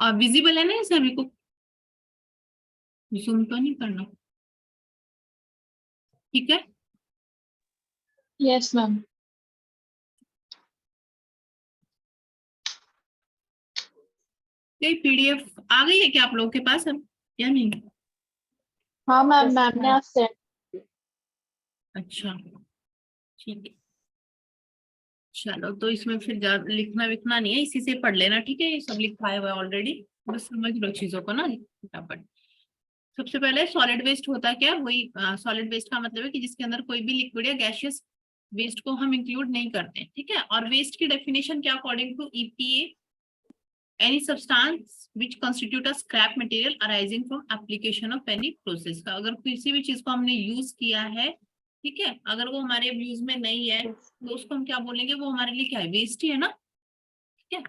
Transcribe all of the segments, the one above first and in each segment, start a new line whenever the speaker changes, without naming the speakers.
और विजिबल है ना ये सभी को? जूम तो नहीं करना, ठीक है?
Yes ma'am.
ये पीडीएफ आ गई है क्या आप लोगों के पास अब या नहीं?
हाँ मैम, मैम ने आज सेंड।
अच्छा ठीक है, चलो तो इसमें फिर लिखना विखना नहीं है, इसी से पढ़ लेना, ठीक है? ये सब लिखा हुआ है ऑलरेडी, बस समझ लो चीजों को ना फटाफट। सबसे पहले सॉलिड वेस्ट होता क्या है, वही सॉलिड वेस्ट का मतलब है कि जिसके अंदर कोई भी लिक्विड या गैसियस वेस्ट को हम इंक्लूड नहीं करते, ठीक है? और वेस्ट की डेफिनेशन क्या, according to EPA, any substance which constitute a scrap material arising from application of any process का, अगर किसी भी चीज को हमने यूज किया है, ठीक है, अगर वो हमारे यूज में नहीं है तो उसको हम क्या बोलेंगे, वो हमारे लिए क्या है, वेस्ट ही है ना, ठीक है?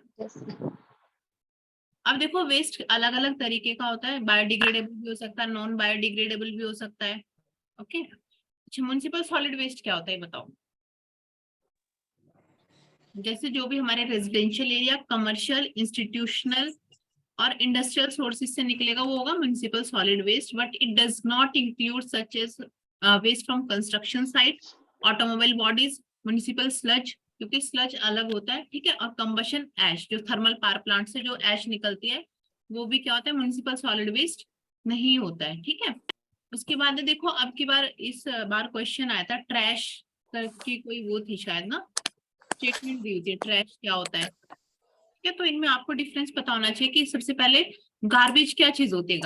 अब देखो वेस्ट अलग अलग तरीके का होता है, बायोडिग्रेडेबल भी हो सकता है, नॉन बायोडिग्रेडेबल भी हो सकता है, ओके? अच्छा, म्युनिसिपल सॉलिड वेस्ट क्या होता है बताओ? जैसे जो भी हमारे रेजिडेंशियल एरिया, कमर्शियल, इंस्टीट्यूशनल और इंडस्ट्रियल सोर्सेज से निकलेगा वो होगा municipal solid waste, but it does not include such as waste from construction site, automobile bodies, municipal sludge, क्योंकि स्लज अलग होता है, ठीक है? और कंबशन ऐश, जो थर्मल पावर प्लांट से जो ऐश निकलती है वो भी क्या होता है, म्युनिसिपल सॉलिड वेस्ट नहीं होता है, ठीक है? उसके बाद देखो, अब की बार इस बार क्वेश्चन आया था ट्रैश की, कोई वो थी शायद ना, स्टेटमेंट दी थी ट्रैश क्या होता है, ठीक है? तो इनमें आपको डिफरेंस पता होना चाहिए कि सबसे पहले गार्बेज क्या चीज होती है।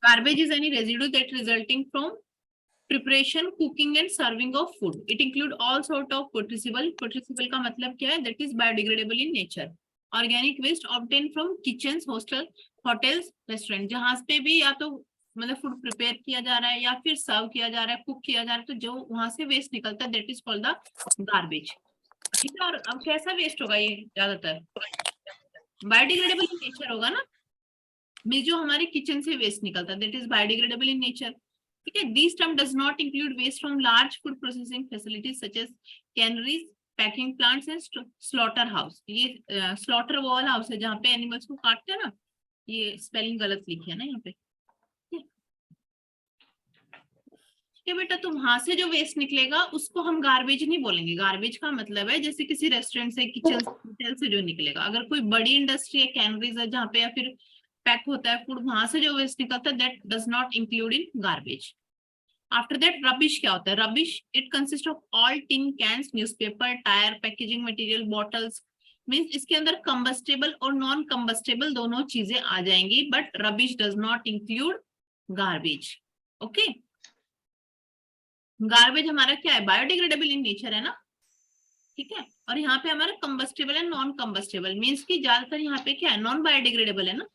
Garbage is any residue that resulting from preparation, cooking and serving of food, it include all sort of putrescible, putrescible का मतलब क्या है, that is biodegradable in nature, organic waste obtain from kitchen, hostel, hotels, restaurant, जहां पे भी या तो मतलब फूड प्रिपेयर किया जा रहा है या फिर सर्व किया जा रहा है, कुक किया जा रहा है, तो जो वहां से वेस्ट निकलता है that is called the garbage, ठीक है? और अब कैसा वेस्ट होगा ये, ज्यादातर बायोडिग्रेडेबल इन नेचर होगा ना, जो हमारे किचन से वेस्ट निकलता है that is biodegradable in nature, ठीक है? This term does not include waste from large food processing facilities such as canneries, packing plants and slaughter house. ये स्लॉटर वॉल हाउस है जहाँ पे एनिमल्स को काटते हैं ना, ये स्पेलिंग गलत लिखी है ना यहाँ पे, ठीक है बेटा? तो वहां से जो वेस्ट निकलेगा उसको हम गार्बेज नहीं बोलेंगे, गार्बेज का मतलब है जैसे किसी रेस्टोरेंट से, किचन होटल से जो निकलेगा, अगर कोई बड़ी इंडस्ट्री है, कैनरीज है जहाँ पे या फिर पैक होता है फूड, वहां से जो वेस्ट निकलता है that does not include in garbage. After that rubbish क्या होता है, rubbish it consist of all tin, cans, newspaper, tyre, packaging material, bottles, means इसके अंदर कंबस्टेबल और नॉन कंबस्टेबल दोनों चीजें आ जाएंगी, but rubbish does not include garbage, okay? Garbage हमारा क्या है, बायोडिग्रेडेबल इन नेचर है ना, ठीक है? और यहाँ पे हमारा कंबस्टेबल है, नॉन कंबस्टेबल, मीन्स की ज्यादातर यहाँ पे क्या है, नॉन बायोडिग्रेडेबल है ना,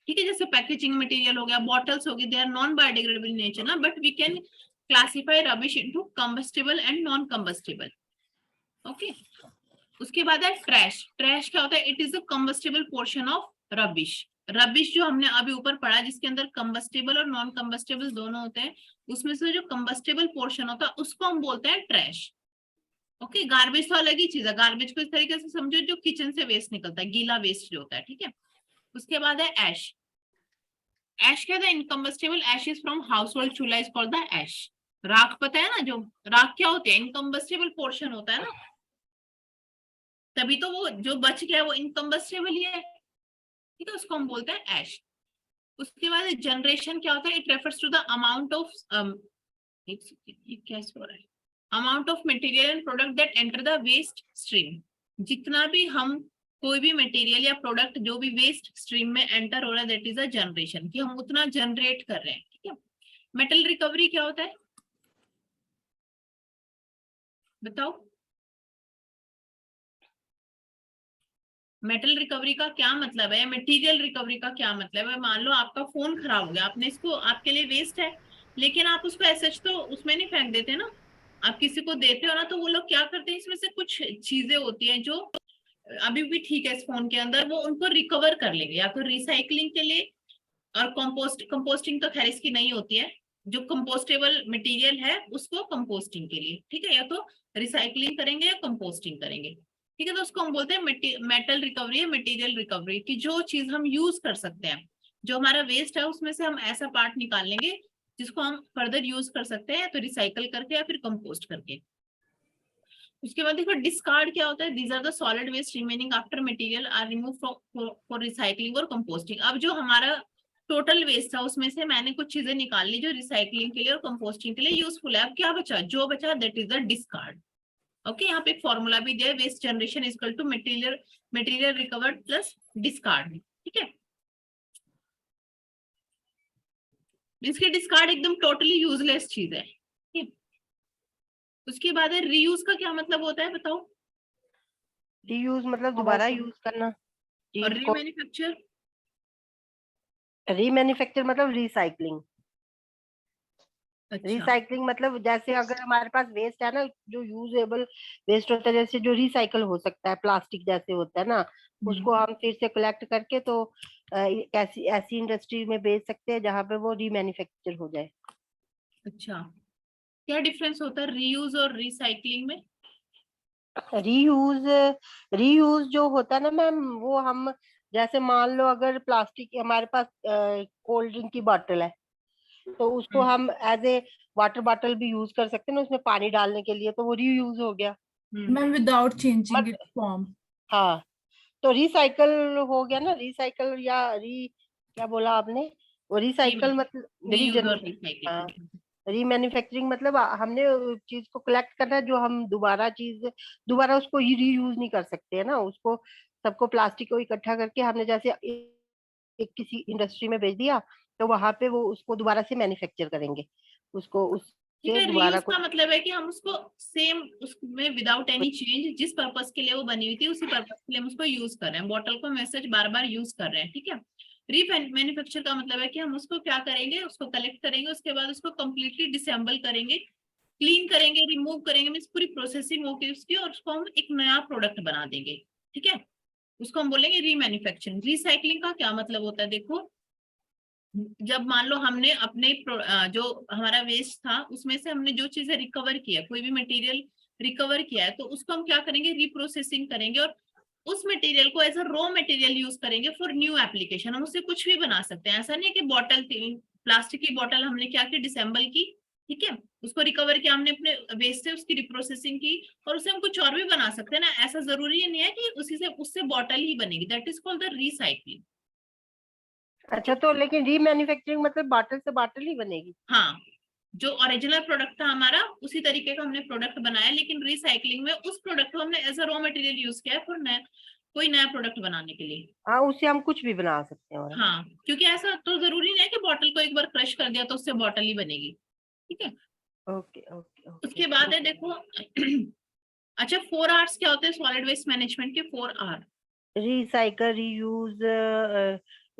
ठीक है? जैसे पैकेजिंग मटेरियल हो गया, बॉटल्स हो गई, they are non biodegradable in nature ना, but we can classify rubbish into combustible and non combustible, okay? उसके बाद है ट्रैश। ट्रैश क्या होता है, it is a combustible portion of rubbish. Rubbish जो हमने अभी ऊपर पढ़ा जिसके अंदर कंबस्टेबल और नॉन कंबस्टेबल दोनों होते हैं, उसमें से जो कंबस्टेबल पोर्शन होता है उसको हम बोलते हैं ट्रैश, ओके? गार्बेज तो अलग ही चीज है, गार्बेज को इस तरीके से समझो जो किचन से वेस्ट निकलता है, गीला वेस्ट जो होता है, ठीक है? उसके बाद है एश। एश क्या था, इनकम्बस्टेबल एशेस फ्रॉम हाउस होल्ड चूल्हा इज कॉल्ड द एश। राख पता है ना, जो राख क्या होती है, इनकम्बस्टेबल पोर्शन होता है ना, तभी तो वो जो बच गया वो इनकम्बस्टेबल ही है, ठीक है? उसको हम बोलते हैं एश। उसके बाद जनरेशन क्या होता है, it refers to the amount of कैसे हो रहा है, amount of material and product that enter the waste stream, जितना भी हम कोई भी मटेरियल या प्रोडक्ट जो भी वेस्ट स्ट्रीम में एंटर हो रहा है दैट इज अ जनरेशन, कि हम उतना जनरेट कर रहे हैं, ठीक है? मेटल रिकवरी क्या होता है बताओ? मेटल रिकवरी का क्या मतलब है, मटेरियल रिकवरी का क्या मतलब है? मान लो आपका फोन खराब हो गया, आपने इसको, आपके लिए वेस्ट है, लेकिन आप उसको ऐसे तो उसमें नहीं फेंक देते ना, आप किसी को देते हो ना, तो वो लोग क्या करते हैं, इसमें से कुछ चीजें होती हैं जो अभी भी ठीक है इस फोन के अंदर, वो उनको रिकवर कर लेंगे या तो रिसाइकलिंग के लिए, और कंपोस्टिंग तो खैर इसकी नहीं होती है, जो कंपोस्टेबल मटेरियल है उसको कंपोस्टिंग के लिए, ठीक है? या तो रिसाइकलिंग करेंगे या कंपोस्टिंग करेंगे, ठीक है, तो उसको हम बोलते हैं मेटल रिकवरी या मटेरियल रिकवरी, कि जो चीज हम यूज कर सकते हैं, जो हमारा वेस्ट है उसमें से हम ऐसा पार्ट निकाल लेंगे जिसको हम फर्दर यूज कर सकते हैं, तो रिसाइकल करके या फिर कंपोस्ट करके। उसके बाद देखो डिस्कार्ड क्या होता है, these are the solid waste remaining after material are remove for recycling और कंपोस्टिंग। अब जो हमारा टोटल वेस्ट था उसमें से मैंने कुछ चीजें निकाल ली जो रिसाइकलिंग के लिए और कंपोस्टिंग के लिए यूजफुल है। अब क्या बचा, जो बचा that is the discard. Okay, यहाँ पे एक फॉर्मूला भी दिया है, waste generation is equal to material recovered plus discard. ठीक है, इसकी डिस्कार्ड एकदम टोटली यूजलेस चीज है। उसके बाद है रीयूज का क्या मतलब होता है बताओ।
रीयूज मतलब दोबारा यूज करना
और
चीज को।
रीमैन्युफैक्चर,
रीमैन्युफैक्चर मतलब रिसाइकलिंग।
अच्छा
रिसाइकलिंग मतलब जैसे अगर हमारे पास वेस्ट है ना, जो यूजेबल वेस्ट होता है, जैसे जो रिसाइकल हो सकता है, प्लास्टिक जैसे होता है ना, उसको हम फिर से कलेक्ट करके तो ऐसी ऐसी इंडस्ट्री में बेच सकते हैं जहाँ पे वो रीमैन्युफैक्चर हो जाए।
अच्छा, क्या डिफरेंस होता है रीयूज और रिसाइकलिंग में।
रीयूज रीयूज जो होता है ना मैम, वो हम जैसे मान लो अगर प्लास्टिक हमारे पास कोल्ड ड्रिंक की बॉटल है, तो उसको हम एज ए वाटर बॉटल भी यूज कर सकते हैं ना, उसमें पानी डालने के लिए, तो वो रीयूज हो गया।
मैम विदाउट चेंजिंग
मत
इट फॉर्म।
हाँ, तो रिसाइकल हो गया ना, रिसाइकल या क्या बोला आपने, वो रिसाइकल मतलब
रीयूज और
हाँ,
रिसाइकलिंग।
रीमैन्युफैक्चरिंग मतलब हमने चीज को कलेक्ट करना है, जो हम दोबारा उसको रीयूज नहीं कर सकते है ना, उसको सबको प्लास्टिक को इकट्ठा करके हमने जैसे एक किसी इंडस्ट्री में भेज दिया, तो वहां पे वो उसको दोबारा से मैन्युफैक्चर करेंगे, उसको
ठीक
उससे
है,
दोबारा
रीयूज का मतलब है कि हम उसको सेम उसमें विदाउट एनी चेंज जिस पर्पस के लिए वो बनी हुई थी उसी पर्पस के लिए हम उसको यूज कर रहे हैं, बॉटल को मैसेज बार बार यूज कर रहे हैं। ठीक है, रीमैन्युफैक्चर का मतलब है कि हम उसको क्या करेंगे, उसको कलेक्ट करेंगे, उसके बाद उसको कंप्लीटली डिसेंबल करेंगे, क्लीन करेंगे, रिमूव करेंगे, मीन्स पूरी प्रोसेसिंग होगी उसकी, और उसको हम एक नया प्रोडक्ट बना देंगे। ठीक है, उसको हम बोलेंगे रीमैन्युफैक्चरिंग। रिसाइकलिंग का क्या मतलब होता है, देखो जब मान लो हमने अपने जो हमारा वेस्ट था उसमें से हमने जो चीजें रिकवर किया, कोई भी मटेरियल रिकवर किया है, तो उसको हम क्या करेंगे, रिप्रोसेसिंग करेंगे और उस मटेरियल को as a raw material use करेंगे फॉर न्यू एप्लीकेशन। हम उससे कुछ भी बना सकते हैं, ऐसा नहीं है कि बॉटल प्लास्टिक की बॉटल हमने क्या की, डिसेंबल की। ठीक है, उसको रिकवर किया हमने अपने वेस्ट से, उसकी रिप्रोसेसिंग की और उससे हम कुछ और भी बना सकते हैं ना, ऐसा जरूरी नहीं है कि उसी से उससे बॉटल ही बनेगी। That is called the recycling.
अच्छा, तो लेकिन रीमैन्युफैक्चरिंग मतलब बॉटल से बॉटल ही बनेगी।
हाँ, जो ओरिजिनल प्रोडक्ट था हमारा उसी तरीके का हमने प्रोडक्ट बनाया, लेकिन रिसाइकलिंग में उस प्रोडक्ट को हमने as a raw material use किया है फॉर कोई नया प्रोडक्ट बनाने के लिए।
हाँ, उससे हम कुछ भी बना सकते हैं, और
हाँ, क्योंकि ऐसा तो जरूरी नहीं है कि बॉटल को एक बार क्रश कर दिया तो उससे बॉटल ही बनेगी। ठीक है,
ओके ओके ओके।
उसके बाद है देखो अच्छा 4 R's क्या होते हैं सॉलिड वेस्ट मैनेजमेंट के, 4R।
रिसाइकल, रीयूज,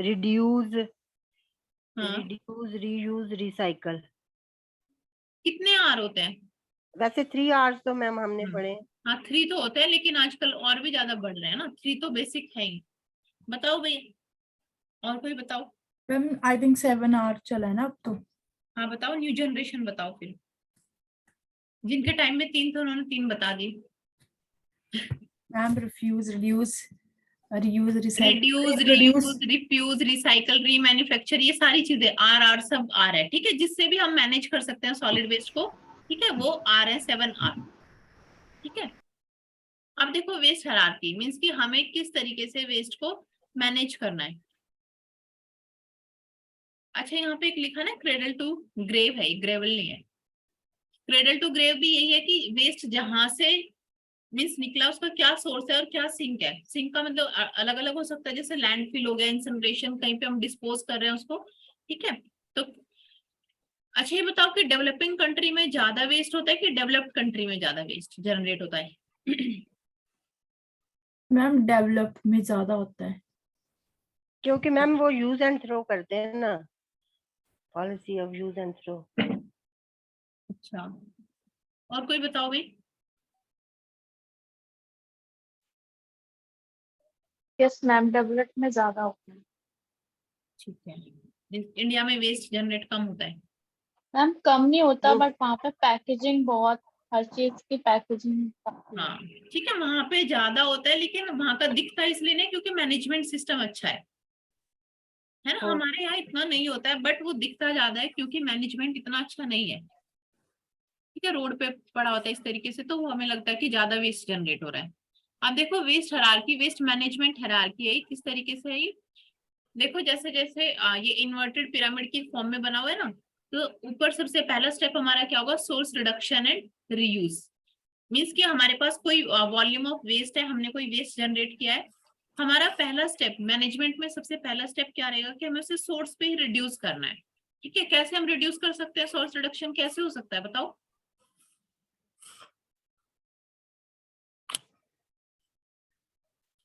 रिड्यूस,
हाँ,
रीयूज, रिसाइकल।
कितने R होते हैं।
वैसे 3 आवर्स तो मैम हमने पढ़े।
हाँ 3 तो होते हैं, लेकिन आजकल और भी ज्यादा बढ़ रहे हैं ना, 3 तो बेसिक है ही। बताओ भैया, और कोई बताओ।
मैम आई थिंक 7 आवर चला है ना अब तो।
हाँ बताओ, न्यू जनरेशन बताओ फिर, जिनके टाइम में 3 थे उन्होंने 3 बता दी।
Ma'am refuse, reduce, reuse,
reduce,
recycle,
reuse,
produce.
Refuse, recycle, remanufacture, ये सारी चीजें R सब R है। ठीक है, जिससे भी हम मैनेज कर सकते हैं सॉलिड वेस्ट को, ठीक है, वो R है, 7R। ठीक है, अब देखो वेस्ट हायरार्की मीन्स कि हमें किस तरीके से वेस्ट को मैनेज करना है। अच्छा, यहाँ पे एक लिखा ना क्रेडल टू ग्रेव है, ग्रेवल नहीं है। क्रेडल टू ग्रेव भी यही है कि वेस्ट जहां से मीन्स निकला उसका क्या सोर्स है और क्या सिंक है। सिंक का मतलब अलग अलग हो सकता है, जैसे लैंडफिल हो गया, इंसिनरेशन, कहीं पे हम डिस्पोज कर रहे हैं उसको। ठीक है, तो अच्छा ये बताओ कि डेवलपिंग कंट्री में ज्यादा वेस्ट होता है कि डेवलप्ड कंट्री में ज्यादा वेस्ट जनरेट होता है।
मैम डेवलप में ज्यादा होता है।
क्योंकि मैम वो यूज एंड थ्रो करते हैं ना, policy of use and throw.
अच्छा, और कोई बताओ भाई।
यस मैम, डेवलप में ज्यादा होता है।
ठीक है, इंडिया में वेस्ट जनरेट कम होता है।
मैम कम नहीं होता,
जो
बट वहाँ पे पैकेजिंग बहुत हर चीज की पैकेजिंग।
हाँ ठीक है, वहां पे ज्यादा होता है, लेकिन वहां का दिखता इसलिए नहीं क्योंकि मैनेजमेंट सिस्टम अच्छा है ना।
हाँ।
हमारे यहाँ इतना नहीं होता है, बट वो दिखता ज्यादा है क्योंकि मैनेजमेंट इतना अच्छा नहीं है। ठीक है, रोड पे पड़ा होता है इस तरीके से, तो वो हमें लगता है कि ज्यादा वेस्ट जनरेट हो रहा है। अब देखो waste hierarchy, waste management hierarchy है, किस तरीके से है ये। देखो जैसे जैसे ये इन्वर्टेड पिरामिड की फॉर्म में बना हुआ है ना, तो ऊपर सबसे पहला स्टेप हमारा क्या होगा, source reduction and reuse. Means कि हमारे पास कोई वॉल्यूम ऑफ वेस्ट है, हमने कोई वेस्ट जनरेट किया है, हमारा पहला स्टेप मैनेजमेंट में सबसे पहला स्टेप क्या रहेगा कि हमें उसे सोर्स पे ही रिड्यूस करना है। ठीक है, कैसे हम रिड्यूस कर सकते हैं, सोर्स रिडक्शन कैसे हो सकता है बताओ।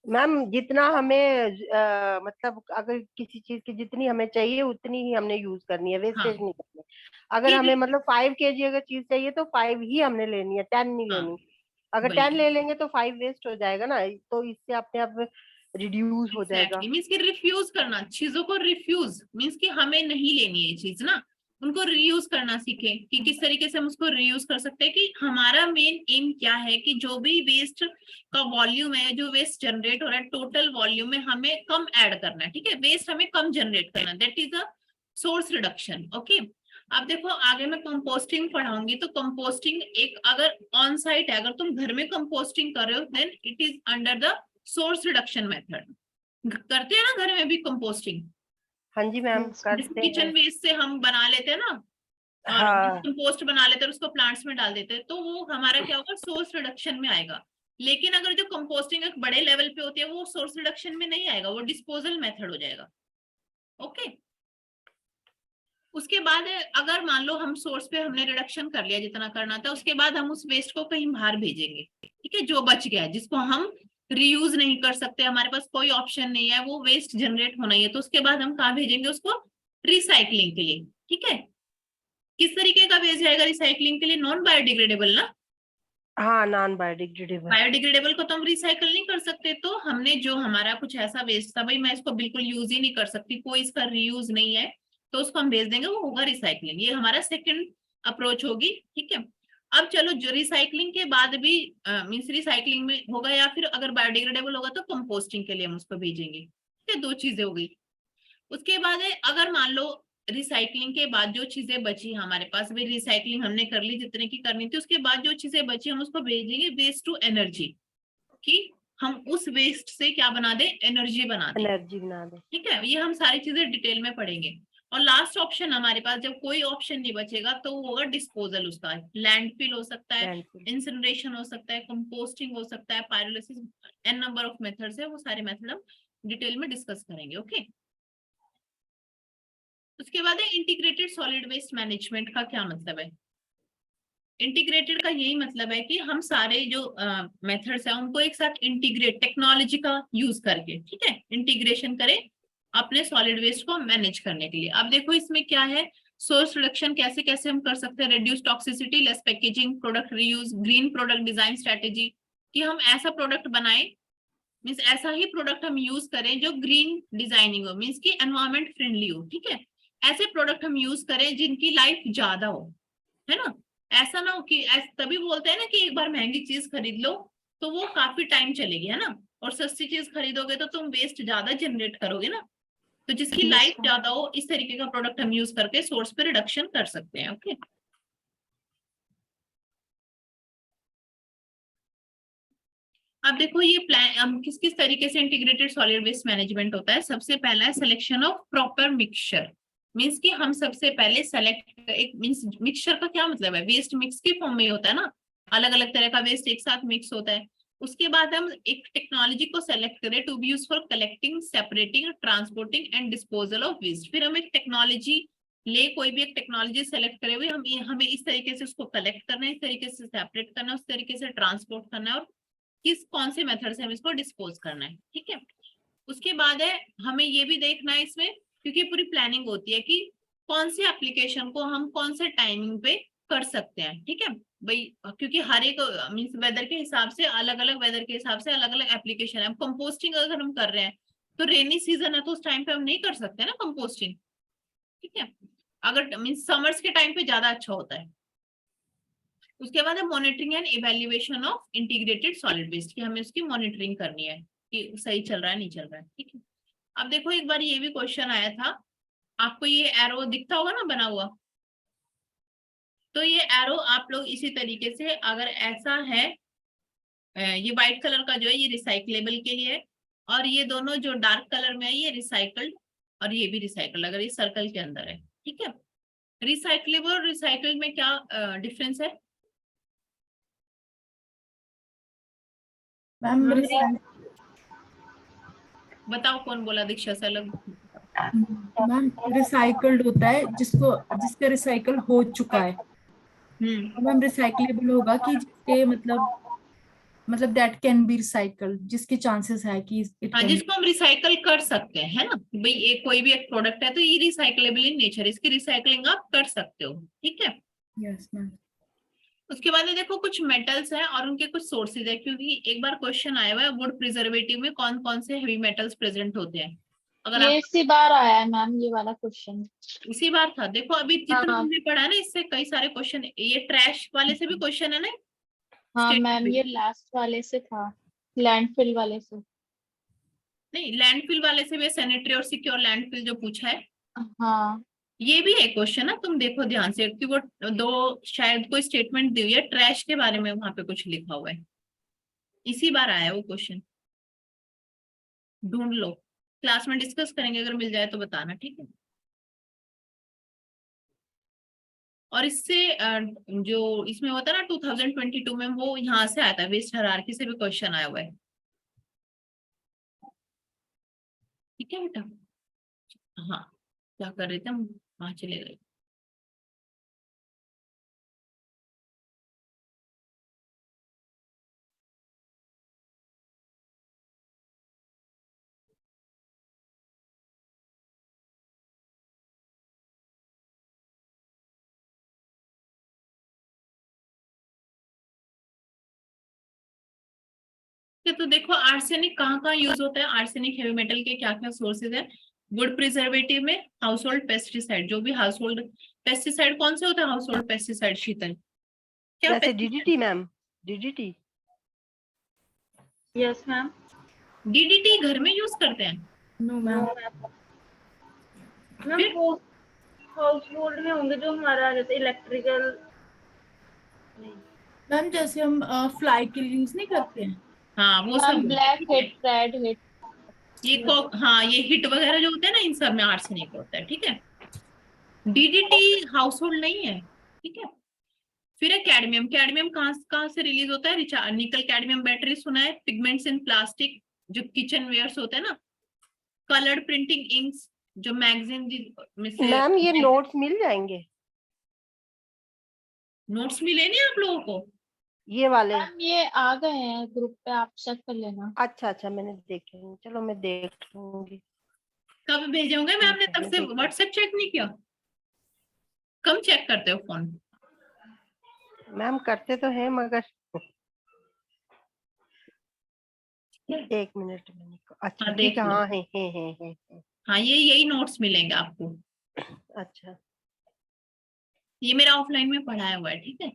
मैम जितना हमें मतलब अगर किसी चीज की जितनी हमें चाहिए उतनी ही हमने यूज करनी है, वेस्टेज
हाँ
नहीं करनी। अगर
ठीक
हमें
है,
मतलब 5 kg अगर चीज चाहिए तो 5 ही हमने लेनी है, 10 नहीं
हाँ
लेनी। अगर
वही
10 ले लेंगे तो 5 वेस्ट हो जाएगा ना, तो इससे अपने आप रिड्यूस हो जाएगा।
एग्जैक्टली, मीन्स कि रिफ्यूज करना, चीजों को रिफ्यूज मीन्स कि हमें नहीं लेनी है ये चीज ना, उनको रीयूज करना सीखे कि किस तरीके से हम उसको रीयूज कर सकते हैं। कि हमारा मेन एम क्या है कि जो भी वेस्ट का वॉल्यूम है, जो वेस्ट जनरेट हो रहा है, टोटल वॉल्यूम में हमें कम ऐड करना है। ठीक है, वेस्ट हमें कम जनरेट करना है, that is a source reduction. Okay, अब देखो आगे मैं कंपोस्टिंग पढ़ाऊंगी, तो कंपोस्टिंग एक अगर ऑन साइट है, अगर तुम घर में कंपोस्टिंग कर रहे हो then it is under the source reduction method. करते हैं ना घर में भी कंपोस्टिंग,
हाँ जी मैम
Yes,
जैसे
करते
किचन
हैं।
वेस्ट से हम बना लेते हैं ना, और
हाँ
कंपोस्ट बना लेते हैं, उसको प्लांट्स में डाल देते हैं, तो वो हमारा क्या होगा, सोर्स रिडक्शन में आएगा। लेकिन अगर जो कंपोस्टिंग एक बड़े लेवल पे होती है, वो सोर्स रिडक्शन में नहीं आएगा, वो डिस्पोजल मेथड हो जाएगा। ओके, उसके बाद अगर मान लो हम सोर्स पे हमने रिडक्शन कर लिया जितना करना था, उसके बाद हम उस वेस्ट को कहीं बाहर भेजेंगे। ठीक है, जो बच गया जिसको हम रीयूज नहीं कर सकते, हमारे पास कोई ऑप्शन नहीं है, वो वेस्ट जनरेट होना ही है, तो उसके बाद हम कहाँ भेजेंगे उसको, रिसाइकलिंग के लिए। ठीक है, किस तरीके का वेस्ट जाएगा रिसाइकलिंग के लिए, नॉन बायोडिग्रेडेबल ना।
हाँ नॉन बायोडिग्रेडेबल।
बायोडिग्रेडेबल को तो हम रिसाइकल नहीं कर सकते, तो हमने जो हमारा कुछ ऐसा वेस्ट था, भाई मैं इसको बिल्कुल यूज ही नहीं कर सकती, कोई इसका रीयूज नहीं है, तो उसको हम भेज देंगे, वो होगा रिसाइकलिंग। ये हमारा सेकंड अप्रोच होगी। ठीक है, अब चलो जो रिसाइकलिंग के बाद भी मीन्स रिसाइकलिंग में होगा, या फिर अगर बायोडिग्रेडेबल होगा तो कंपोस्टिंग के लिए हम उसको भेजेंगे। ठीक है, दो चीजें हो गई। उसके बाद है अगर मान लो रिसाइकलिंग के बाद जो चीजें बची हमारे पास, भी रिसाइकलिंग हमने कर ली जितने की करनी थी, उसके बाद जो चीजें बची हम उसको भेजेंगे वेस्ट टू एनर्जी, कि हम उस वेस्ट से क्या बना दें, एनर्जी बना दें।
एनर्जी बना दे।
ठीक है, ये हम सारी चीजें डिटेल में पढ़ेंगे। और लास्ट ऑप्शन हमारे पास जब कोई ऑप्शन नहीं बचेगा तो वो होगा डिस्पोजल। उसका लैंडफिल हो सकता है,
लैंडफिल।
इंसिनरेशन हो सकता है, कंपोस्टिंग हो सकता है, pyrolysis, an number of methods है, वो सारे मेथड हम डिटेल में डिस्कस करेंगे। ओके, उसके बाद है इंटीग्रेटेड सॉलिड वेस्ट मैनेजमेंट का क्या मतलब है। इंटीग्रेटेड का यही मतलब है कि हम सारे जो मेथड्स हैं उनको एक साथ इंटीग्रेट, टेक्नोलॉजी का यूज करके, ठीक है, इंटीग्रेशन करें अपने सॉलिड वेस्ट को मैनेज करने के लिए। अब देखो इसमें क्या है, सोर्स रिडक्शन कैसे कैसे हम कर सकते हैं, reduce toxicity, less packaging, product reuse, green product design strategy, कि हम ऐसा प्रोडक्ट बनाएं, मीन्स ऐसा ही प्रोडक्ट हम यूज करें जो ग्रीन डिजाइनिंग हो, मीन्स की एनवायरमेंट फ्रेंडली हो। ठीक है, ऐसे प्रोडक्ट हम यूज करें जिनकी लाइफ ज्यादा हो, है ना। ऐसा ना हो कि तभी बोलते हैं ना कि एक बार महंगी चीज खरीद लो तो वो काफी टाइम चलेगी, है ना, और सस्ती चीज खरीदोगे तो तुम वेस्ट ज्यादा जनरेट करोगे ना। तो जिसकी
Yes,
लाइफ
ma'am.
ज्यादा हो, इस तरीके का प्रोडक्ट हम यूज करके सोर्स पे रिडक्शन कर सकते हैं। ओके, अब देखो ये प्लान किस किस तरीके से इंटीग्रेटेड सॉलिड वेस्ट मैनेजमेंट होता है। सबसे पहला है selection of proper mixture, means कि हम सबसे पहले सेलेक्ट, एक मीन्स मिक्सचर का क्या मतलब है, वेस्ट मिक्स के फॉर्म में होता है ना, अलग अलग तरह का वेस्ट एक साथ मिक्स होता है। उसके बाद हम एक टेक्नोलॉजी को सेलेक्ट करें to be use for collecting, separating, transporting and disposal of waste. फिर हम एक टेक्नोलॉजी ले, कोई भी एक टेक्नोलॉजी सेलेक्ट करे हुए हमें इस तरीके से उसको कलेक्ट करना है, इस तरीके से सेपरेट करना है, उस तरीके से ट्रांसपोर्ट करना है, और किस कौन से मेथड से हम इसको डिस्पोज करना है। ठीक है, उसके बाद है हमें ये भी देखना है इसमें, क्योंकि पूरी प्लानिंग होती है कि कौन सी एप्लीकेशन को हम कौन से टाइमिंग पे कर सकते हैं। ठीक है भाई, क्योंकि हर एक मीन्स वेदर के हिसाब से, अलग अलग वेदर के हिसाब से अलग अलग एप्लीकेशन है। कंपोस्टिंग अगर हम कर रहे हैं तो रेनी सीजन है तो उस टाइम पे हम नहीं कर सकते ना कंपोस्टिंग। ठीक है, अगर मीन्स समर्स के टाइम पे ज्यादा अच्छा होता है। उसके बाद है monitoring and evaluation of integrated solid waste, कि हमें उसकी मॉनिटरिंग करनी है कि सही चल रहा है नहीं चल रहा है, ठीक है। अब देखो एक बार ये भी क्वेश्चन आया था, आपको ये एरो दिखता होगा ना बना हुआ, तो ये एरो आप लोग इसी तरीके से, अगर ऐसा है ये व्हाइट कलर का जो है ये रिसाइकलेबल के लिए है, और ये दोनों जो डार्क कलर में है ये रिसाइकल्ड, और ये भी रिसाइकल्ड, अगर ये सर्कल के अंदर है, ठीक है। रिसाइकलेबल और रिसाइकल्ड में क्या डिफरेंस है?
मैम
बताओ कौन बोला? दीक्षा से अलग।
मैम रिसाइकल्ड होता है जिसका रिसाइकल हो चुका है। मैम रिसाइकलेबल होगा कि जिसके मतलब दैट कैन बी रिसाइकल्ड, जिसके चांसेस है कि इट
हाँ,
कैन।
जिसको हम रिसाइकल कर सकते हैं, है ना भाई, एक कोई भी एक प्रोडक्ट है तो ये रिसाइकलेबल इन नेचर, इसकी रिसाइकलिंग आप कर सकते हो, ठीक है।
Yes ma'am.
उसके बाद में देखो कुछ मेटल्स हैं और उनके कुछ सोर्सेज है, क्योंकि एक बार क्वेश्चन आया हुआ है वुड प्रिजर्वेटिव में कौन कौन से हेवी मेटल्स प्रेजेंट होते हैं। अगर
ये
आप
इसी बार आया है मैम ये वाला क्वेश्चन।
इसी बार था, देखो अभी जितना
हाँ।
हमने पढ़ा है ना इससे कई सारे क्वेश्चन, ये ट्रैश वाले से भी क्वेश्चन है ना।
हाँ
State
मैम
में।
ये लास्ट वाले से था, लैंडफिल वाले से।
नहीं, लैंडफिल वाले से भी सैनिटरी और सिक्योर लैंडफिल जो पूछा है,
हाँ
ये भी है क्वेश्चन ना, तुम देखो ध्यान से कि वो दो शायद कोई स्टेटमेंट दी हुई है ट्रैश के बारे में, वहां पे कुछ लिखा हुआ है, इसी बार आया है वो क्वेश्चन, ढूंढ लो, क्लास में डिस्कस करेंगे, अगर मिल जाए तो बताना, ठीक है। और इससे जो इसमें होता है ना 2022 में, वो यहाँ से आया था, वेस्ट हायरार्की से भी क्वेश्चन आया हुआ है, ठीक है बेटा। हाँ, क्या कर रहे थे हम, वहां चले गए। तो देखो आर्सेनिक कहाँ कहाँ यूज होता है, आर्सेनिक हेवी मेटल के क्या क्या सोर्सेज है। वुड प्रिजर्वेटिव में, हाउस होल्ड पेस्टिसाइड, जो भी हाउस होल्ड पेस्टिसाइड, कौन से होता है हाउस होल्ड पेस्टिसाइड शीतल? क्या
जैसे
pesticide?
DDT ma'am, DDT.
Yes ma'am.
DDT घर में यूज करते हैं?
No ma'am.
Ma'am house hold में होंगे जो हमारा जैसे इलेक्ट्रिकल।
मैम जैसे हम फ्लाई के लिए यूज नहीं करते हैं।
हाँ वो
मैम
सब
ब्लैक हिट, रेड हिट।
ये हाँ ये हिट वगैरह जो होते हैं ना, इन सब में आर्सेनिक होता है, ठीक है। डीडीटी हाउस होल्ड नहीं है, ठीक है। फिर है कैडमियम, कैडमियम कहाँ कहाँ से रिलीज होता है? निकल कैडमियम बैटरी सुना है, पिगमेंट्स इन प्लास्टिक जो किचन वेयर्स होते हैं ना, कलर्ड प्रिंटिंग इंक्स जो मैगजीन में से।
मैम ये नोट्स मिल जाएंगे?
नोट्स मिले नहीं आप लोगों को?
ये वाले?
मैम ये आ गए हैं ग्रुप पे, आप चेक कर लेना।
अच्छा अच्छा, मैंने देखे नहीं, चलो मैं देख लूंगी।
कब भेजे होंगे? मैं आपने
ठीक है,
तब
मैं
से
देख लूंगी।
व्हाट्सएप चेक नहीं किया? कम चेक करते हो फोन?
मैम करते तो हैं मगर एक मिनट में। अच्छा
हाँ
ठीक
देख
है,
लो।
हाँ है।
हाँ ये यही नोट्स मिलेंगे आपको,
अच्छा
ये मेरा ऑफलाइन में पढ़ाया हुआ है, ठीक है।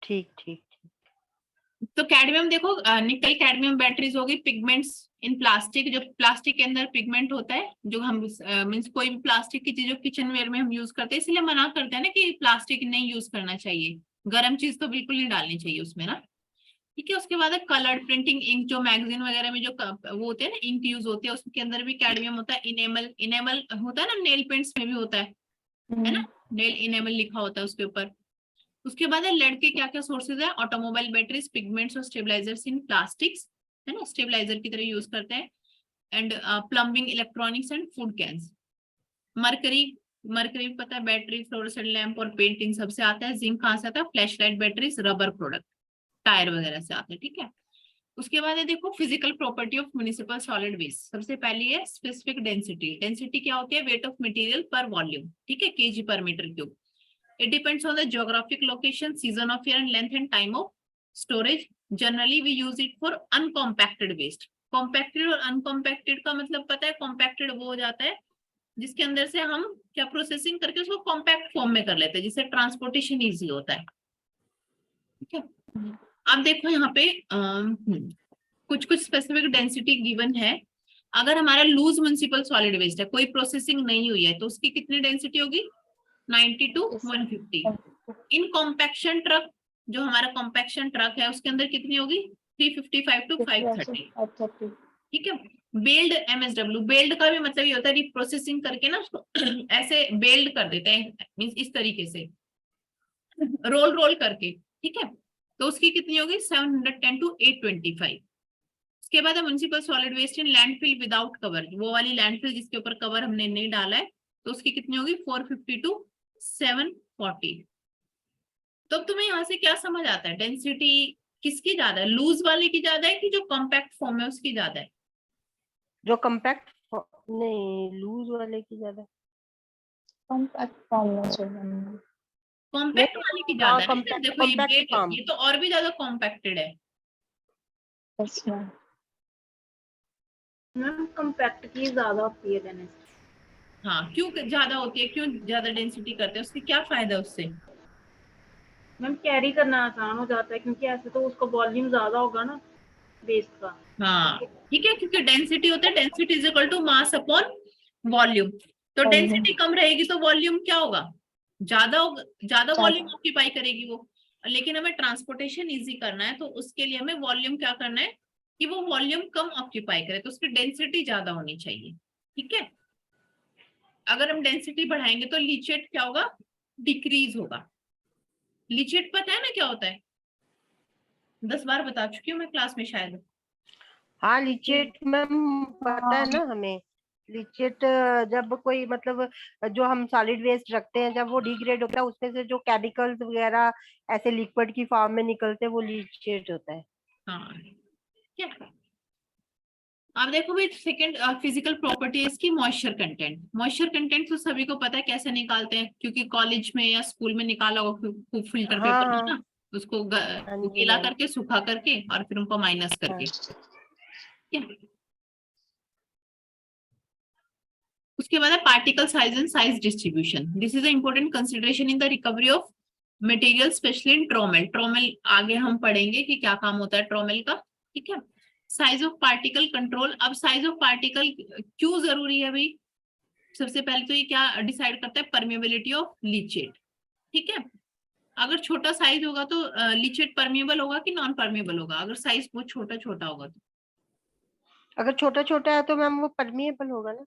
ठीक ठीक।
तो कैडमियम देखो, निकल कैडमियम बैटरीज होगी, पिगमेंट्स इन प्लास्टिक, जो प्लास्टिक के अंदर पिगमेंट होता है, जो हम मीन्स कोई भी प्लास्टिक की चीज जो किचन वेयर में हम यूज करते हैं, इसलिए मना करते हैं ना कि प्लास्टिक नहीं यूज करना चाहिए, गर्म चीज तो बिल्कुल नहीं डालनी चाहिए उसमें ना, ठीक है। उसके बाद है कलर्ड प्रिंटिंग इंक, जो मैगजीन वगैरह में जो वो होते हैं ना इंक यूज होते हैं, उसके अंदर भी कैडमियम होता है। इनेमल, इनेमल होता है ना, नेल पेंट्स में भी होता है ना, नेल इनेमल लिखा होता है उसके ऊपर। उसके बाद है लेड के क्या क्या सोर्सेज है, ऑटोमोबाइल बैटरीज, पिगमेंट्स और स्टेबलाइजर्स इन प्लास्टिक्स, है ना, स्टेबलाइजर की तरह यूज करते हैं। And plumbing, electronics and food cans. Mercury, mercury पता है, बैटरी, फ्लोरोसेंट लैंप और पेंट, इन सबसे आता है। जिंक कहाँ से आता है? Flash light batteries, rubber product, tyre वगैरह से आते हैं, ठीक है। उसके बाद है देखो physical property of municipal solid waste, सबसे पहली है स्पेसिफिक डेंसिटी। डेंसिटी क्या होती है? Weight of material per volume, ठीक है, KG per metre cube. It depends on the geographic location, season of year, and length and time of storage. Generally, we use it for uncompacted waste. Compacted और uncompacted का मतलब पता है? Compacted वो हो जाता है जिसके अंदर से हम क्या प्रोसेसिंग करके उसको कॉम्पैक्ट फॉर्म में कर लेते हैं, जिससे ट्रांसपोर्टेशन इजी होता है, ठीक है, अब देखो यहाँ पे कुछ कुछ स्पेसिफिक डेंसिटी गिवन है। अगर हमारा लूज म्युनिसिपल सॉलिड वेस्ट है, कोई प्रोसेसिंग नहीं हुई है, तो उसकी कितनी डेंसिटी होगी? 90 to 150। इन कॉम्पैक्शन ट्रक, जो हमारा कॉम्पैक्शन ट्रक है उसके अंदर कितनी होगी? 355 to 530। ठीक है, बेल्ड MSW, बेल्ड का भी मतलब ये होता है रिप्रोसेसिंग करके ना उसको ऐसे बेल्ड कर देते हैं, मींस इस तरीके से रोल रोल करके। ठीक है, तो उसकी कितनी होगी? 710 to 825। उसके बाद म्युनिसिपल सॉलिड वेस्ट इन लैंडफिल विदाउट कवर, वो वाली लैंडफिल जिसके ऊपर कवर हमने नहीं डाला है, तो उसकी कितनी होगी? 450 to 740। तो अब तुम्हें यहाँ से क्या समझ आता है? डेंसिटी किसकी ज्यादा है? लूज वाले की ज्यादा है कि जो कॉम्पैक्ट फॉर्म है उसकी ज्यादा है?
जो कॉम्पैक्ट नहीं, लूज वाले की ज्यादा।
कॉम्पैक्ट फॉर्म में चाहिए।
कॉम्पैक्ट वाले की ज्यादा है ना?
compact-
देखो ये
compact
बेल्ट,
form।
ये तो और भी ज्यादा कॉम्पैक्टेड है।
Yes ma'am.
मैम कॉम्पैक्ट की ज्यादा होती है डेंसिटी।
हाँ, क्यों ज्यादा होती है? क्यों ज्यादा डेंसिटी करते हैं? उससे क्या फायदा है उससे?
मैम कैरी करना आसान हो जाता है, क्योंकि ऐसे तो उसका वॉल्यूम ज्यादा होगा ना वेस्ट का।
हाँ ठीक है, क्योंकि डेंसिटी होता है, density is equal to mass upon volume. तो डेंसिटी कम रहेगी तो वॉल्यूम क्या होगा? ज्यादा होगा, ज्यादा वॉल्यूम ऑक्यूपाई करेगी वो। लेकिन हमें ट्रांसपोर्टेशन इजी करना है, तो उसके लिए हमें वॉल्यूम क्या करना है कि वो वॉल्यूम कम ऑक्यूपाई करे, तो उसकी डेंसिटी ज्यादा होनी चाहिए। ठीक है, अगर हम डेंसिटी बढ़ाएंगे तो लीचेट क्या होगा? डिक्रीज होगा। लीचेट पता है ना क्या होता है? 10 बार बता चुकी हूँ मैं क्लास में शायद।
हाँ, लीचेट मैम पता है ना हमें। लीचेट जब कोई मतलब जो हम सॉलिड वेस्ट रखते हैं, जब वो डिग्रेड होता है, उसमें से जो केमिकल्स वगैरह ऐसे लिक्विड की फॉर्म में निकलते हैं, वो लीचेट होता है।
हाँ, क्या आप देखो भाई, सेकंड फिजिकल प्रॉपर्टी है इसकी मॉइस्चर कंटेंट। मॉइस्चर कंटेंट तो सभी को पता है कैसे निकालते हैं, क्योंकि कॉलेज में या स्कूल में निकाला होगा खूब फिल्टर पेपर में ना, उसको
हाँ जी
गीला
मैम।
करके सूखा करके और फिर उनको माइनस करके। क्या उसके बाद है particle size and size distribution. This is a important consideration in the recovery of material, specially in trommel. Trommel आगे हम पढ़ेंगे कि क्या काम होता है ट्रोमेल का। ठीक है, साइज ऑफ पार्टिकल कंट्रोल। अब साइज ऑफ पार्टिकल क्यों जरूरी है भाई? सबसे पहले तो ये क्या डिसाइड करता है? Permeability of leachate. ठीक है, अगर छोटा साइज होगा तो लीचेट परमेबल होगा कि नॉन परमेबल होगा? अगर साइज बहुत छोटा छोटा होगा तो?
अगर छोटा छोटा है तो मैम वो परमिएबल होगा ना।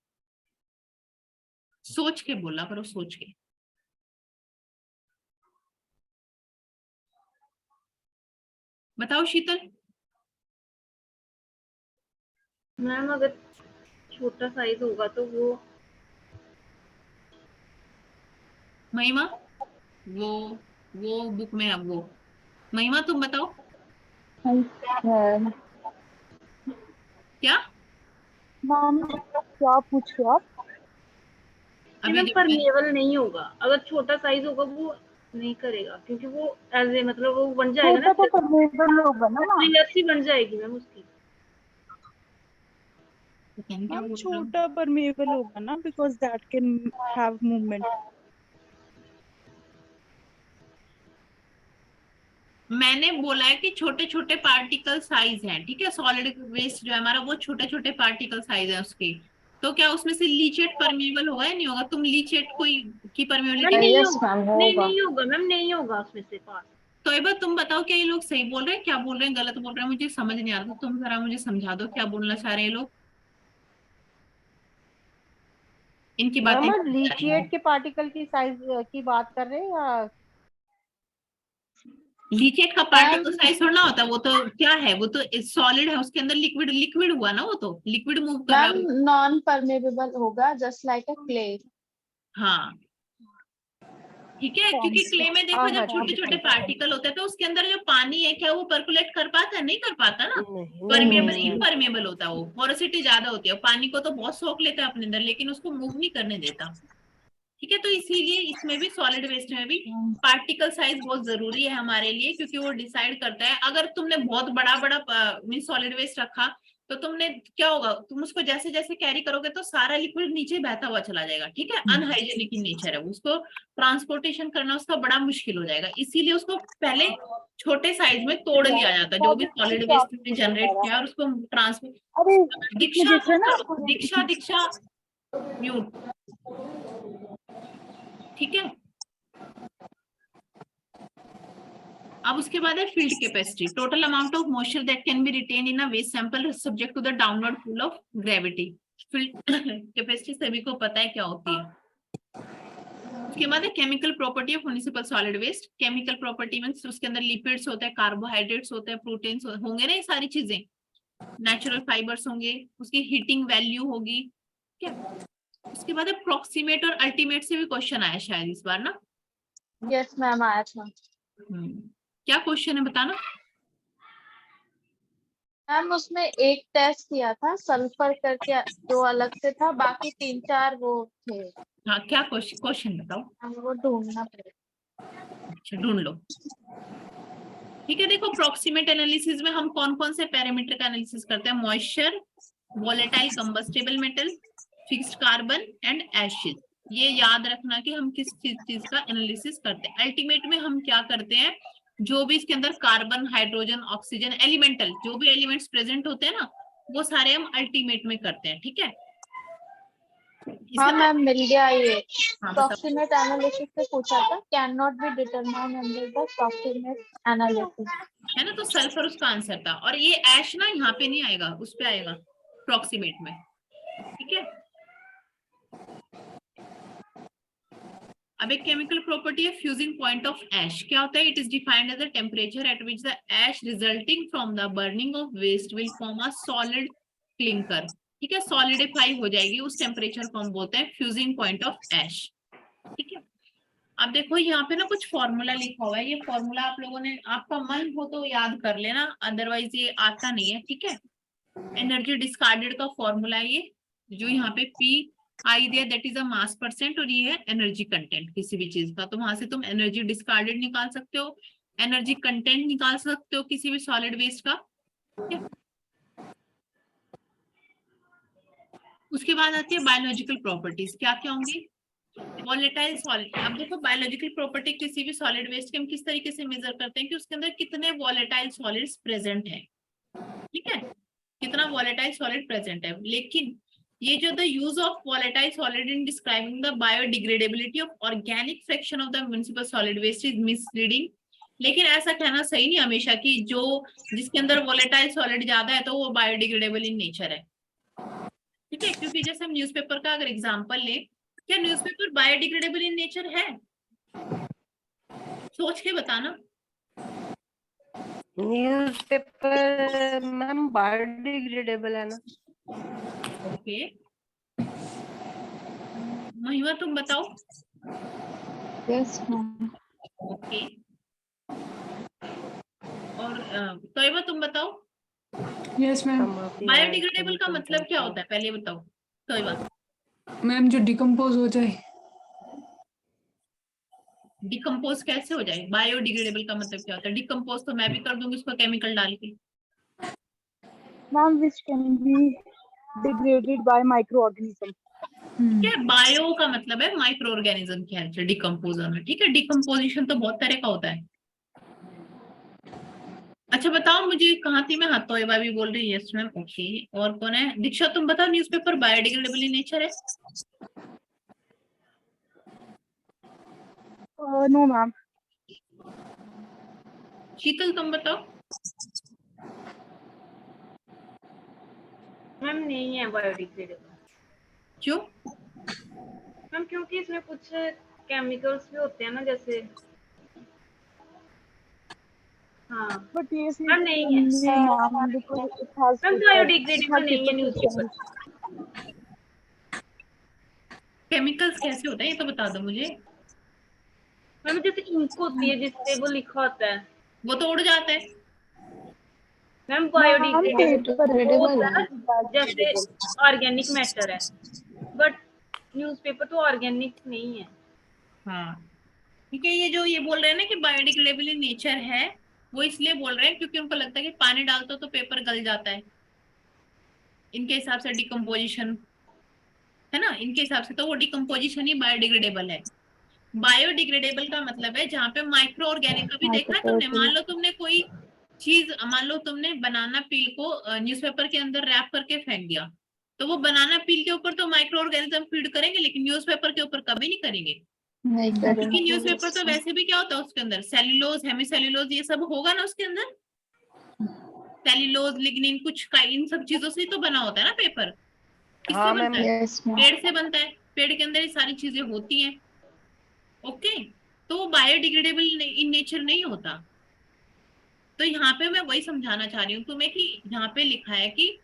सोच के बोला करो, सोच के। बताओ शीतल।
मैम अगर छोटा साइज होगा तो वो
महिमा, वो बुक में है वो। महिमा तुम बताओ क्या?
मैम क्या पूछ रहे हो आप?
अभी
मैम
जब
परमेबल नहीं होगा। अगर छोटा साइज होगा वो नहीं करेगा, क्योंकि वो एज ए मतलब वो बन जाएगा ना,
छोटा तो परमेबल होगा ना मैम।
लेयर सी बन जाएगी मैम उसकी।
क्या
मैम
बोल रहे हो?
छोटा परमेबल होगा ना, because that can have movement.
मैंने बोला है कि छोटे छोटे पार्टिकल साइज हैं। ठीक है, सॉलिड वेस्ट जो है हमारा वो छोटे छोटे पार्टिकल साइज है उसके। तो क्या उसमें से लीचेट परमेबल होगा या नहीं होगा? तुम लीचेट कोई की परमेबिलिटी
नहीं
यस
होगा,
मैम
नहीं
होगा।
नहीं होगा मैम, नहीं होगा उसमें से पास।
तो एक बार तुम बताओ क्या ये लोग सही बोल रहे हैं, क्या बोल रहे हैं, गलत बोल रहे हैं? मुझे समझ नहीं आ रहा, तो तुम जरा मुझे समझा दो क्या बोलना चाह रहे हैं ये लोग। इनकी बातें
मैम लीचेट के पार्टिकल की साइज की बात कर रहे हैं या
लीचेट का पार्टिकल साइज थोड़ा होता है, वो तो क्या है, वो तो सॉलिड है, उसके अंदर लिक्विड लिक्विड हुआ ना, वो तो लिक्विड मूव कर रहा
मैम
है।
नॉन परमेबल होगा, जस्ट लाइक अ क्ले।
हाँ ठीक है, क्योंकि क्ले में देखो जब छोटे छोटे पार्टिकल होते हैं तो उसके अंदर जो पानी है क्या वो पर्कुलेट कर पाता है? नहीं कर पाता ना। परमेबल इम्परमेबल होता है, वो पोरोसिटी ज्यादा होती है, पानी को तो बहुत सोख लेता है अपने अंदर, लेकिन उसको मूव नहीं करने देता। ठीक है, तो इसीलिए इसमें भी सॉलिड वेस्ट में भी पार्टिकल साइज बहुत जरूरी है हमारे लिए, क्योंकि वो डिसाइड करता है। अगर तुमने बहुत बड़ा बड़ा मीन सॉलिड वेस्ट रखा तो तुमने क्या होगा, तुम उसको जैसे जैसे कैरी करोगे तो सारा लिक्विड नीचे बहता हुआ चला जाएगा, ठीक है। अनहाइजेनिक इन नेचर है, उसको ट्रांसपोर्टेशन करना उसका बड़ा मुश्किल हो जाएगा, इसीलिए उसको पहले छोटे साइज में तोड़ लिया जाता है, जो भी सॉलिड वेस्ट में जनरेट किया, और उसको ट्रांसपोर्ट। दीक्षा दीक्षा म्यूट, ठीक है। अब उसके बाद है field capacity, total amount of moisture that can be retain in a waste sample subject to the downward pull of gravity. Field capacity सभी को पता है क्या होती है। उसके बाद है chemical property of municipal solid waste. Chemical property means उसके अंदर लिपिड्स होते हैं, कार्बोहाइड्रेट्स होते हैं, प्रोटीन्स होंगे ना, ये सारी चीजें, नेचुरल फाइबर्स होंगे, उसकी हीटिंग वैल्यू होगी, ठीक है। उसके बाद है प्रॉक्सिमेट और अल्टीमेट से भी क्वेश्चन आया शायद इस बार ना।
यस मैम आया था।
क्या क्वेश्चन है बताना।
मैम उसमें एक टेस्ट किया था सल्फर करके, जो अलग से था, बाकी 3-4 वो थे।
हाँ, क्या क्वेश्चन बताओ।
हमें वो ढूंढना पड़ेगा।
अच्छा, ढूंढ लो, ठीक है। देखो, प्रॉक्सिमेट एनालिसिस में हम कौन कौन से पैरामीटर का एनालिसिस करते हैं, moisture, volatile combustible metal, fixed carbon and एशिड। ये याद रखना कि हम किस चीज का एनालिसिस करते हैं। अल्टीमेट में हम क्या करते हैं, जो भी इसके अंदर कार्बन, हाइड्रोजन, ऑक्सीजन, एलिमेंटल, जो भी एलिमेंट्स प्रेजेंट होते हैं ना, वो सारे हम अल्टीमेट में करते हैं, ठीक है।
हाँ मैम मिल गया ये।
हाँ, बताओ।
प्रॉक्सिमेट एनालिसिस से पूछा था, can not be determine under the proximate analysis,
है ना, तो सल्फर उसका आंसर था। और ये ऐश ना यहाँ पे नहीं आएगा, उस पे आएगा प्रॉक्सिमेट में, ठीक है। अब एक केमिकल प्रॉपर्टी है फ्यूजिंग पॉइंट ऑफ ऐश। क्या होता है, it is defined as the temperature at which the ash resulting from the burning of waste will form a solid clinker, ठीक है, सॉलिडिफाई हो जाएगी, उस टेम्परेचर को हम बोलते हैं फ्यूजिंग पॉइंट ऑफ ऐश, ठीक है। अब देखो यहाँ पे ना कुछ फॉर्मूला लिखा हुआ है, ये फॉर्मूला आप लोगों ने, आपका मन हो तो याद कर लेना, अदरवाइज ये आता नहीं है, ठीक है। एनर्जी डिस्कार्डेड का फॉर्मूला है ये, जो यहाँ पे पी आई दिया, that is a mass percent, और ये है एनर्जी कंटेंट किसी भी चीज का। तो वहां से तुम एनर्जी डिस्कार्डेड निकाल सकते हो, एनर्जी कंटेंट निकाल सकते हो किसी भी सॉलिड वेस्ट का, ठीक है। उसके बाद आती है बायोलॉजिकल प्रॉपर्टीज। क्या क्या होंगी, वॉलेटाइल सॉलिड। अब देखो, बायोलॉजिकल प्रॉपर्टी किसी भी सॉलिड वेस्ट के हम किस तरीके से मेजर करते हैं कि उसके अंदर कितने वॉलेटाइल सॉलिड्स प्रेजेंट है, ठीक है, कितना वॉलेटाइल सॉलिड प्रेजेंट है। लेकिन ये जो the use of volatile solid in describing the biodegradability of organic fraction of the municipal solid waste is misleading. लेकिन ऐसा कहना सही नहीं हमेशा कि जो जिसके अंदर वॉलेटाइल सॉलिड ज्यादा है तो वो बायोडिग्रेडेबल इन नेचर है, ठीक है। क्योंकि जैसे हम न्यूज़पेपर का अगर एग्जांपल ले, क्या न्यूज़पेपर बायोडिग्रेडेबल इन नेचर है, सोच के बताना।
न्यूज़पेपर मैम बायोडिग्रेडेबल है ना।
ओके, महिमा तुम बताओ।
Yes ma'am.
ओके, और तोयबा तुम बताओ।
Yes ma'am.
बायोडिग्रेडेबल का मतलब क्या होता है, पहले बताओ तोयबा।
मैम जो डिकम्पोज हो जाए।
डिकम्पोज कैसे हो जाए, बायोडिग्रेडेबल का मतलब क्या होता है। डिकम्पोज तो मैं भी कर दूंगी उसको केमिकल डाल के।
Ma'am, which can be degraded by microorganism.
ठीक है, बायो का मतलब है माइक्रो ऑर्गेनिज्म के हेल्प से डिकम्पोजर में, ठीक है। डिकम्पोजिशन तो बहुत तरह का होता है। अच्छा बताओ मुझे, कहाँ थी मैं, हाँ तोयबा भी बोल रही है, यस मैम, ओके। और कौन है, दीक्षा तुम बताओ, न्यूज़पेपर बायोडिग्रेडेबल इन नेचर है।
No, ma'am.
शीतल तुम बताओ।
मैम नहीं है बायोडिग्रेडेबल।
क्यों।
मैम क्योंकि इसमें कुछ केमिकल्स भी होते हैं ना, जैसे हाँ
But yes,
मैम नहीं है
ma'am, because it has
ma'am,
paper.
Biodegradable नहीं है न्यूज़पेपर।
केमिकल्स कैसे होते हैं ये तो बता दो मुझे।
मैम जैसे इंक होती है जिससे वो लिखा होता है,
वो तो उड़ जाता है।
मैम
Biodegradable
बायोडिग्रेडेबल होता है
है,
जैसे ऑर्गेनिक मैटर है, बट न्यूज़पेपर तो ऑर्गेनिक नहीं है।
हाँ, ठीक है। ये जो ये बोल रहे हैं ना कि बायोडिग्रेडेबल इन नेचर है, वो इसलिए बोल रहे हैं क्योंकि उनको लगता है कि पानी डालते हो तो पेपर गल जाता है, इनके हिसाब से डिकम्पोजिशन है ना, इनके हिसाब से तो वो डिकम्पोजिशन ही बायोडिग्रेडेबल है। बायोडिग्रेडेबल का मतलब है जहाँ पे माइक्रो ऑर्गेनिक, कभी देखा है तुमने, मान लो तुमने कोई चीज, मान लो तुमने बनाना पील को न्यूज़पेपर के अंदर रैप करके फेंक दिया, तो वो बनाना पील के ऊपर तो माइक्रो ऑर्गेनिज्म फीड करेंगे, लेकिन न्यूज़पेपर के ऊपर कभी नहीं करेंगे,
नहीं
क्योंकि न्यूज़पेपर तो वैसे भी क्या होता है उसके अंदर, सेल्यूलोज, हेमीसेल्यूलोज, ये सब होगा ना उसके अंदर, सेल्यूलोज, लिग्निन, कुछ का, इन सब चीजों से ही तो बना होता है ना पेपर। किससे
हाँ
बनता
मैम।
है?
Yes ma'am.
पेड़ से बनता है, पेड़ के अंदर ये सारी चीजें होती हैं। ओके, तो वो बायोडिग्रेडेबल इन नेचर नहीं होता। तो यहाँ पे मैं वही समझाना चाह रही हूँ तुम्हें कि यहाँ पे लिखा है कि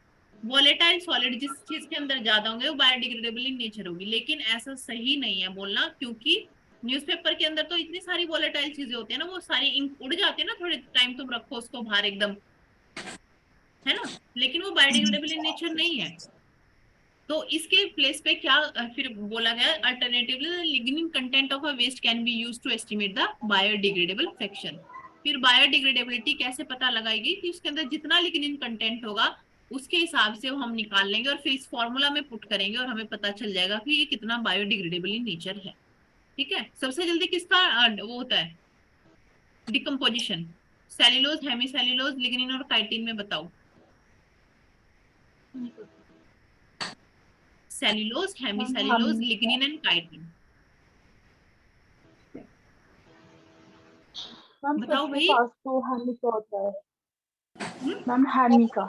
वोलेटाइल सॉलिड जिस चीज के अंदर ज्यादा होंगे वो बायोडिग्रेडेबल इन नेचर होगी, लेकिन ऐसा सही नहीं है बोलना, क्योंकि न्यूज़पेपर के अंदर तो इतनी सारी वोलेटाइल चीजें होती है ना, वो सारी इंक उड़ जाती है ना, थोड़े टाइम तुम रखो उसको बाहर एकदम, है ना, लेकिन वो बायोडिग्रेडेबल इन नेचर नहीं है। तो इसके प्लेस पे क्या फिर बोला गया, alternatively lignin content of a waste can be used to estimate the biodegradable fraction. फिर बायोडिग्रेडेबिलिटी कैसे पता लगाएगी कि उसके अंदर जितना लिग्निन कंटेंट होगा उसके हिसाब से वो हम निकाल लेंगे और फिर इस फॉर्मूला में पुट करेंगे और हमें पता चल जाएगा कि ये कितना बायोडिग्रेडेबल इन नेचर है। ठीक है, सबसे जल्दी किसका वो होता है डिकम्पोजिशन, सेल्यूलोज, हेमीसेल्यूलोज, लिग्निन और काइटिन में बताओ। Cellulose, hemicellulose, lignin and chitin,
ma'am
बताओ
सबसे
भाई।
फास्ट तो हनी का होता है
हम्म,
मैम, हनी का।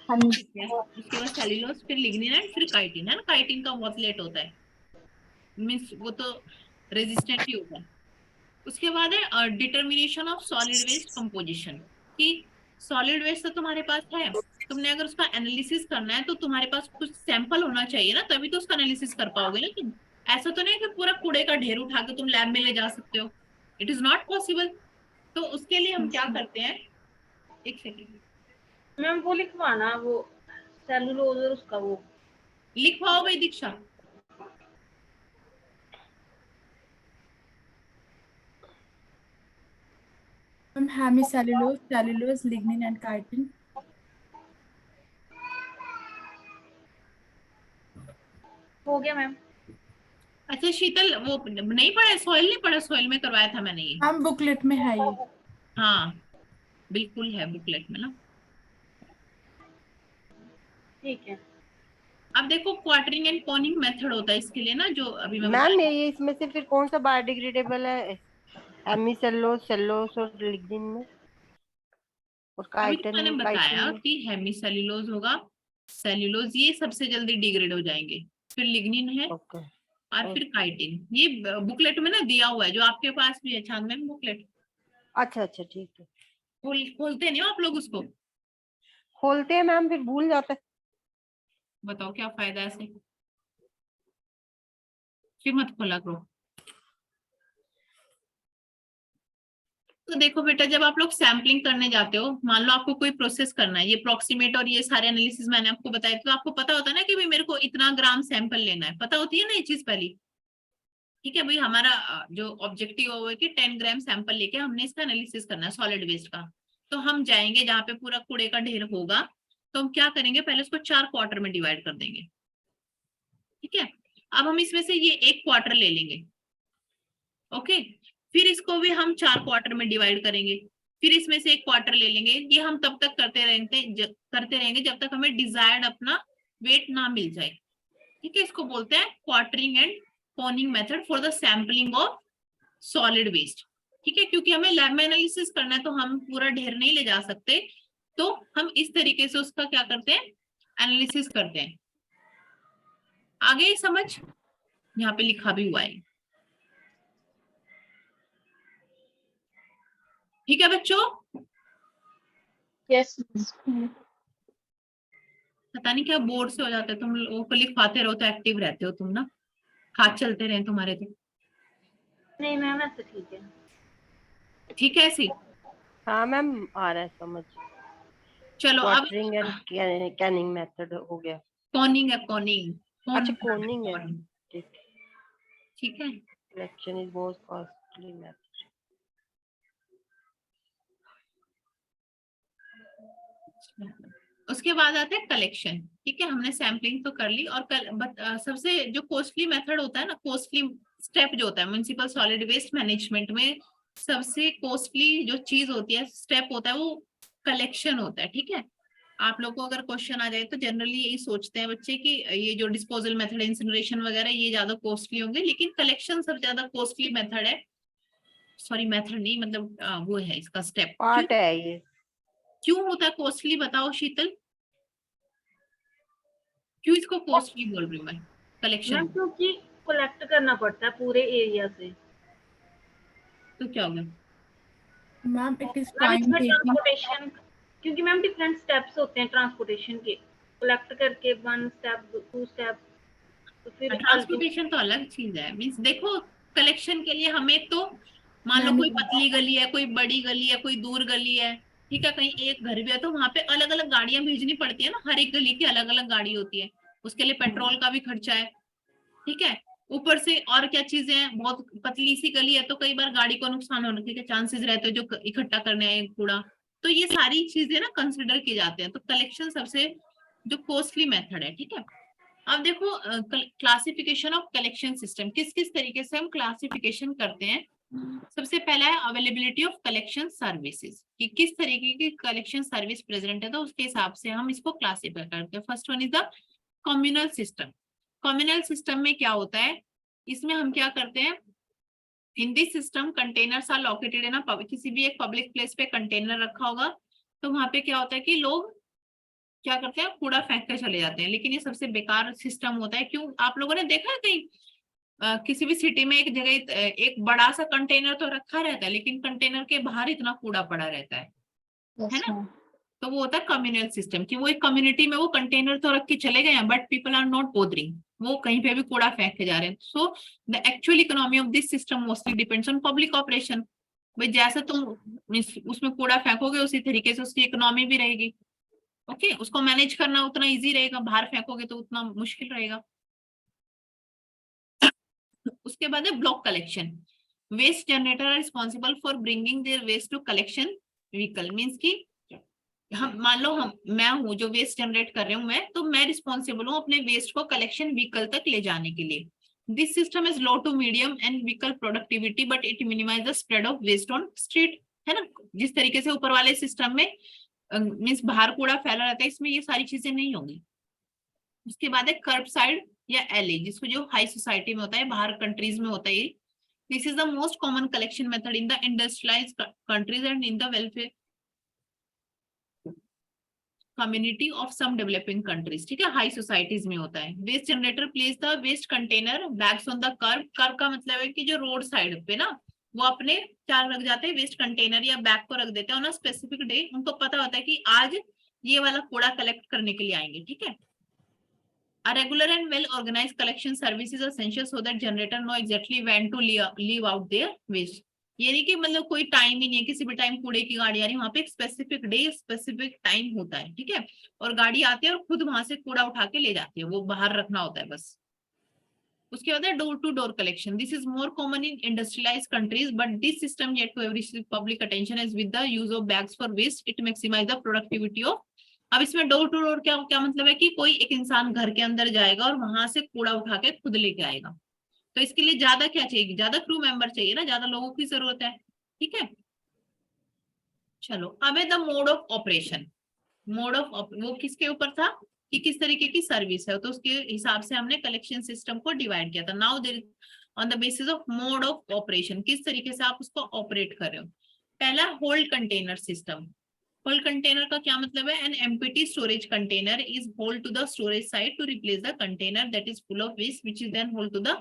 हनी।
ठीक है, उसके बाद सेल्यूलोज, फिर लिग्निन एंड फिर काइटिन, है ना, काइटिन का बहुत लेट होता है, मीन्स वो तो रेजिस्टेंट ही होता है। उसके बाद है determination of solid waste composition, कि सॉलिड वेस्ट तो तुम्हारे पास है, तुमने अगर उसका एनालिसिस करना है तो तुम्हारे पास कुछ सैंपल होना चाहिए ना, तभी तो उसका एनालिसिस कर पाओगे ना तुम। ऐसा तो नहीं कि पूरा कूड़े का ढेर उठा के तुम लैब में ले जा सकते हो, इट इज नॉट पॉसिबल। तो उसके लिए हम क्या करते हैं, एक सेकेंड
मैम वो लिखवाना, वो सेलुलोज और उसका वो
लिखवाओ भाई Diksha.
Ma'am hemicellulose, cellulose, lignin and chitin.
हो गया मैम।
अच्छा शीतल, वो नहीं पढ़ा, सॉइल नहीं पढ़ा, सॉइल में करवाया था मैंने ये।
मैम बुकलेट में है ये।
हाँ बिल्कुल है बुकलेट में ना।
ठीक है
अब देखो क्वार्टरिंग एंड कॉनिंग मेथड होता है इसके लिए ना, जो अभी मैं
मैम
बताया।
ये इसमें से फिर कौन सा बायोडिग्रेडेबल है, हेमीसेल्यूलोज, सेल्यूलोज और लिग्निन में, और
अभी तो मैंने
काइटिन, काइटिन
बताया
में?
कि हेमीसेल्यूलोज होगा, सेल्यूलोज ये सबसे जल्दी डिग्रेड हो जाएंगे, फिर लिग्निन है
ओके।
और फिर काइटिन। ये बुकलेट में ना दिया हुआ है, जो आपके पास भी है छान मैम बुकलेट।
अच्छा अच्छा ठीक है।
खोलते नहीं हो आप लोग उसको?
खोलते हैं मैम, फिर भूल जाते हैं।
बताओ क्या फायदा है ऐसे, फिर मत खोला करो। तो देखो बेटा, जब आप लोग सैम्पलिंग करने जाते हो, मान लो आपको कोई प्रोसेस करना है, ये प्रोक्सीमेट और ये सारे एनालिसिस मैंने आपको बताया, तो आपको पता होता है ना कि भाई मेरे को इतना ग्राम सैंपल लेना है, पता होती है ना ये चीज पहली। ठीक है भाई, हमारा जो ऑब्जेक्टिव है वो है कि 10 ग्राम सैंपल लेके हमने इसका एनालिसिस करना है सॉलिड वेस्ट का। तो हम जाएंगे जहाँ पे पूरा कूड़े का ढेर होगा, तो हम क्या करेंगे, पहले उसको 4 क्वार्टर में डिवाइड कर देंगे। ठीक है, अब हम इसमें से ये एक क्वार्टर ले लेंगे। ओके, फिर इसको भी हम 4 क्वार्टर में डिवाइड करेंगे, फिर इसमें से एक क्वार्टर ले लेंगे। ये हम तब तक करते रहेंगे जब तक हमें डिजायर्ड अपना वेट ना मिल जाए। ठीक है, इसको बोलते हैं quartering and coning method for the sampling of solid waste. ठीक है, क्योंकि हमें लैब में एनालिसिस करना है तो हम पूरा ढेर नहीं ले जा सकते, तो हम इस तरीके से उसका क्या करते हैं, एनालिसिस करते हैं। आगे समझ, यहाँ पे लिखा भी हुआ है। ठीक है बच्चों,
यस।
पता नहीं क्या बोर्ड से हो जाता है, तुम लोगों को लिखवाते रहो तो एक्टिव रहते हो तुम ना, हाथ चलते रहे तुम्हारे तो।
नहीं मैम ऐसे ठीक है।
ठीक है ऐसे।
हाँ मैम आ रहा है समझ।
चलो अब
क्वार्टरिंग एंड कैनिंग मेथड हो गया।
कॉनिंग है, कॉनिंग,
अच्छा कोनिंग है। ठीक।
ठीक है।
Collection is most costly method.
उसके बाद आता है कलेक्शन। ठीक है, हमने सैम्पलिंग तो कर ली। और सबसे जो कॉस्टली मेथड होता है ना, कॉस्टली स्टेप जो होता है म्युनिसिपल सॉलिड वेस्ट मैनेजमेंट में, सबसे कॉस्टली जो चीज होती है, स्टेप होता है, वो कलेक्शन होता है। ठीक है, आप लोगों को अगर क्वेश्चन आ जाए तो जनरली यही सोचते हैं बच्चे कि ये जो डिस्पोजल मेथड, इंसिनरेशन वगैरह, ये ज्यादा कॉस्टली होंगे, लेकिन कलेक्शन सबसे ज्यादा कॉस्टली मेथड है। सॉरी, मेथड नहीं, मतलब वो है इसका स्टेप।
पार्ट है ये।
क्यों होता है कॉस्टली, बताओ शीतल, क्यों इसको कॉस्टली बोल रही हूँ मैं कलेक्शन?
मैम क्योंकि कलेक्ट करना पड़ता है पूरे एरिया से।
तो क्या होगा
ma'am? It is
ma'am
time
इसमें
टेकिंग।
ट्रांसपोर्टेशन, क्योंकि मैम डिफरेंट स्टेप्स होते हैं ट्रांसपोर्टेशन के, कलेक्ट करके 1 स्टेप 2 स्टेप, तो फिर
ट्रांसपोर्टेशन तो अलग चीज है। मीन्स देखो, कलेक्शन के लिए हमें तो मान लो कोई पतली गली है, कोई बड़ी गली है, कोई दूर गली है, ठीक है, कहीं एक घर भी है, तो वहां पे अलग अलग गाड़ियां भेजनी पड़ती है ना, हर एक गली की अलग अलग गाड़ी होती है, उसके लिए पेट्रोल का भी खर्चा है। ठीक है, ऊपर से और क्या चीजें हैं, बहुत पतली सी गली है तो कई बार गाड़ी को नुकसान होने के चांसेस रहते हैं जो इकट्ठा करने आए कूड़ा। तो ये सारी चीजें ना कंसिडर की जाते हैं। तो कलेक्शन सबसे जो कॉस्टली मेथड है। ठीक है, अब देखो क्लासिफिकेशन ऑफ कलेक्शन सिस्टम, किस किस तरीके से हम क्लासिफिकेशन करते हैं। सबसे पहला है अवेलेबिलिटी ऑफ कलेक्शन सर्विसेज, कि किस तरीके की कलेक्शन सर्विस प्रेजेंट है, तो उसके हिसाब से हम इसको क्लासिफाई करते हैं। First one is the communal system. Communal system में क्या होता है, इसमें हम क्या करते हैं, in this system containers are located in a, किसी भी एक पब्लिक प्लेस पे कंटेनर रखा होगा, तो वहां पे क्या होता है कि लोग क्या करते हैं, कूड़ा फेंक कर चले जाते हैं। लेकिन ये सबसे बेकार सिस्टम होता है। क्यों, आप लोगों ने देखा है कहीं किसी भी सिटी में एक जगह एक बड़ा सा कंटेनर तो रखा रहता है, लेकिन कंटेनर के बाहर इतना कूड़ा पड़ा रहता है ना? तो वो होता है कम्युनल सिस्टम, कि वो एक कम्युनिटी में वो कंटेनर तो रख के चले गए हैं, but people are not bothering, वो कहीं पे भी कूड़ा फेंक के जा रहे हैं। So the actual economy of this system mostly depends on public operation. भाई जैसे तुम उसमें कूड़ा फेंकोगे, उसी तरीके से उसकी इकोनॉमी भी रहेगी। ओके, उसको मैनेज करना उतना इजी रहेगा, बाहर फेंकोगे तो उतना मुश्किल रहेगा। उसके बाद है block collection. Waste generator are responsible for bringing their waste to collection vehicle. Means की हम मान लो मैं हूँ जो वेस्ट जनरेट कर रही हूँ, तो मैं रिस्पॉन्सिबल हूँ अपने वेस्ट को कलेक्शन व्हीकल तक ले जाने के लिए। This system is low to medium and vehicle productivity, but it minimize the spread of waste on street, है ना? जिस तरीके से ऊपर वाले सिस्टम में मीन्स बाहर कूड़ा फैला रहता है, इसमें ये सारी चीजें नहीं होंगी। उसके बाद है कर्ब साइड या एलए, जिसको जो हाई सोसाइटी में होता है, बाहर कंट्रीज में होता है ये। This is the most common collection method in the industrialize countries and in the welfare community of some developing countries. ठीक है, हाई सोसाइटीज में होता है। Waste generator place the waste container bags on the curb. Curb का मतलब है कि जो रोड साइड पे ना, वो अपने चार रख जाते हैं वेस्ट कंटेनर या बैग को रख देते हैं ऑन अ स्पेसिफिक डे। उनको पता होता है कि आज ये वाला कूड़ा कलेक्ट करने के लिए आएंगे। ठीक है, a regular and well organized collection service is essential so that generator know exactly when to leave out their waste। ये नहीं कि मतलब कोई टाइम ही नहीं है, किसी भी टाइम कूड़े की गाड़ी आ रही है, वहां पे एक स्पेसिफिक डे स्पेसिफिक टाइम होता है। ठीक है, और गाड़ी आती है और खुद वहां से कूड़ा उठा के ले जाती है, वो बाहर रखना होता है बस। उसके बाद है door to door collection. This is more common in industrialised countries, but this system yet to have received public attention as with the use of bags for waste it maximize the productivity of. अब इसमें door to door क्या क्या मतलब है कि कोई एक इंसान घर के अंदर जाएगा और वहां से कूड़ा उठा के खुद लेके आएगा। तो इसके लिए ज्यादा क्या चाहिए, ज्यादा क्रू मेंबर चाहिए ना, ज्यादा लोगों की जरूरत है। ठीक है, चलो अब है the mode of operation. Mode of वो किसके ऊपर था कि किस तरीके की सर्विस है, तो उसके हिसाब से हमने कलेक्शन सिस्टम को डिवाइड किया था। Now there on the basis of mode of operation, किस तरीके से आप उसको ऑपरेट कर रहे हो। पहला hauled container system. Hauled container का क्या मतलब है, an empty storage container is hauled to the storage site to replace the container that is full of waste which is then hauled to the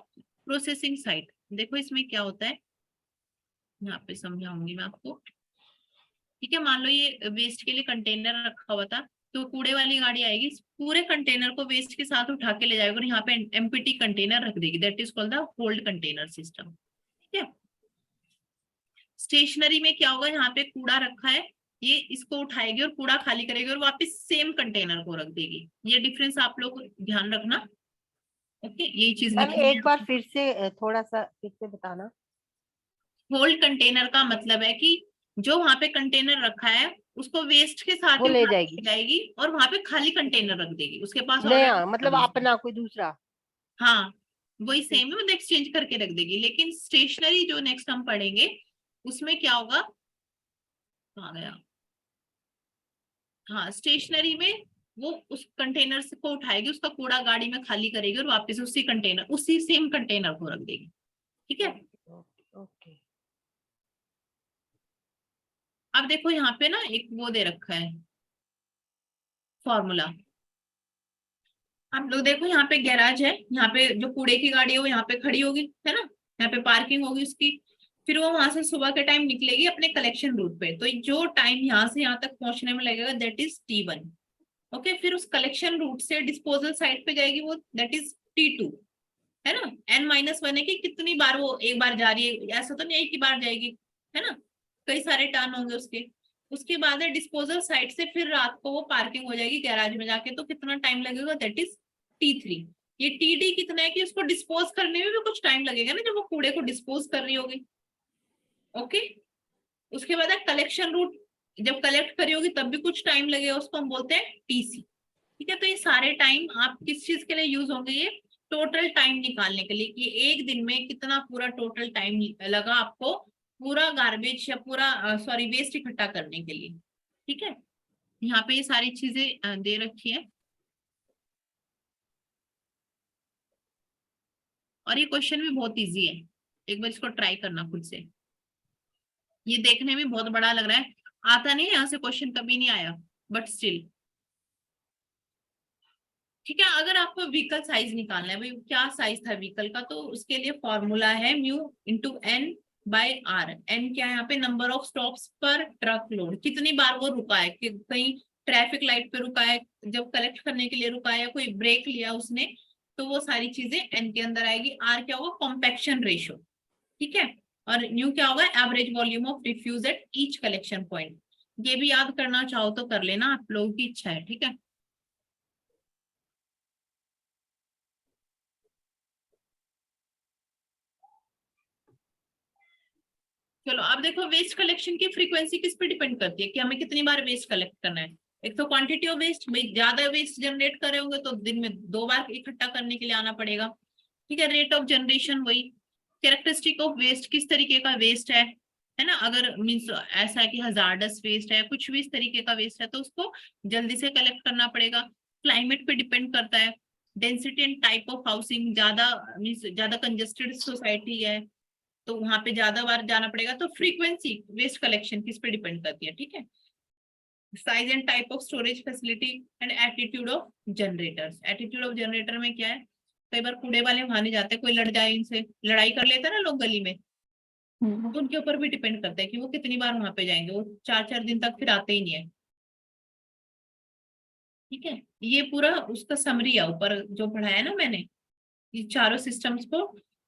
processing site. देखो इसमें क्या होता है, यहाँ पे समझाऊंगी मैं आपको। ठीक है, मान लो ये वेस्ट के लिए कंटेनर रखा हुआ था, तो कूड़े वाली गाड़ी आएगी, पूरे कंटेनर को वेस्ट के साथ उठा के ले जाएगी और यहाँ पे एम्प्टी कंटेनर रख देगी, that is called the hold container system. ठीक है, स्टेशनरी में क्या होगा, यहाँ पे कूड़ा रखा है, ये इसको उठाएगी और कूड़ा खाली करेगी और वापस सेम कंटेनर को रख देगी। ये डिफरेंस आप लोग ध्यान रखना। ओके, यही चीज
एक बार फिर से थोड़ा सा फिर से बताना।
होल्ड कंटेनर का मतलब है कि जो वहां पे कंटेनर रखा है उसको वेस्ट के साथ
वो
ही
ले
उठा के
जाएगी।
ले जाएगी और वहां पे खाली कंटेनर रख देगी, उसके पास
नया
already
मतलब
है।
अपना कोई दूसरा।
हाँ वही सेम है, मतलब एक्सचेंज करके रख देगी। लेकिन स्टेशनरी जो नेक्स्ट हम पढ़ेंगे उसमें क्या होगा, आ गया, हाँ स्टेशनरी में वो उस कंटेनर से को उठाएगी, उसका कूड़ा गाड़ी में खाली करेगी और वापस उसी कंटेनर, उसी सेम कंटेनर को रख देगी। ठीक है,
ओके।
अब देखो यहाँ पे ना एक वो दे रखा है फॉर्मूला। आप लोग देखो यहाँ पे गैराज है, यहाँ पे जो कूड़े की गाड़ी है वो यहाँ पे खड़ी होगी, है ना, यहाँ पे पार्किंग होगी उसकी। फिर वो वहां से सुबह के टाइम निकलेगी अपने कलेक्शन रूट पे, तो जो टाइम यहाँ से यहाँ तक पहुंचने में लगेगा दैट इज T1। ओके, फिर उस कलेक्शन रूट से डिस्पोजल साइट पे जाएगी वो, दैट इज T2, है ना। n-1 है कि कितनी बार वो एक बार जा रही है, ऐसा तो नहीं एक ही बार जाएगी, है ना, कई सारे टर्न होंगे उसके। उसके बाद है डिस्पोजल साइट से फिर रात को वो पार्किंग हो जाएगी गैराज में जाके, तो कितना टाइम लगेगा, दैट इज T3। ये TD कितना है कि उसको डिस्पोज करने में भी कुछ टाइम लगेगा ना, जब वो कूड़े को डिस्पोज कर रही होगी। ओके, उसके बाद है कलेक्शन रूट, जब कलेक्ट करी होगी तब भी कुछ टाइम लगेगा, उसको हम बोलते हैं TC। ठीक है, तो ये सारे टाइम आप किस चीज के लिए यूज होंगे, ये टोटल टाइम निकालने के लिए कि एक दिन में कितना पूरा टोटल टाइम लगा आपको पूरा गार्बेज या पूरा सॉरी वेस्ट इकट्ठा करने के लिए। ठीक है, यहाँ पे ये सारी चीजें दे रखी है और ये क्वेश्चन भी बहुत इजी है, एक बार इसको ट्राई करना खुद से। ये देखने में बहुत बड़ा लग रहा है, आता नहीं है यहाँ से क्वेश्चन, कभी नहीं आया, बट स्टिल ठीक है। अगर आपको व्हीकल साइज निकालना है, भाई क्या साइज था व्हीकल का, तो उसके लिए फॉर्मूला है म्यू इंटू N/R। N क्या है यहाँ पे, नंबर ऑफ स्टॉप्स पर ट्रक लोड, कितनी बार वो रुका है, कि कहीं ट्रैफिक लाइट पे रुका है, जब कलेक्ट करने के लिए रुका है, कोई ब्रेक लिया उसने, तो वो सारी चीजें N के अंदर आएगी। R क्या होगा, कॉम्पैक्शन रेशियो। ठीक है, और न्यू क्या होगा, average volume of refuse at each collection point. ये भी याद करना चाहो तो कर लेना, आप लोगों की इच्छा है। ठीक है, चलो अब देखो वेस्ट कलेक्शन की फ्रीक्वेंसी किस पे डिपेंड करती है कि हमें कितनी बार वेस्ट कलेक्ट करना है। एक तो क्वांटिटी ऑफ वेस्ट, भाई ज्यादा वेस्ट जनरेट कर रहे होंगे तो दिन में 2 बार इकट्ठा करने के लिए आना पड़ेगा। ठीक है, रेट ऑफ जनरेशन, वही कैरेक्टरिस्टिक ऑफ वेस्ट, किस तरीके का वेस्ट है ना, अगर मीन्स ऐसा है कि हजार्डस वेस्ट है, कुछ भी इस तरीके का वेस्ट है तो उसको जल्दी से कलेक्ट करना पड़ेगा। क्लाइमेट पे डिपेंड करता है, density and type of housing, ज्यादा मीन्स ज्यादा कंजेस्टेड सोसाइटी है तो वहां पे ज्यादा बार जाना पड़ेगा। तो फ्रीक्वेंसी वेस्ट कलेक्शन किस पे डिपेंड करती है। ठीक है, size and type of storage facility and attitude of generators. Attitude of generator में क्या है, कई बार कूड़े वाले वहां नहीं जाते, कोई लड़ जाए इनसे, लड़ाई कर लेते हैं ना लोग गली में, तो उनके ऊपर भी डिपेंड करता है कि वो कितनी बार वहां पे जाएंगे, वो 4-4 दिन तक फिर आते ही नहीं है। ठीक है, ये पूरा उसका समरी है ऊपर जो पढ़ाया ना मैंने, ये चारों सिस्टम्स को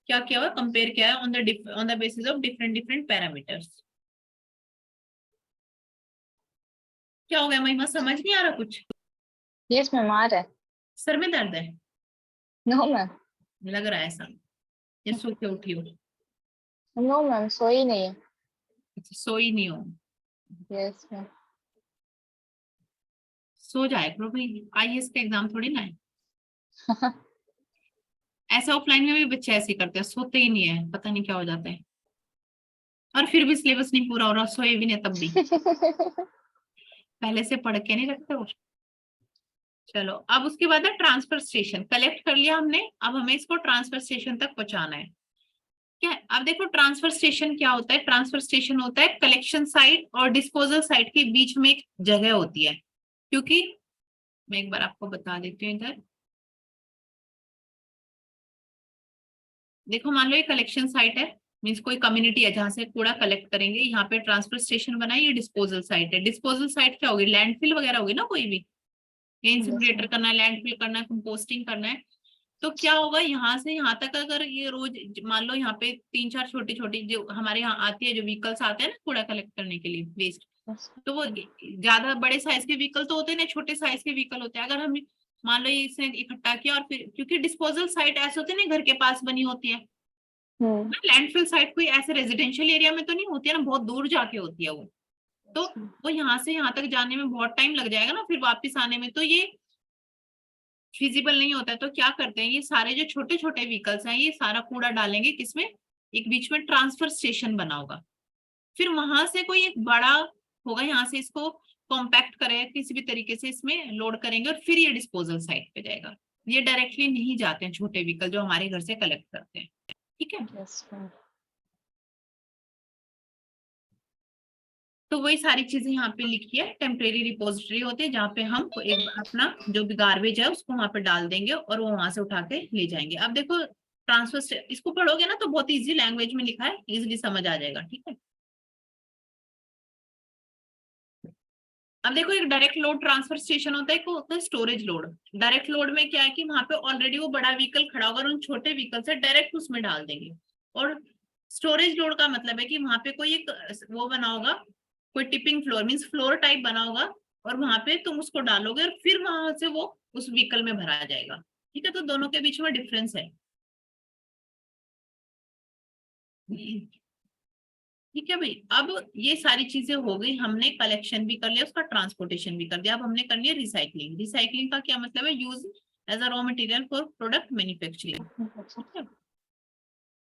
क्या किया हुआ, कंपेयर किया है on the basis of different parameters. क्या हो गया महिमा, समझ नहीं आ रहा कुछ,
यस मैम, आ रहा है।
सर में दर्द है,
नो मैम,
लग रहा है ऐसा, ये सो के उठी हो,
नो मैम, सोई नहीं है।
अच्छा, सोई नहीं हो,
यस मैम।
सो जाए करो भाई, IAS का एग्जाम थोड़ी ना है। ऐसे ऑफलाइन में भी बच्चे ऐसे ही करते हैं, सोते ही नहीं है, पता नहीं क्या हो जाता है, और फिर भी सिलेबस नहीं पूरा हो रहा, सोए भी नहीं तब भी, पहले से पढ़ के नहीं रखते वो। चलो अब उसके बाद है ट्रांसफर स्टेशन, कलेक्ट कर लिया हमने, अब हमें इसको ट्रांसफर स्टेशन तक पहुंचाना है। क्या है? अब देखो ट्रांसफर स्टेशन क्या होता है, ट्रांसफर स्टेशन होता है कलेक्शन साइट और डिस्पोजल साइट के बीच में एक जगह होती है। क्योंकि मैं एक बार आपको बता देती हूँ, इधर देखो, मान लो ये कलेक्शन साइट है, मीन्स कोई कम्युनिटी है जहां से कूड़ा कलेक्ट करेंगे, यहाँ पे ट्रांसफर स्टेशन बनाई, ये डिस्पोजल साइट है। डिस्पोजल साइट क्या होगी, लैंडफिल वगैरह होगी ना, कोई भी इंसिनरेटर करना है, लैंडफिल करना है, कंपोस्टिंग करना है, तो क्या होगा, यहाँ से यहाँ तक अगर ये रोज मान लो यहाँ पे 3-4 छोटी छोटी जो हमारे यहाँ आती है, जो व्हीकल्स आते हैं ना कूड़ा कलेक्ट करने के लिए वेस्ट, तो वो ज्यादा बड़े साइज के व्हीकल तो होते हैं ना, छोटे साइज के व्हीकल होते हैं। अगर हम मान लो इसने इकट्ठा किया और फिर, क्योंकि डिस्पोजल साइट ऐसे होते हैं ना घर के पास बनी होती है, लैंडफिल साइट कोई ऐसे रेजिडेंशियल एरिया में तो नहीं होती है ना, बहुत दूर जाके होती है वो, तो वो यहाँ से यहाँ तक जाने में बहुत टाइम लग जाएगा ना, फिर वापस आने में, तो ये फिजिबल नहीं होता है। तो क्या करते हैं, ये सारे जो छोटे छोटे व्हीकल्स हैं ये सारा कूड़ा डालेंगे किसमें, एक बीच में ट्रांसफर स्टेशन बना होगा, फिर वहां से कोई एक बड़ा होगा, यहाँ से इसको कॉम्पैक्ट करेगा किसी भी तरीके से, इसमें लोड करेंगे और फिर ये डिस्पोजल साइट पे जाएगा। ये डायरेक्टली नहीं जाते हैं छोटे व्हीकल जो हमारे घर से कलेक्ट करते हैं, ठीक है।
Yes ma'am.
तो वही सारी चीजें यहाँ पे लिखी है। टेम्परेरी रिपोजिटरी होते हैं जहाँ पे हम एक अपना जो भी गार्बेज है उसको वहां पे डाल देंगे और वो वहां से उठा के ले जाएंगे। अब देखो ट्रांसफर, इसको पढ़ोगे ना तो बहुत इजी लैंग्वेज में लिखा है, इजीली समझ आ जाएगा, ठीक है। अब देखो एक डायरेक्ट लोड ट्रांसफर स्टेशन होता है, एक होता है स्टोरेज लोड। डायरेक्ट लोड में क्या है कि वहां पे ऑलरेडी वो बड़ा व्हीकल खड़ा होगा और उन छोटे व्हीकल से डायरेक्ट उसमें डाल देंगे। और स्टोरेज लोड का मतलब है कि वहां पे कोई एक वो बना होगा, कोई tipping floor means floor type बना होगा और वहां पे तुम उसको डालोगे और फिर वहां से वो उस व्हीकल में भरा जाएगा, ठीक है। तो दोनों के बीच में डिफरेंस है, ठीक है भाई। अब ये सारी चीजें हो गई, हमने कलेक्शन भी कर लिया, उसका ट्रांसपोर्टेशन भी कर दिया। अब हमने कर लिया रिसाइकलिंग। रिसाइकलिंग का क्या मतलब है, use as a raw material for product manufacturing.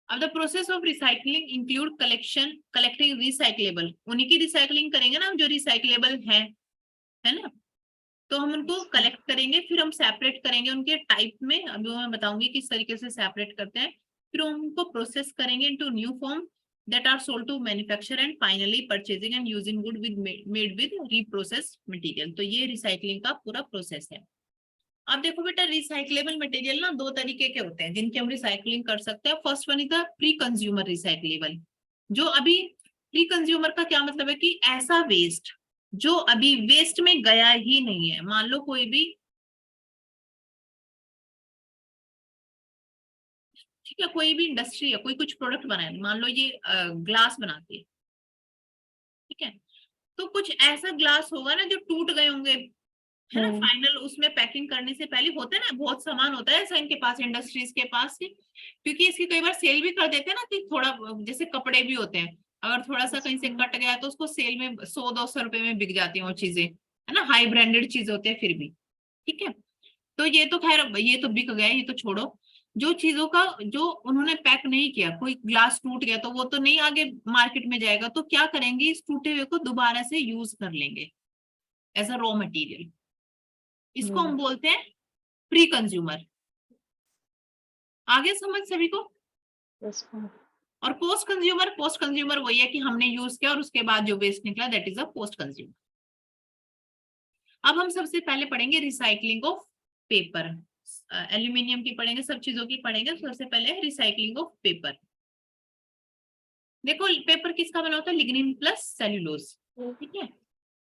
अब the process of recycling include collecting recyclable, उन्हीं की रिसाइकलिंग करेंगे ना जो रिसाइकलेबल है ना। तो हम उनको कलेक्ट करेंगे, फिर हम सेपरेट करेंगे उनके टाइप में, अभी मैं बताऊंगी किस तरीके से सेपरेट करते हैं। फिर उनको प्रोसेस करेंगे into new form that are sold to manufacture and finally purchasing and using good with made with reprocessed material। तो ये रिसाइकलिंग का पूरा प्रोसेस है। अब देखो बेटा रिसाइकलेबल मटेरियल ना दो तरीके के होते हैं जिनकी हम रिसाइकलिंग कर सकते हैं। First one is the pre consumer recyclable. जो अभी प्री कंज्यूमर का क्या मतलब है कि ऐसा वेस्ट जो अभी वेस्ट में गया ही नहीं है। मान लो कोई भी, ठीक है, कोई भी इंडस्ट्री है, कोई कुछ प्रोडक्ट बनाए, मान लो ये ग्लास बनाती है, ठीक है। तो कुछ ऐसा ग्लास होगा ना जो टूट गए होंगे, है ना, फाइनल उसमें पैकिंग करने से पहले होता है ना, बहुत सामान होता है ऐसा इनके पास, इंडस्ट्रीज के पास ही, क्योंकि इसकी कई बार सेल भी कर देते हैं ना कि थोड़ा, जैसे कपड़े भी होते हैं, अगर थोड़ा सा कहीं से कट गया तो उसको सेल में 100-200 रुपए में बिक जाती है वो चीजें, है ना, हाई ब्रांडेड चीज होते हैं फिर भी, ठीक है। तो ये तो खैर ये तो बिक गया, ये तो छोड़ो। जो चीजों का जो उन्होंने पैक नहीं किया, कोई ग्लास टूट गया तो वो तो नहीं आगे मार्केट में जाएगा, तो क्या करेंगे, इस टूटे हुए को दोबारा से यूज कर लेंगे एज अ रॉ मटेरियल। इसको हम बोलते हैं प्री कंज्यूमर। आगे समझ सभी को। और पोस्ट कंज्यूमर वही है कि हमने यूज किया और उसके बाद जो वेस्ट निकला that is a post consumer. अब हम सबसे पहले पढ़ेंगे रिसाइकलिंग ऑफ पेपर। एल्यूमिनियम की पढ़ेंगे, सब चीजों की पढ़ेंगे। सबसे पहले रिसाइकलिंग ऑफ पेपर। देखो पेपर किसका बना होता है, लिग्निन प्लस सेल्यूलोज, ठीक है।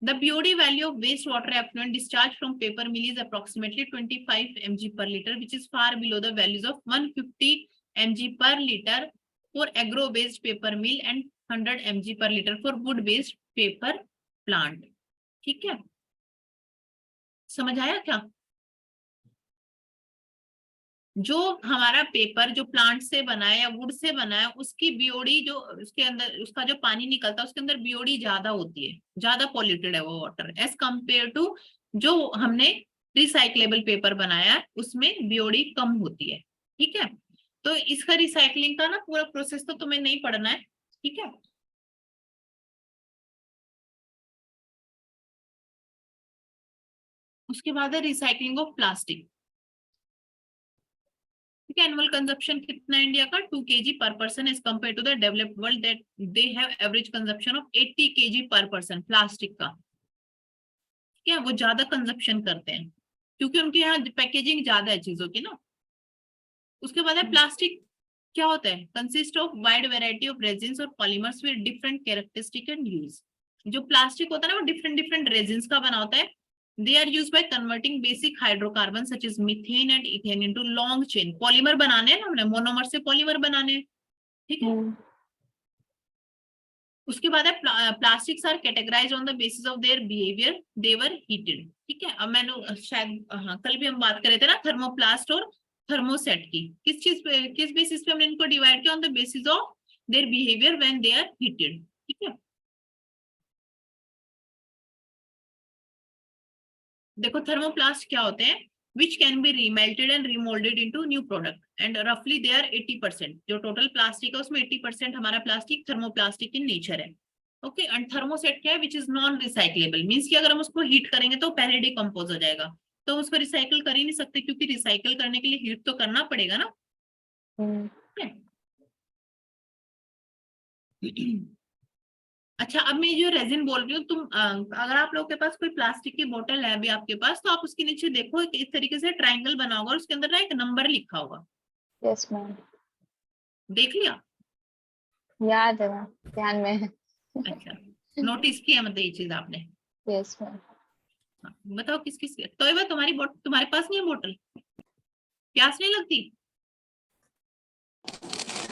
The BOD value of wastewater effluent discharged from paper mill is approximately 25 mg per liter, which is far below the values of 150 mg per liter for agro-based paper mill and 100 mg per liter for wood-based paper plant, ठीक है। समझ आया क्या? जो हमारा paper जो plant से बना है या वुड से बना है उसकी बीओडी, जो उसके अंदर उसका जो पानी निकलता है उसके अंदर बीओडी ज्यादा होती है, ज्यादा पॉल्यूटेड है वो वाटर एज कंपेयर टू जो हमने रिसाइक्लेबल पेपर बनाया है उसमें बीओडी कम होती है, ठीक है। तो इसका रिसाइकलिंग का ना पूरा प्रोसेस तो तुम्हें नहीं पढ़ना है, ठीक है। उसके बाद है रिसाइकलिंग ऑफ प्लास्टिक, ठीक है। एनुअल कंजप्शन कितना इंडिया का 2 kg per person as compare to the developed world that they have average consumption of 80 kg per person plastic का, ठीक है। वो ज्यादा कंजप्शन करते हैं क्योंकि उनके यहाँ पैकेजिंग ज्यादा है चीजों की ना। उसके बाद है प्लास्टिक क्या होता है, consist of wide variety of resins और polymers with different characteristic and use. जो प्लास्टिक होता है ना वो डिफरेंट डिफरेंट रेजिन्स का बना होता है। They are used by converting basic hydrocarbons such as methane and ethane into long chain polymer बनाने हैं ना, हमने मोनोमर से पॉलीमर बनाने हैं, ठीक है। उसके बाद है plastics are categorised on the basis of their behaviour, they were heated, ठीक है। अब मैंने शायद कल भी हम बात कर रहे थे ना थर्मोप्लास्ट और थर्मोसेट की, किस चीज पे, किस बेसिस पे हमने इनको डिवाइड किया, on the basis of their behaviour when they are heated, ठीक है। देखो थर्मोप्लास्ट क्या होते हैं, which can be remelted and remolded into new product and roughly they are 80%. जो टोटल प्लास्टिक है उसमें 80% हमारा प्लास्टिक थर्मोप्लास्टिक इन नेचर है। ओके, एंड थर्मोसेट क्या है, which is non recyclable, means कि अगर हम उसको हीट करेंगे तो पहले डिकम्पोज हो जाएगा, तो उसको रिसाइकल कर ही नहीं सकते, क्योंकि रिसाइकल करने के लिए हीट तो करना पड़ेगा ना। अच्छा, अब मैं जो रेजिन बोल रही हूँ, तुम अगर आप लोगों के पास कोई प्लास्टिक की बोतल है अभी आपके पास, तो आप उसके नीचे देखो इस तरीके से ट्रायंगल बना होगा और उसके अंदर ना एक नंबर लिखा होगा,
यस मैम,
देख लिया?
याद है मैम, ध्यान में है।
अच्छा, नोटिस किया मतलब ये चीज आपने?
Yes ma'am.
हाँ, बताओ किस किस, तो ये बात तुम्हारे पास नहीं है बोतल, प्यास नहीं लगती?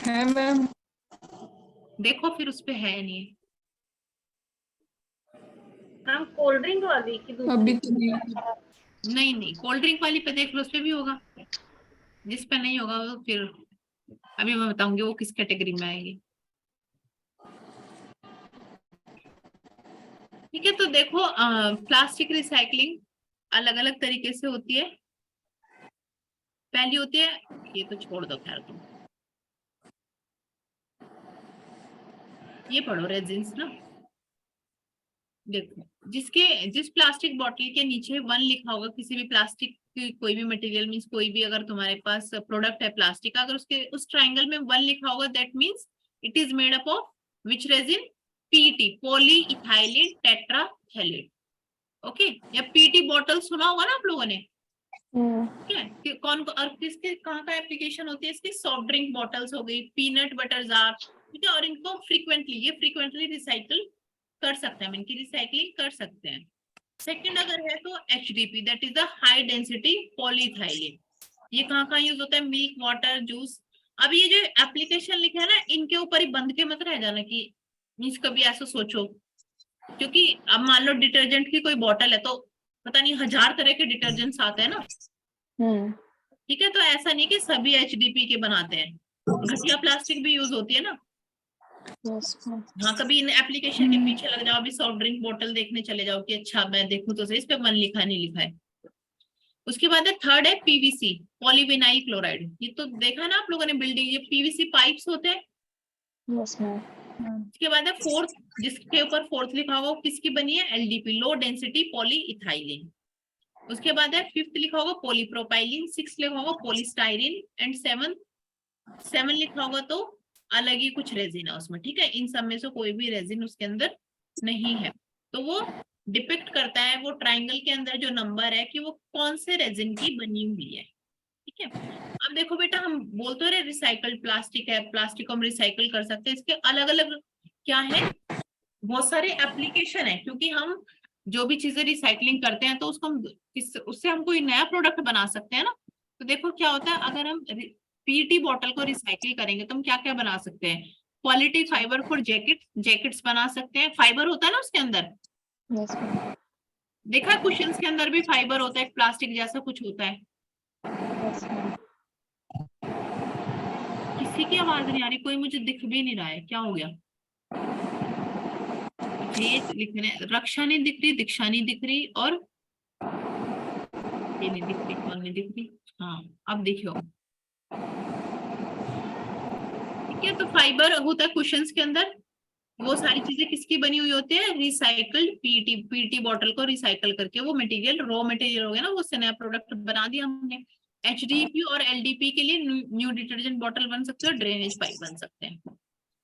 है मैम।
देखो फिर उस पे है नहीं है।
मैम कोल्ड ड्रिंक वाली की
अभी
दूसरी?
तो
नहीं नहीं, कोल्ड ड्रिंक वाली पे देख लो, उस पे भी होगा, जिस पे नहीं होगा वो फिर अभी मैं बताऊंगी वो किस कैटेगरी में आएगी। ठीक है, तो देखो प्लास्टिक रिसाइकलिंग अलग अलग तरीके से होती है। पहली होती है, ये तो छोड़ दो खैर तुम, ये पढ़ो रेजिन्स ना। देखो जिस प्लास्टिक बॉटल के नीचे 1 लिखा होगा, किसी भी प्लास्टिक की कोई भी मटेरियल, मीन्स कोई भी अगर तुम्हारे पास प्रोडक्ट है प्लास्टिक का, अगर उसके उस ट्रायंगल में 1 लिखा होगा, that means it is made up of which resin? PET, poly ethylene terephthalate. Okay, या पीईटी बॉटल सुना होगा ना आप लोगों ने? ठीक है, कौन और किसके कहाँ का एप्लीकेशन होती है इसकी? सॉफ्ट ड्रिंक बॉटल्स हो गई, पीनट बटर जार, ठीक है, और इनको फ्रीक्वेंटली रिसाइकल कर सकते हैं, इनकी रिसाइकलिंग कर सकते हैं। सेकंड अगर है तो HDP, that is the high density polyethylene. ये कहाँ यूज होता है? Milk, water, juice. अब ये जो एप्लीकेशन लिखे है ना, इनके ऊपर ही बंद के मत रह जाना कि मीन्स कभी ऐसा सोचो, क्योंकि अब मान लो डिटर्जेंट की कोई बॉटल है तो पता नहीं 1000 तरह के डिटर्जेंट्स आते हैं ना। ठीक है, तो ऐसा नहीं कि सभी HDP के बनाते हैं, घटिया प्लास्टिक भी यूज होती है ना। हाँ, कभी इन एप्लीकेशन के पीछे लग जाओ, अभी सॉफ्ट ड्रिंक बोतल देखने चले जाओ कि अच्छा मैं देखूं तो सही इस पे 1 लिखा नहीं लिखा है। उसके बाद है थर्ड है PVC, पॉलीविनाइल क्लोराइड। ये तो देखा है ना आप लोगों ने बिल्डिंग, ये PVC पाइप्स होते हैं। उसके बाद है फोर्थ, जिसके ऊपर फोर्थ लिखा होगा वो किसकी बनी है? LDP, low density polyethylene. उसके बाद है फिफ्थ लिखा होगा पॉलीप्रोपाइलिन, 6 लिखा होगा पॉलीस्टाइरिन, एंड 7 लिखा होगा तो अलग ही कुछ रेजिन है उसमें। ठीक है, इन सब में से कोई भी रेजिन उसके अंदर नहीं है, तो वो डिपिक्ट करता है वो ट्रायंगल के अंदर जो नंबर है कि वो कौन से रेजिन की बनी हुई है। ठीक है, अब देखो बेटा, हम बोलते रहे रिसाइकल्ड प्लास्टिक है, प्लास्टिक को हम रिसाइकल कर सकते हैं, इसके अलग अलग क्या है, बहुत सारे एप्लीकेशन है, क्योंकि हम जो भी चीजें रिसाइकलिंग करते हैं तो उससे हम कोई नया प्रोडक्ट बना सकते हैं ना। तो देखो क्या होता है, अगर हम PET बॉटल को रिसाइकिल करेंगे तो हम क्या क्या बना सकते हैं? क्वालिटी फाइबर फॉर जैकेट्स बना सकते हैं, फाइबर होता है ना उसके अंदर। देखा है कुशन्स के अंदर भी फाइबर होता है, प्लास्टिक जैसा कुछ होता है। किसी की आवाज नहीं आ रही, कोई मुझे दिख भी नहीं रहा है, क्या हो गया? ये लिखने, रक्षा नहीं दिख रही, दीक्षा नहीं दिख रही, और ये नहीं दिख रही, कौन नहीं दिख रही? हाँ, अब देखियो। ठीक है, तो फाइबर होता है कुशन्स के अंदर, वो सारी चीजें किसकी बनी हुई होती है? रिसाइकल्ड पीईटी बॉटल को रिसाइकल करके वो मटेरियल, रॉ मटेरियल हो गया ना, वो से नया प्रोडक्ट बना दिया हमने। HDP और LDP के लिए न्यू डिटर्जेंट बॉटल बन सकते हैं, ड्रेनेज पाइप बन सकते हैं।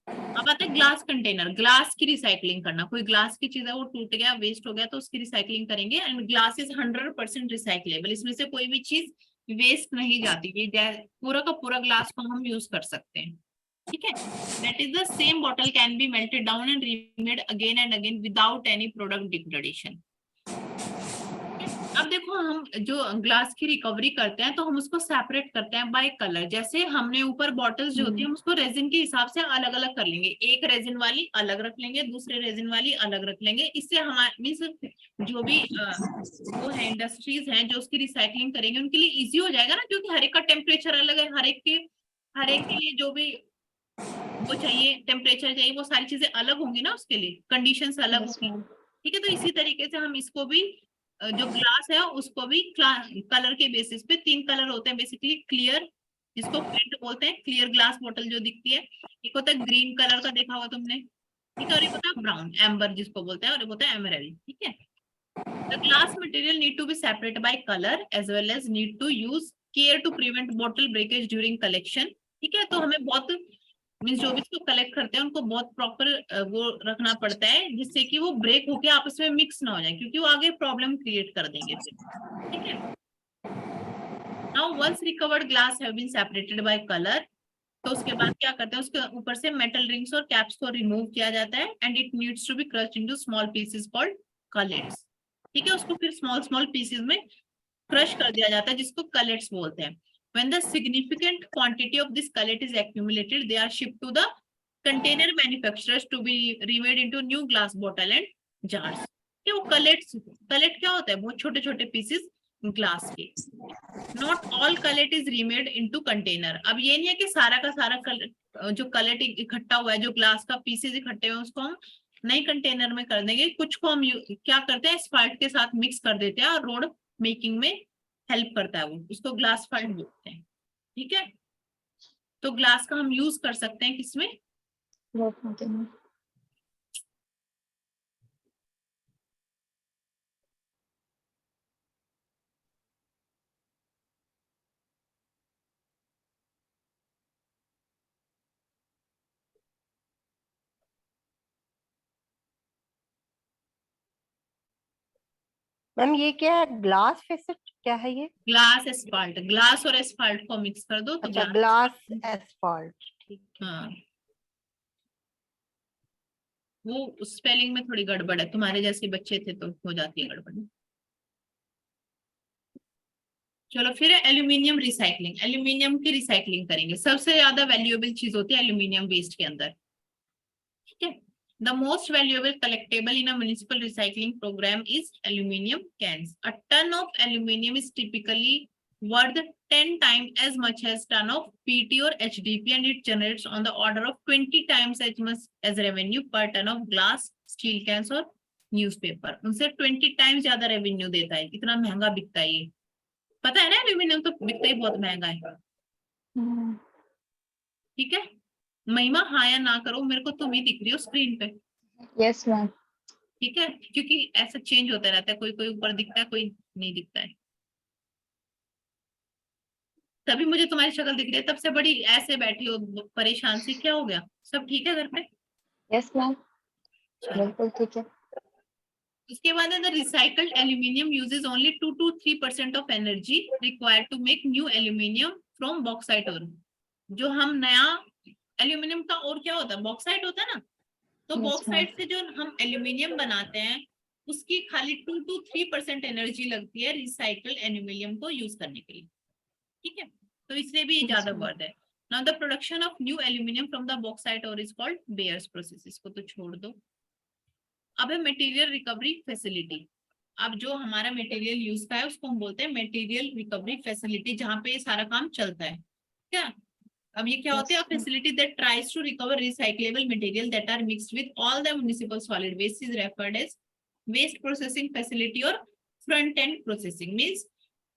अब आता है ग्लास कंटेनर, ग्लास की रिसाइकलिंग करना। कोई ग्लास की चीज है वो टूट गया, वेस्ट हो गया, तो उसकी रिसाइकलिंग करेंगे, एंड ग्लास इज 100% रिसाइकलेबल, इसमें से कोई भी चीज वेस्ट नहीं जाती, ये पूरा का पूरा ग्लास को हम यूज कर सकते हैं। ठीक है, that is the same bottle can be melted down and remade again and again without any product degradation. अब देखो, हम जो ग्लास की रिकवरी करते हैं तो हम उसको सेपरेट करते हैं बाय कलर। जैसे हमने ऊपर बॉटल्स जो होती है हम उसको रेजिन के हिसाब से अलग अलग कर लेंगे, एक रेजिन वाली अलग रख लेंगे, दूसरे रेजिन वाली अलग रख लेंगे। इससे हमारे मीन्स जो भी वो है इंडस्ट्रीज हैं जो उसकी रिसाइकलिंग करेंगे उनके लिए इजी हो जाएगा ना, क्योंकि हर एक का टेम्परेचर अलग है, हर एक के लिए जो भी वो चाहिए, टेम्परेचर चाहिए, वो सारी चीजें अलग होंगी ना, उसके लिए कंडीशंस अलग होंगी। ठीक है, तो इसी तरीके से हम इसको भी जो ग्लास है उसको भी कलर के बेसिस पे 3 कलर होते हैं बेसिकली। क्लियर, जिसको फ्लिंट बोलते हैं, क्लियर ग्लास बॉटल जो दिखती है। एक होता है ग्रीन कलर का, देखा होगा तुमने, ठीक है। और एक होता है ब्राउन, एम्बर जिसको बोलते हैं, और एक होता है एमराल्ड, ठीक है। The glass material need to be separated by color as well as need to use care to prevent bottle breakage during collection, ठीक है। तो हमें बहुत मीन्स जो भी इसको कलेक्ट करते हैं उनको बहुत प्रॉपर वो रखना पड़ता है जिससे कि वो ब्रेक होके आपस में मिक्स ना हो जाए, क्योंकि वो आगे प्रॉब्लम क्रिएट कर देंगे फिर, ठीक है। Now once recovered glass have been separated by color, तो उसके बाद क्या करते हैं, उसके ऊपर से मेटल रिंग्स और कैप्स को रिमूव किया जाता है and it needs to be crushed into small pieces called cullets, ठीक है। उसको फिर स्मॉल स्मॉल पीसेस में क्रश कर दिया जाता है जिसको कलेट्स बोलते हैं। When the significant quantity of this cullet is accumulated, they are shipped to the container manufacturers to be remade into new glass bottle and jars. ये वो कलेट्स, कलेट क्या होता है, बहुत छोटे छोटे पीसेस ग्लास के। Not all cullet is remade into container. अब ये नहीं है कि सारा का सारा जो कलेट इकट्ठा हुआ है, जो ग्लास का पीसेस इकट्ठे हुए हैं उसको हम नई कंटेनर में कर देंगे। कुछ को हम क्या करते हैं, एस्फाल्ट के साथ मिक्स कर देते हैं और रोड मेकिंग में हेल्प करता है वो, उसको ग्लास फाल्ट बोलते हैं, ठीक है। तो ग्लास का हम यूज कर सकते हैं किसमें,
मैम ये क्या है, ग्लास फेसेट क्या है ये?
ग्लास एस्फाल्ट, ग्लास और एस्फाल्ट को मिक्स कर दो तो
अच्छा, ग्लास एस्फाल्ट, ठीक है।
हाँ, वो स्पेलिंग में थोड़ी गड़बड़ है, तुम्हारे जैसे बच्चे थे तो हो जाती है गड़बड़। चलो फिर एल्यूमिनियम रिसाइकलिंग, एल्यूमिनियम की रिसाइकलिंग करेंगे। सबसे ज्यादा वैल्यूएबल चीज होती है एल्यूमिनियम वेस्ट के अंदर, ठीक है। The most valuable collectible in a municipal recycling program is aluminum cans. A ton of aluminum is typically worth 10 times as much as ton of PT or HDP, and it generates on the order of 20 times as much as revenue per ton of glass, steel cans और newspaper. उनसे 20 times ज्यादा revenue देता है, इतना महंगा बिकता है ये। पता है ना, एल्यूमिनियम तो बिकता ही बहुत महंगा है, ठीक है। महिमा हाँ या ना करो, मेरे को तुम ही दिख रही हो स्क्रीन पे।
Yes ma'am.
ठीक है, क्योंकि ऐसा चेंज होता रहता है, कोई कोई ऊपर दिखता है, कोई नहीं दिखता है। तभी मुझे तुम्हारी शक्ल दिख रही है, तब से बड़ी ऐसे बैठी हो परेशान सी, क्या हो गया? सब ठीक है घर पे?
यस मैम, बिल्कुल ठीक है।
इसके बाद the recycled aluminium uses only 2 to 3% of energy required to make new aluminium from bauxite ore. जो हम नया एल्यूमिनियम का और क्या होता है, बॉक्साइट होता है ना, तो बॉक्साइट से जो हम एल्यूमिनियम बनाते हैं उसकी खाली 2 to 3% एनर्जी लगती है रिसाइकल्ड एल्यूमिनियम को यूज करने के लिए, ठीक है। तो इसलिए भी ये ज्यादा वर्थ है। Now the production of new aluminium from the bauxite और इज कॉल्ड बेयर्स प्रोसेस। इसको तो छोड़ दो। अब है मटेरियल रिकवरी फैसिलिटी। अब जो हमारा मटेरियल यूज का है उसको हम बोलते हैं मटेरियल रिकवरी फैसिलिटी, जहाँ पे ये सारा काम चलता है, क्या। अब ये क्या होता है, facility that tries to recover recyclable material that are mixed with all the municipal solid waste is referred as waste processing facility और front end processing. Means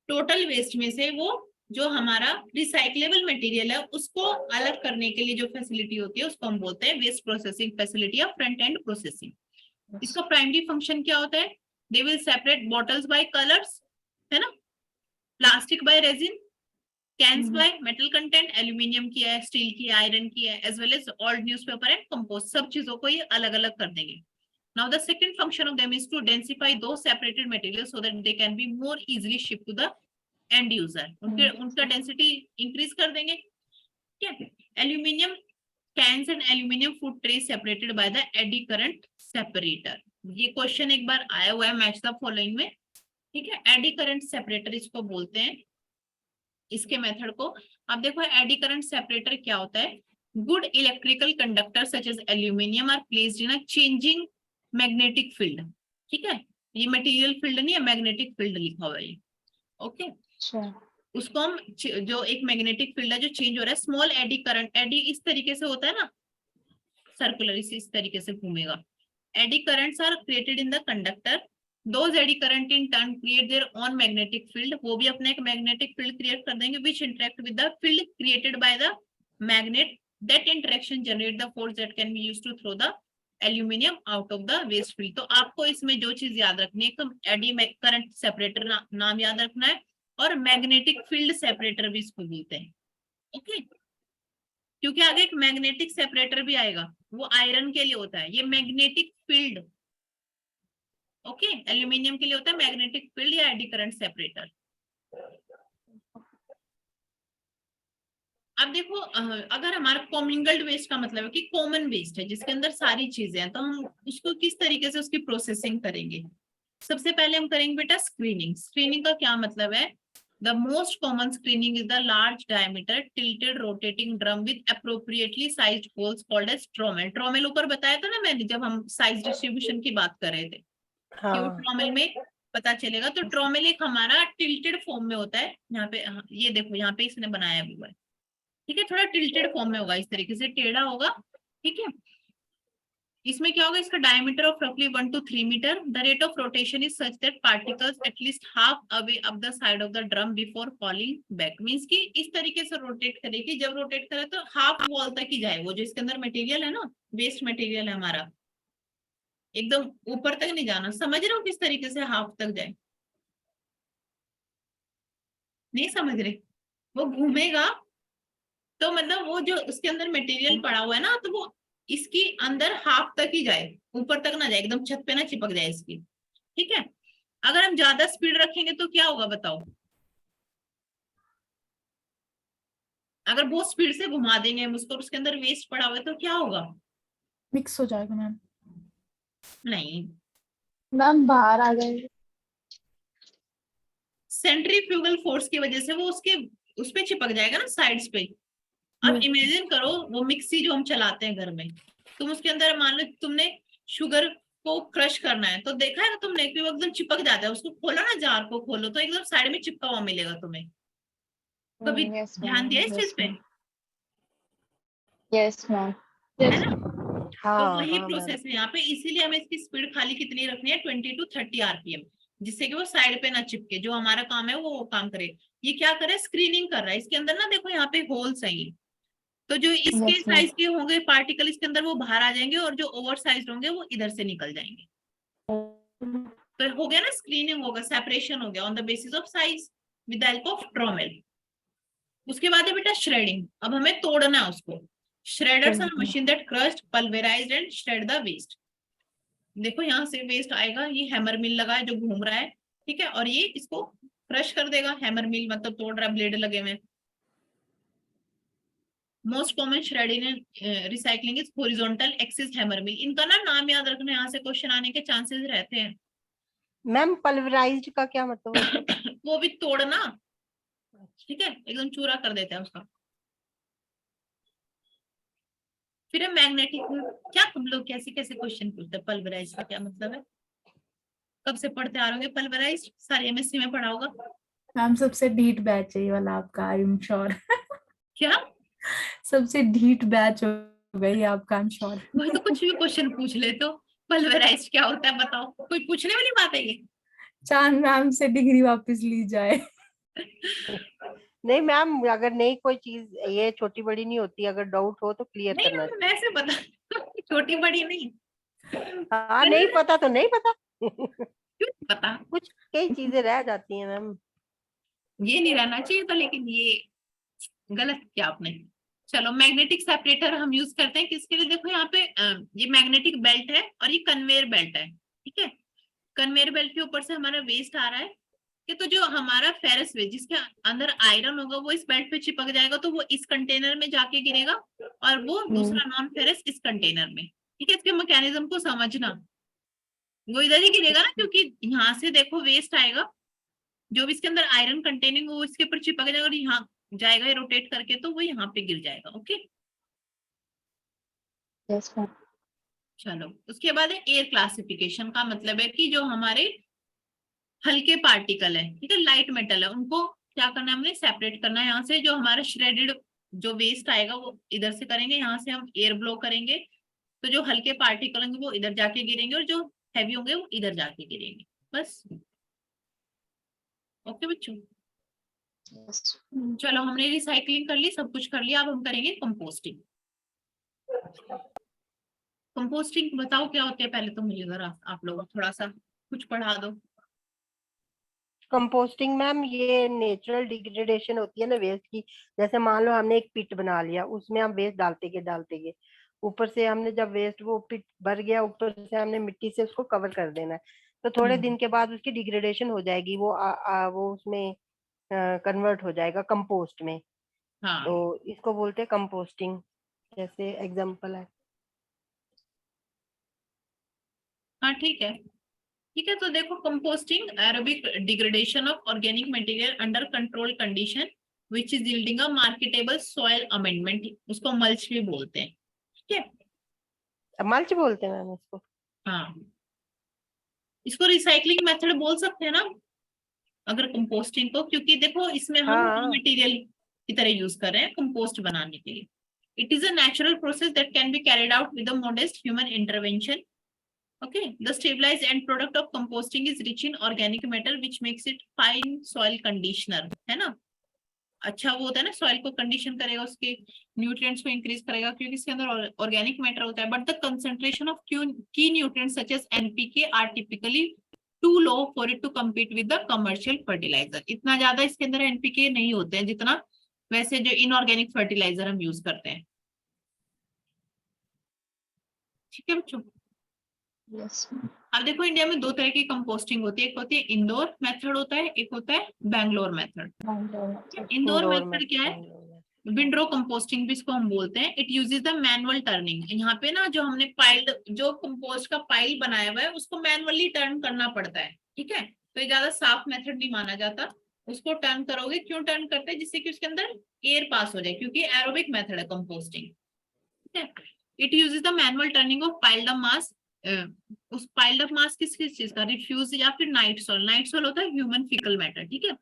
total waste में से वो जो हमारा रिसाइक्लेबल मटेरियल है उसको अलग करने के लिए जो फैसिलिटी होती है उसको हम बोलते हैं वेस्ट प्रोसेसिंग फैसिलिटी या फ्रंट एंड प्रोसेसिंग। इसका प्राइमरी फंक्शन क्या होता है, they will separate bottles by colours, है ना, plastic by resin, cans by metal content, aluminium की है, स्टील की है, आयरन की है, as well as old newspaper and compost, सब चीजों को ये अलग अलग कर देंगे। Now the second function of them is to densify the separated material so that they can be more easily ship to the end user. उनका density increase कर देंगे, ठीक है। Aluminium cans and aluminum food trays separated by the eddy current separator। ये question एक बार आया हुआ है मैच द फॉलोइंग में, ठीक है। एडी करंट सेपरेटर इसको बोलते हैं, इसके मेथड को। अब देखो एडी करंट सेपरेटर क्या होता है, good electrical conductor such as aluminium are placed in a changing magnetic field, ठीक है। ये मटेरियल फील्ड नहीं है, मैग्नेटिक फील्ड लिखा हुआ है ये, ओके। उसको हम जो एक मैग्नेटिक फील्ड है जो चेंज हो रहा है, स्मॉल एडी करंट, एडी इस तरीके से होता है ना, सर्कुलर इस तरीके से घूमेगा। Eddy currents are created in the conductor Those eddy current in turn create their own magnetic field, वो भी अपना एक magnetic field create कर देंगे, which interact with the field created by the magnet. That interaction generate the force that can be used to throw the aluminium out of the waste field. तो आपको इसमें जो चीज याद रखनी है, तो एडी करंट सेपरेटर नाम याद रखना है, और मैग्नेटिक फील्ड सेपरेटर भी इसको बोलते हैं। ओके, क्योंकि आगे एक मैग्नेटिक सेपरेटर भी आएगा, वो आयरन के लिए होता है, ये मैग्नेटिक फील्ड। ओके, एल्यूमिनियम के लिए होता है मैग्नेटिक फील्ड या एडी करंट सेपरेटर। अब देखो, अगर हमारा कॉमिंगल्ड वेस्ट का मतलब है कि कॉमन वेस्ट है जिसके अंदर सारी चीजें हैं, तो हम उसको किस तरीके से उसकी प्रोसेसिंग करेंगे। सबसे पहले हम करेंगे बेटा स्क्रीनिंग। स्क्रीनिंग का क्या मतलब है? The most common screening is the large diameter tilted rotating drum with appropriately sized holes called as trommel. Trommel ऊपर बताया था ना मैंने, जब हम साइज डिस्ट्रीब्यूशन की बात कर रहे थे, कि वो ट्रोमेल में पता चलेगा। तो ट्रोमेल एक हमारा टिल्टेड फॉर्म में होता है। यहाँ पे ये देखो, यहाँ पे इसने बनाया हुआ है, ठीक है, थोड़ा टिल्टेड फॉर्म में होगा, इस तरीके से टेढ़ा होगा, ठीक है। इसमें क्या होगा, इसका डायमीटर ऑफ रफली 1 to 3 मीटर। The rate of rotation is such that particles at least halfway up the side of the drum before falling back. Means कि इस तरीके से रोटेट करेगी, जब रोटेट करे तो हाफ वॉल तक ही जाए। वो जो इसके अंदर मटेरियल है ना, वेस्ट मटेरियल है हमारा, एकदम ऊपर तक नहीं जाना। समझ रहे हो किस तरीके से हाफ तक जाए? नहीं समझ रहे? वो घूमेगा तो मतलब वो जो उसके अंदर मटेरियल पड़ा हुआ है ना, तो वो इसकी अंदर हाफ तक ही जाए, ऊपर तक ना जाए, एकदम छत पे ना चिपक जाए इसकी, ठीक है। अगर हम ज्यादा स्पीड रखेंगे तो क्या होगा बताओ? अगर बहुत स्पीड से घुमा देंगे हम उसको, उसके अंदर वेस्ट पड़ा हुआ है, तो क्या होगा?
मिक्स हो जाएगा मैम।
नहीं,
मैम बाहर आ जाएगी।
सेंट्रीफ्यूगल फोर्स की वजह से वो उसके उस पे चिपक जाएगा ना, साइड्स पे। अब इमेजिन करो, वो मिक्सी जो हम चलाते हैं घर में, तुम उसके अंदर मान लो तुमने शुगर को क्रश करना है, तो देखा है ना तुमने कि वो एकदम चिपक जाता है। उसको खोलो ना, जार को खोलो, तो एकदम साइड में चिपका हुआ मिलेगा तुम्हें। कभी
Yes,
ध्यान
ma'am.
दिया इस चीज पे?
Yes, ma'am.
है
Yes.
ना? तो वही प्रोसेस है यहाँ पे। इसीलिए हमें इसकी स्पीड खाली कितनी रखनी है, 20 to 30 RPM, जिससे कि वो साइड पे ना चिपके। जो हमारा काम है वो काम करे। ये क्या करे, स्क्रीनिंग कर रहा है। इसके अंदर ना देखो, यहाँ पे होल्स है ये, तो जो इसके
Yes, ma'am.
साइज के होंगे पार्टिकल इसके अंदर, वो बाहर आ जाएंगे, और जो ओवर साइज होंगे वो इधर से निकल जाएंगे। तो हो गया ना, स्क्रीनिंग होगा, सेपरेशन हो गया on the basis of size with the help of trommel. उसके बाद है बेटा श्रेडिंग। अब हमें तोड़ना है उसको। Shredders are machine that crushed, pulverized and shred the waste. देखो यहाँ से वेस्ट आएगा, ये हैमर मिल लगा है जो घूम रहा है, ठीक है, और ये इसको क्रश कर देगा। हैमर मिल मतलब तोड़ रहा है, ब्लेड लगे हुए। Most common shredding and recycling is horizontal axis hammer mill. इनका ना नाम याद रखना, यहाँ से क्वेश्चन आने के चांसेस रहते हैं।
मैम पल्वराइज्ड का क्या मतलब है?
वो भी तोड़ना, ठीक है, एकदम चूरा कर देते हैं उसका। फिर है मैग्नेटिक। क्या तुम लोग कैसे कैसे क्वेश्चन पूछते हैं? पल्वराइज का क्या मतलब है? कब से पढ़ते आ रहे होंगे पल्वराइज? सारे एमएससी में पढ़ा होगा।
मैम सबसे ढीठ बैच है ये वाला आपका, आई एम श्योर।
क्या?
सबसे ढीठ बैच हो गई आपका, आई एम श्योर।
वही तो, कुछ भी क्वेश्चन पूछ ले तो पल्वराइज क्या होता है बताओ। कोई पूछने वाली बात है ये?
चांद मैम से डिग्री वापस ली जाए।
नहीं मैम, अगर नहीं कोई चीज ये छोटी बड़ी नहीं होती, अगर डाउट हो तो क्लियर
नहीं,
करना
मैं वैसे बता, छोटी बड़ी नहीं।
हाँ, नहीं पता तो नहीं पता।
क्यों पता?
कुछ कई चीजें रह जाती हैं मैम।
ये नहीं रहना चाहिए था, लेकिन ये गलत किया आपने। चलो, मैग्नेटिक सेपरेटर हम यूज करते हैं किसके लिए? देखो यहाँ पे ये मैग्नेटिक बेल्ट है और ये कन्वेयर बेल्ट है, ठीक है। कन्वेयर बेल्ट के ऊपर से हमारा वेस्ट आ रहा है, कि तो जो हमारा फेरस वेस्ट जिसके अंदर आयरन होगा वो इस बेल्ट पे चिपक जाएगा, तो वो इस कंटेनर में जाके गिरेगा, और वो दूसरा नॉन फेरस इस कंटेनर में, ठीक है। इसके मैकेनिज्म को समझना, वो इधर ही गिरेगा ना, क्योंकि यहाँ से देखो वेस्ट आएगा, जो भी इसके अंदर आयरन कंटेनिंग वो इसके ऊपर चिपक जाएगा, और यहाँ जाएगा रोटेट करके, तो वो यहाँ पे गिर जाएगा। Okay,
Yes, ma'am.
चलो उसके बाद है एयर क्लासिफिकेशन का मतलब है कि जो हमारे हल्के पार्टिकल है, ठीक है, लाइट मेटल है, उनको क्या करना है, हमने सेपरेट करना है। यहाँ से जो हमारा श्रेडेड जो वेस्ट आएगा वो इधर से करेंगे, यहाँ से हम एयर ब्लो करेंगे, तो जो हल्के पार्टिकल होंगे वो इधर जाके गिरेंगे, और जो हैवी होंगे वो इधर जाके गिरेंगे। बस। ओके बच्चों, चलो हमने रिसाइकलिंग कर ली, सब कुछ कर लिया, अब हम करेंगे कंपोस्टिंग। कंपोस्टिंग बताओ क्या होती है, पहले तो मुझे जरा आप लोग थोड़ा सा कुछ पढ़ा दो।
कंपोस्टिंग मैम ये नेचुरल डिग्रेडेशन होती है ना वेस्ट की। जैसे मान लो हमने एक पिट बना लिया, उसमें हम वेस्ट डालते गए, ऊपर से हमने जब वेस्ट वो पिट भर गया, ऊपर से हमने मिट्टी से उसको कवर कर देना है। तो थोड़े दिन के बाद उसकी डिग्रेडेशन हो जाएगी, वो उसमें कन्वर्ट हो जाएगा कंपोस्ट में।
हाँ
तो इसको बोलते हैं कंपोस्टिंग, जैसे एग्जांपल है।
हाँ ठीक है, ठीक है। तो देखो, composting aerobic degradation of organic material under control condition which is yielding a marketable soil amendment, उसको मल्च भी बोलते हैं, ठीक है।
मल्च बोलते हैं मैम इसको।
हाँ, इसको रिसाइकलिंग मेथड बोल सकते हैं ना अगर कंपोस्टिंग को, क्योंकि देखो इसमें हम
हाँ।
मटेरियल की तरह यूज कर रहे हैं कंपोस्ट बनाने के लिए। It is a natural process that can be carried out with a modest human intervention. Okay, the stabilized end product of composting is rich in organic matter which makes it fine soil conditioner, है ना। अच्छा वो होता है ना, soil को condition करेगा, उसके न्यूट्रिएंट्स को इंक्रीज करेगा, क्योंकि इसके अंदर ऑर्गेनिक मैटर होता है। But the concentration of key nutrients such as NPK are typically too low for it to compete with the commercial fertiliser. इतना ज्यादा इसके अंदर एनपीके नहीं होते हैं जितना वैसे जो इनऑर्गेनिक फर्टिलाइजर हम यूज करते हैं, ठीक है बच्चों। अब देखो, इंडिया में दो तरह की कंपोस्टिंग होती है, एक होती है इंदौर मेथड होता है, एक होता है बैंगलोर मेथड। इंदौर मेथड क्या है, विंडरो कंपोस्टिंग भी इसको हम बोलते हैं। It uses the manual turning. यहाँ पे ना जो हमने पाइल्ड जो कंपोस्ट का पाइल बनाया हुआ है उसको मैनुअली टर्न करना पड़ता है, ठीक है। तो ये ज्यादा साफ मेथड नहीं माना जाता, उसको टर्न करोगे। क्यों टर्न करते हैं, जिससे कि उसके अंदर एयर पास हो जाए, क्योंकि एरोबिक मेथड है कंपोस्टिंग, ठीक है। It uses the manual turning of piled up mass. उस पाइल्ड अप मास किस चीज का, रिफ्यूज या फिर नाइट सॉइल। नाइट सॉइल होता है ह्यूमन फीकल मैटर, ठीक है,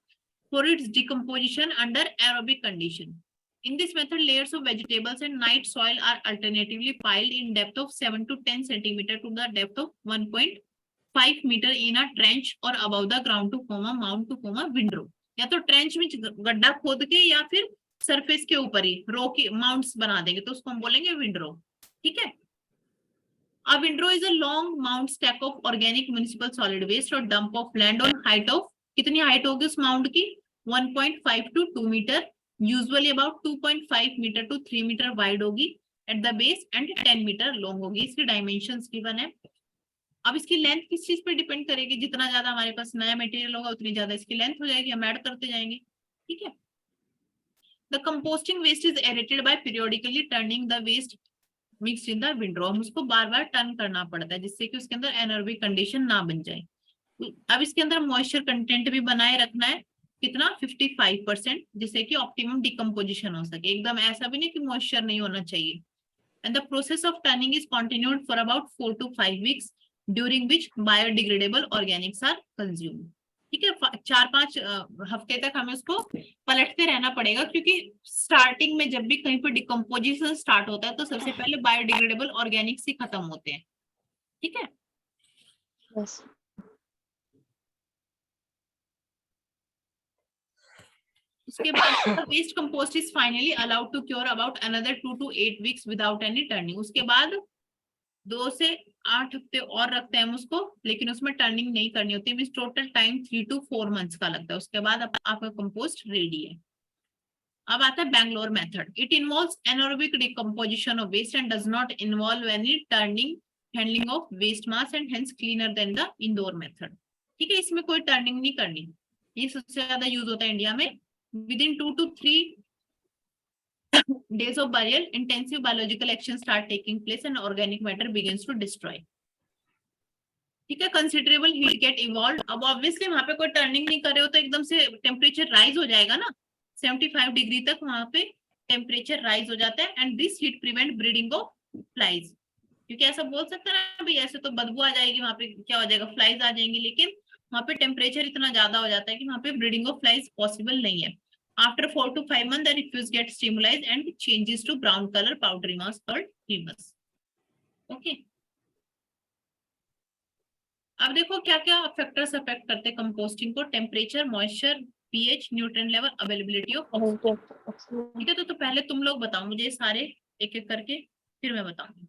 for its decomposition under aerobic condition. In this method, layers of vegetables and night soil are alternatively piled in depth of 7 to 10 centimeter to the depth of 1.5 meter in a trench or above the ground to form a mound to form a windrow। या तो trench में गड्ढा खोद के या फिर surface के ऊपर ही रो की माउंट्स बना देंगे, तो उसको हम बोलेंगे विंडरो, ठीक है। A windrow is a long mound stack of organic municipal solid waste or dump of land on height of, कितनी हाइट होगी उस माउंड की, 1.5 to 2 meter, usually about 2.5 meter to 3 meter wide होगी at the base and 10 meter long होगी। इसकी dimensions given है। अब इसकी लेंथ किस चीज पे डिपेंड करेगी, जितना ज्यादा हमारे पास नया मटेरियल होगा उतनी ज्यादा इसकी लेंथ हो जाएगी, हम ऐड करते जाएंगे, ठीक है। The composting waste is aerated by periodically turning the waste mix in the windrow. हम उसको बार बार टर्न करना पड़ता है जिससे कि उसके अंदर एनर्बी कंडीशन ना बन जाए। अब इसके अंदर मॉइस्चर कंटेंट भी बनाए रखना है, कितना, 55%, जिससे कि ऑप्टिमम डिकम्पोजिशन हो सके। एकदम ऐसा भी नहीं कि मॉइस्चर नहीं होना चाहिए। And the process of turning is continued for about 4 to 5 weeks during which biodegradable organics are consumed, ठीक है। 4-5 हफ्ते तक हमें उसको पलटते रहना पड़ेगा, क्योंकि स्टार्टिंग में जब भी कहीं पर डिकम्पोजिशन स्टार्ट होता है तो सबसे पहले बायोडिग्रेडेबल ऑर्गेनिक्स ही खत्म होते हैं, ठीक है। उसके बाद waste compost is finally allowed to cure about another 2 to 8 weeks without any turning. उसके बाद 2 से 8 हफ्ते और रखते हैं हम उसको, लेकिन उसमें टर्निंग नहीं करनी होती। Means total time 3 to 4 months का लगता है। उसके बाद आपका कंपोस्ट रेडी है। अब आता है Bangalore method. It involves anaerobic decomposition of waste and does not involve any turning, handling of waste mass and hence cleaner than the Indore method, ठीक है। इसमें कोई टर्निंग नहीं करनी, ये सबसे ज्यादा यूज होता है इंडिया में। Within 2 to 3 days of burial, intensive biological actions start taking place and organic matter begins to destroy, ठीक है। Considerable heat get evolved। अब ऑब्वियसली वहां पे कोई टर्निंग नहीं कर रहे हो तो एकदम से टेम्परेचर राइज हो जाएगा ना, 75 डिग्री तक वहां पे टेम्परेचर राइज हो जाता है। And this heat prevent breeding of flies, क्योंकि ऐसा बोल सकते हैं ना भाई, ऐसे तो बदबू आ जाएगी, वहां पे क्या हो जाएगा, फ्लाइज आ जाएंगी, लेकिन वहां पे टेम्परेचर इतना ज्यादा हो जाता है कि वहां पे ब्रीडिंग ऑफ फ्लाइज पॉसिबल नहीं है। After 4 to 5 months, the refuse gets stimulated and changes to brown color powdery mass called humus. Okay. अब देखो क्या क्या फैक्टर्स अफेक्ट करते हैं कंपोस्टिंग को, temperature, moisture, pH, nutrient level, availability of oxygen. ठीक है, तो पहले तुम लोग बताओ मुझे सारे एक एक करके, फिर मैं बताऊंगी।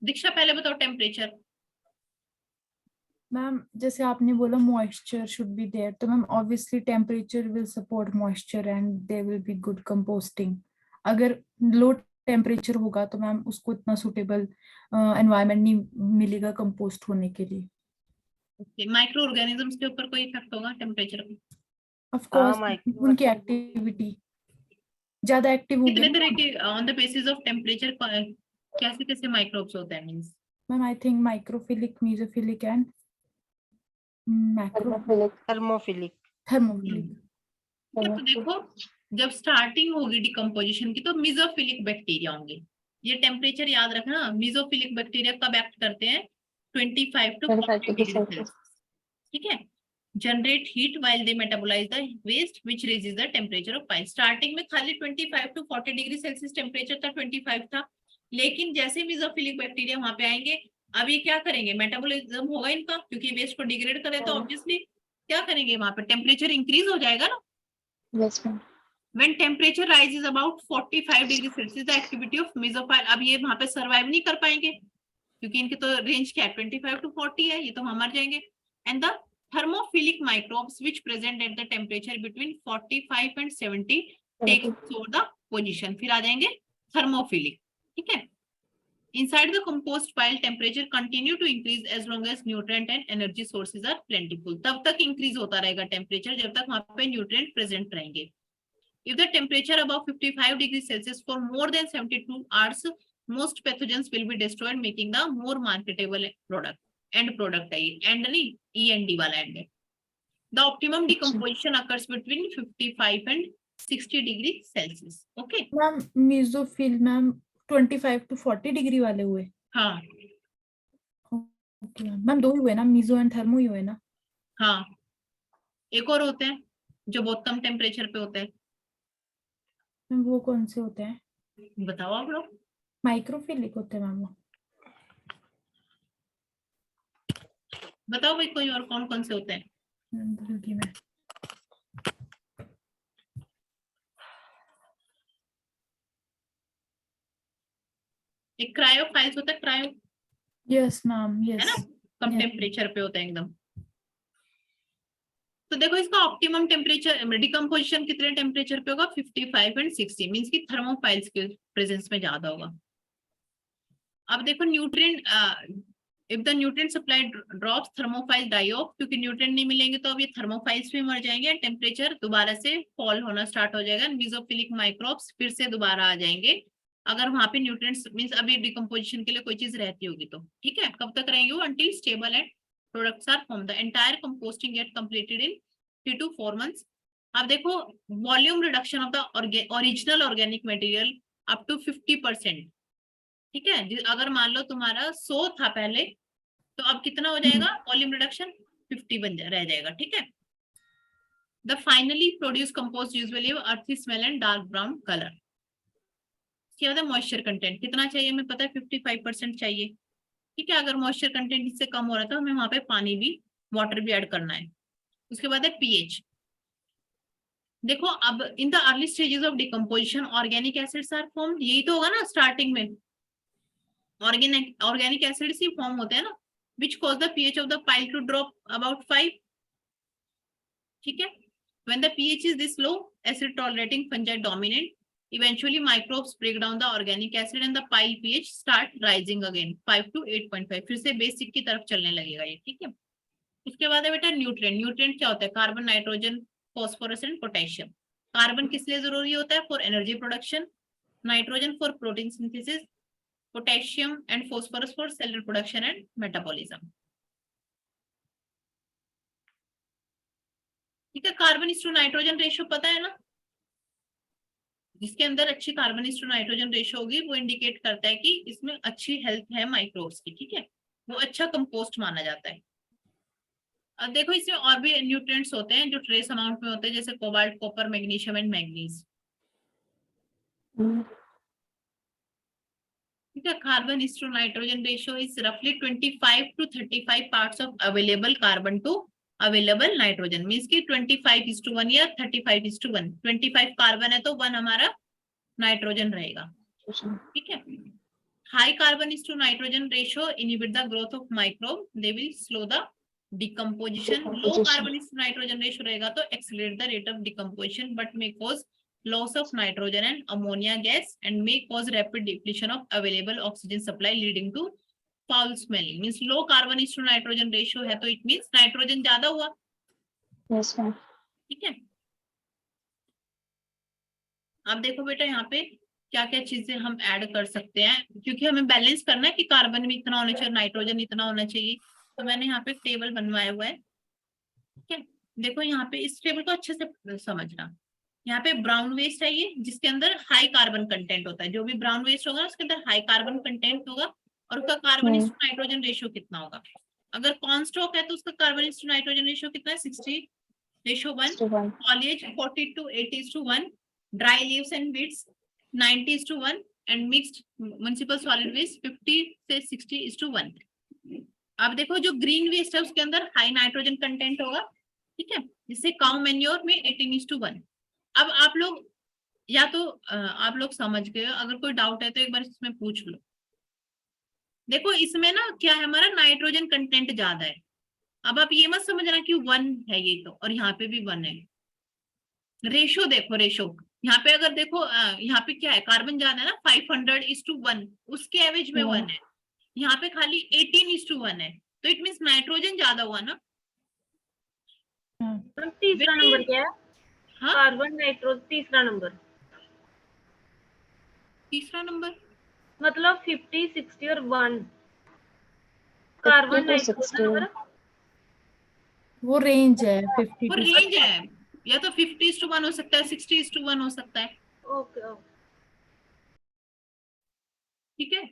दीक्षा पहले बताओ टेम्परेचर।
मैम जैसे आपने बोला मॉइस्चर शुड बी देयर, तो ma'am obviously temperature will support moisture and there will be good composting. अगर लो टेम्परेचर होगा तो मैम उसको इतना सुटेबल एनवायरनमेंट नहीं मिलेगा कंपोस्ट होने के लिए।
ओके, माइक्रो ऑर्गेनिजम्स के ऊपर कोई इफेक्ट होगा टेम्परेचर का?
ऑफ कोर्स
माइक्रो
उनकी एक्टिविटी ज्यादा एक्टिव होगी
कितने तरह
ना।
के on the basis of temperature कैसे कैसे माइक्रोब्स होते हैं means?
Ma'am I think microphilic, mesophilic and macro
thermophilic.
Thermophilic.
तो देखो जब स्टार्टिंग होगी डिकम्पोजिशन की तो मिजोफिलिक बैक्टीरिया होंगे। ये टेम्परेचर याद रखना, मिजोफिलिक बैक्टीरिया कब एक्ट करते हैं? 25 to 40 डिग्री सेल्सियस। ठीक है, generate heat while they metabolize the waste which raises the temperature of pile। Starting में खाली 25 to 40 डिग्री सेल्सियस टेम्परेचर था, 25 था, लेकिन जैसे मिजोफिलिक बैक्टीरिया वहां पे आएंगे, अब ये क्या करेंगे, मेटाबॉलिज्म होगा इनका, क्योंकि वेस्ट को डिग्रेड करे तो ऑब्वियसली क्या करेंगे, वहां पे टेम्परेचर इंक्रीज हो जाएगा ना। When temperature rises about 45 degree Celsius the activity of mesophile, अब ये वहां पे सर्वाइव नहीं कर पाएंगे क्योंकि इनकी तो रेंज क्या है 25 to 40 है, ये तो हम मर जाएंगे। And the thermophilic microbes which present at the temperature between 45 and 70 takes over the position, फिर आ जाएंगे thermophilic। ठीक है, inside the compost pile temperature continue to increase as long as nutrient and energy sources are plentiful। तब तक increase होता रहेगा temperature जब तक वहां पे न्यूट्रिएंट प्रेजेंट रहेंगे। If the temperature above 55 degrees Celsius for more than 72 hours, most pathogens will be destroyed, making the more marketable product। End product है ये, end नहीं, END वाला end है। The optimum decomposition occurs between 55 and 60 degree Celsius। Okay?
Ma'am mesophyll ma'am 25 to 40 degree वाले हुए।
हाँ
okay ma'am, दो ही हुए ना, मेसो एंड थर्मो ही हुए ना।
हाँ, एक और होते हैं जो बहुत कम टेम्परेचर पे होते हैं,
मैम वो कौन से होते हैं?
बताओ आप लोग।
माइक्रोफिलिक होते हैं मैम वो।
बताओ भाई कोई और कौन कौन से होते हैं?
मैम भूल गई मैं।
एक क्रायोफाइल्स होता है, क्रायो,
यस मैम,
है ना,
यस।
कम
Yeah.
टेम्परेचर पे होता है एकदम। तो देखो इसका ऑप्टिमम टेम्परेचर डिकम्पोजिशन कितने टेम्परेचर पे होगा, 55 एंड 60, मींस की थर्मोफाइल्स के प्रेजेंस में ज्यादा होगा। अब देखो nutrient, if the nutrient supply drops thermophile die off, क्योंकि न्यूट्रिएंट नहीं मिलेंगे तो अब ये थर्मोफाइल्स भी मर जाएंगे, टेम्परेचर दोबारा से फॉल होना स्टार्ट हो जाएगा, मिजोफिलिक माइक्रोब्स फिर से दोबारा आ जाएंगे अगर वहां पे न्यूट्रिएंट्स मींस अभी डिकम्पोजिशन के लिए कोई चीज रहती होगी तो। ठीक है, कब तक रहेंगे वो, until stable and products are formed। The entire composting get completed in 3 to 4 months। अब देखो volume reduction of the original organic material up to 50%। ठीक है, अगर मान लो तुम्हारा 100 था पहले, तो अब कितना हो जाएगा वॉल्यूम रिडक्शन, 50 रह जाएगा। ठीक है, the finally produce compost usually earthy smell and dark brown colour. क्या होता है मॉइस्चर कंटेंट कितना चाहिए, हमें पता है 55% चाहिए। ठीक है, अगर मॉइस्चर कंटेंट इससे कम हो रहा था हमें वहां पे पानी भी, वाटर भी ऐड करना है। उसके बाद है पीएच। देखो अब in the early stages of decomposition organic acids are formed, यही तो होगा ना स्टार्टिंग में, ऑर्गेनिक एसिड्स ही फॉर्म होते हैं ना, which cause the pH of the pile to drop about 5। ठीक है, when the pH is this low, acid tolerating fungi dominate, eventually microbes break down the organic acid and the pile pH start rising again 5 to 8.5, फिर से basic की तरफ चलने लगेगा ये। ठीक है, उसके बाद है बेटा न्यूट्रिएंट। न्यूट्रिएंट क्या होता है, carbon, nitrogen, phosphorus and potassium. Carbon किस लिए जरूरी होता है, for energy production, nitrogen for protein synthesis, potassium and phosphorus for cellular production and metabolism. ठीक है, कार्बन टू नाइट्रोजन रेशियो पता है ना, जिसके अंदर अच्छी कार्बन टू नाइट्रोजन रेशियो होगी वो इंडिकेट करता है कि इसमें अच्छी हेल्थ है माइक्रोब्स की। ठीक है, वो अच्छा कंपोस्ट माना जाता है। अब देखो इसमें और भी न्यूट्रिएंट्स होते हैं जो ट्रेस अमाउंट में होते हैं, जैसे cobalt, copper, magnesium and manganese. ठीक है, carbon is to nitrogen ratio is रफली 25 to 35 parts of available carbon to available nitrogen, means की 25:1 या 35:1। 25 कार्बन है तो 1 हमारा नाइट्रोजन रहेगा। ठीक है, high carbon is to nitrogen ratio inhibit the growth of microbe, they will slow the decomposition. Low carbon is to nitrogen ratio रहेगा तो accelerate the rate of decomposition but may cause loss of nitrogen and ammonia gas and may cause rapid depletion of available oxygen supply leading to foul smelling। means low carbon is to nitrogen ratio है तो it means nitrogen ज्यादा हुआ।
Yes ma'am.
ठीक है, अब देखो बेटा यहाँ पे क्या क्या चीजें हम ऐड कर सकते हैं, क्योंकि हमें बैलेंस करना है कि कार्बन भी इतना होना चाहिए, नाइट्रोजन इतना होना चाहिए। तो मैंने यहाँ पे टेबल बनवाया हुआ है। ठीक है, देखो यहाँ पे इस टेबल को अच्छे से समझना। यहाँ पे ब्राउन वेस्ट है ये, जिसके अंदर हाई कार्बन कंटेंट होता है। जो भी ब्राउन वेस्ट होगा उसके अंदर हाई कार्बन कंटेंट होगा और उसका कार्बन इस नाइट्रोजन रेशियो कितना होगा। अगर कॉन्स्टॉक है तो उसका कार्बन इस नाइट्रोजन रेशियो कितना है, 60:1। Foliage 40:80:1। Dry leaves and beets 90:1 and mixed municipal solid waste 50 से 60:1। अब देखो जो ग्रीन वेस्ट है उसके अंदर हाई नाइट्रोजन कंटेंट होगा। ठीक है, जिससे काउ मैन्योर में 18:1। अब आप लोग या तो आप लोग समझ गए हो, अगर कोई डाउट है तो एक बार इसमें पूछ लो। देखो इसमें ना क्या है, हमारा नाइट्रोजन कंटेंट ज्यादा है। अब आप ये मत समझना कि 1 है ये तो, और यहाँ पे भी 1 है। रेशो देखो, रेशो यहाँ पे अगर देखो यहाँ पे क्या है, कार्बन ज्यादा है ना, 500:1, उसके एवरेज में 1 है। यहाँ पे खाली 18:1 है, तो इट मीन्स नाइट्रोजन ज्यादा हुआ ना।
तीसरा नंबर क्या है?
हाँ,
कार्बन नाइट्रोजन तीसरा नंबर।
तीसरा नंबर
मतलब 50, 60 और 1 कार्बन नाइट्रोजन।
वो रेंज है 50
वो
to
रेंज है, या तो 50:1 हो सकता है, 60:1 हो सकता है।
Okay okay.
ठीक है,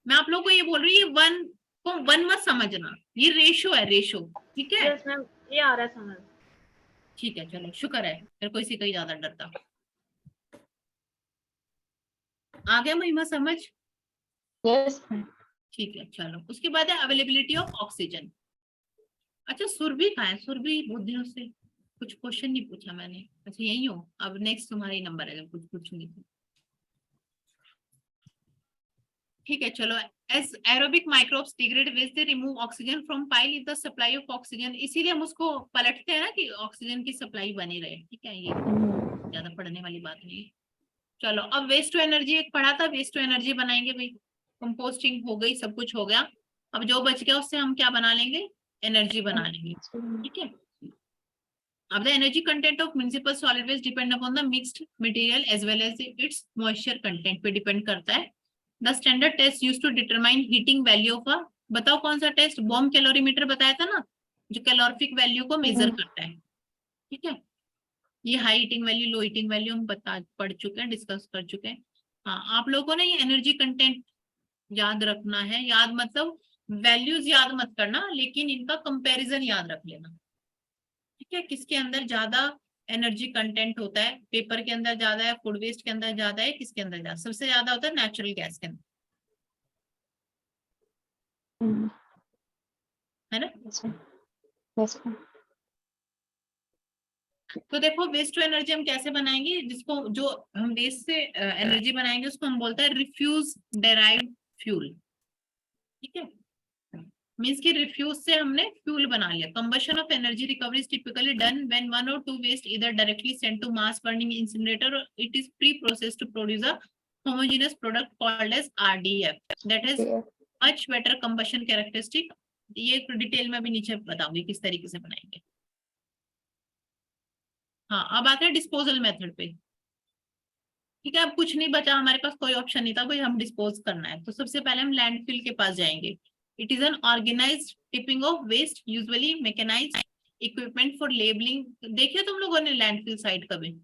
मैं आप लोगों को ये बोल रही हूँ, ये 1 को 1 मत समझना, ये रेशो है, रेशो। ठीक है,
यस मैम, ये आ रहा है समझ।
ठीक है, चलो शुक्र है, फिर कोई से कहीं ज्यादा डरता। आ गया महिमा समझ?
यस।
ठीक है, चलो उसके बाद है अवेलेबिलिटी ऑफ ऑक्सीजन। अच्छा, सुरभि कहाँ है? सुरभि बहुत दिनों से कुछ क्वेश्चन नहीं पूछा मैंने। अच्छा यही हो, अब नेक्स्ट तुम्हारा ही नंबर है जब कुछ पूछूंगी तो। ठीक है, चलो। As aerobic microbes degrade waste they remove oxygen from pile if the supply of oxygen, इसीलिए हम उसको पलटते हैं ना कि ऑक्सीजन की सप्लाई बनी रहे। ठीक है, ये ज्यादा पढ़ने वाली बात नहीं है। चलो, अब वेस्ट टू एनर्जी एक पढ़ा था, वेस्ट टू एनर्जी बनाएंगे भाई। कंपोस्टिंग हो गई, सब कुछ हो गया, अब जो बच गया उससे हम क्या बना लेंगे, एनर्जी बना लेंगे। ठीक है, अब the energy content of municipal solid waste depend upon the mixed material as well as its moisture content पे डिपेंड करता है। The standard test used to determine heating value of a, बताओ कौन सा टेस्ट? बॉम्ब कैलोरीमीटर बताया था ना, जो कैलोरिफिक वैल्यू को मेजर करता है। ठीक है, ये हाई हीटिंग वैल्यू, लो हीटिंग वैल्यू हम पढ़ चुके हैं, डिस्कस कर चुके हैं। हाँ, आप लोगों को ना ये एनर्जी कंटेंट याद रखना है। याद मतलब वैल्यूज याद मत करना, लेकिन इनका कंपैरिजन याद रख लेना। ठीक है, किसके अंदर ज्यादा एनर्जी कंटेंट होता है, पेपर के अंदर ज्यादा है, फूड वेस्ट के अंदर ज्यादा है, किसके अंदर ज्यादा? सबसे ज्यादा होता है नेचुरल गैस के अंदर, है ना।
यस।
तो देखो वेस्ट टू एनर्जी हम कैसे बनाएंगे, जिसको जो हम वेस्ट से एनर्जी बनाएंगे उसको हम बोलते हैं रिफ्यूज डेराइव्ड फ्यूल। ठीक है, मीन्स कि रिफ्यूज से हमने फ्यूल बना लिया। Combustion of energy recovery is typically done when 1 or 2 waste either directly sent to mass burning incinerator or it is pre-processed to produce a homogeneous product called as RDF, that is much better combustion characteristic। ये detail में भी नीचे बताऊंगी किस तरीके से बनाएंगे। हाँ, अब आते हैं डिस्पोजल मेथड पे। ठीक है, अब कुछ नहीं बचा, हमारे पास कोई ऑप्शन नहीं था भाई, हम डिस्पोज करना है। तो सबसे पहले हम लैंडफिल के पास जाएंगे। It is an organised tipping of waste, usually mechanised equipment for levelling. देखिए तुम लोगों ने लैंडफिल साइट कभी?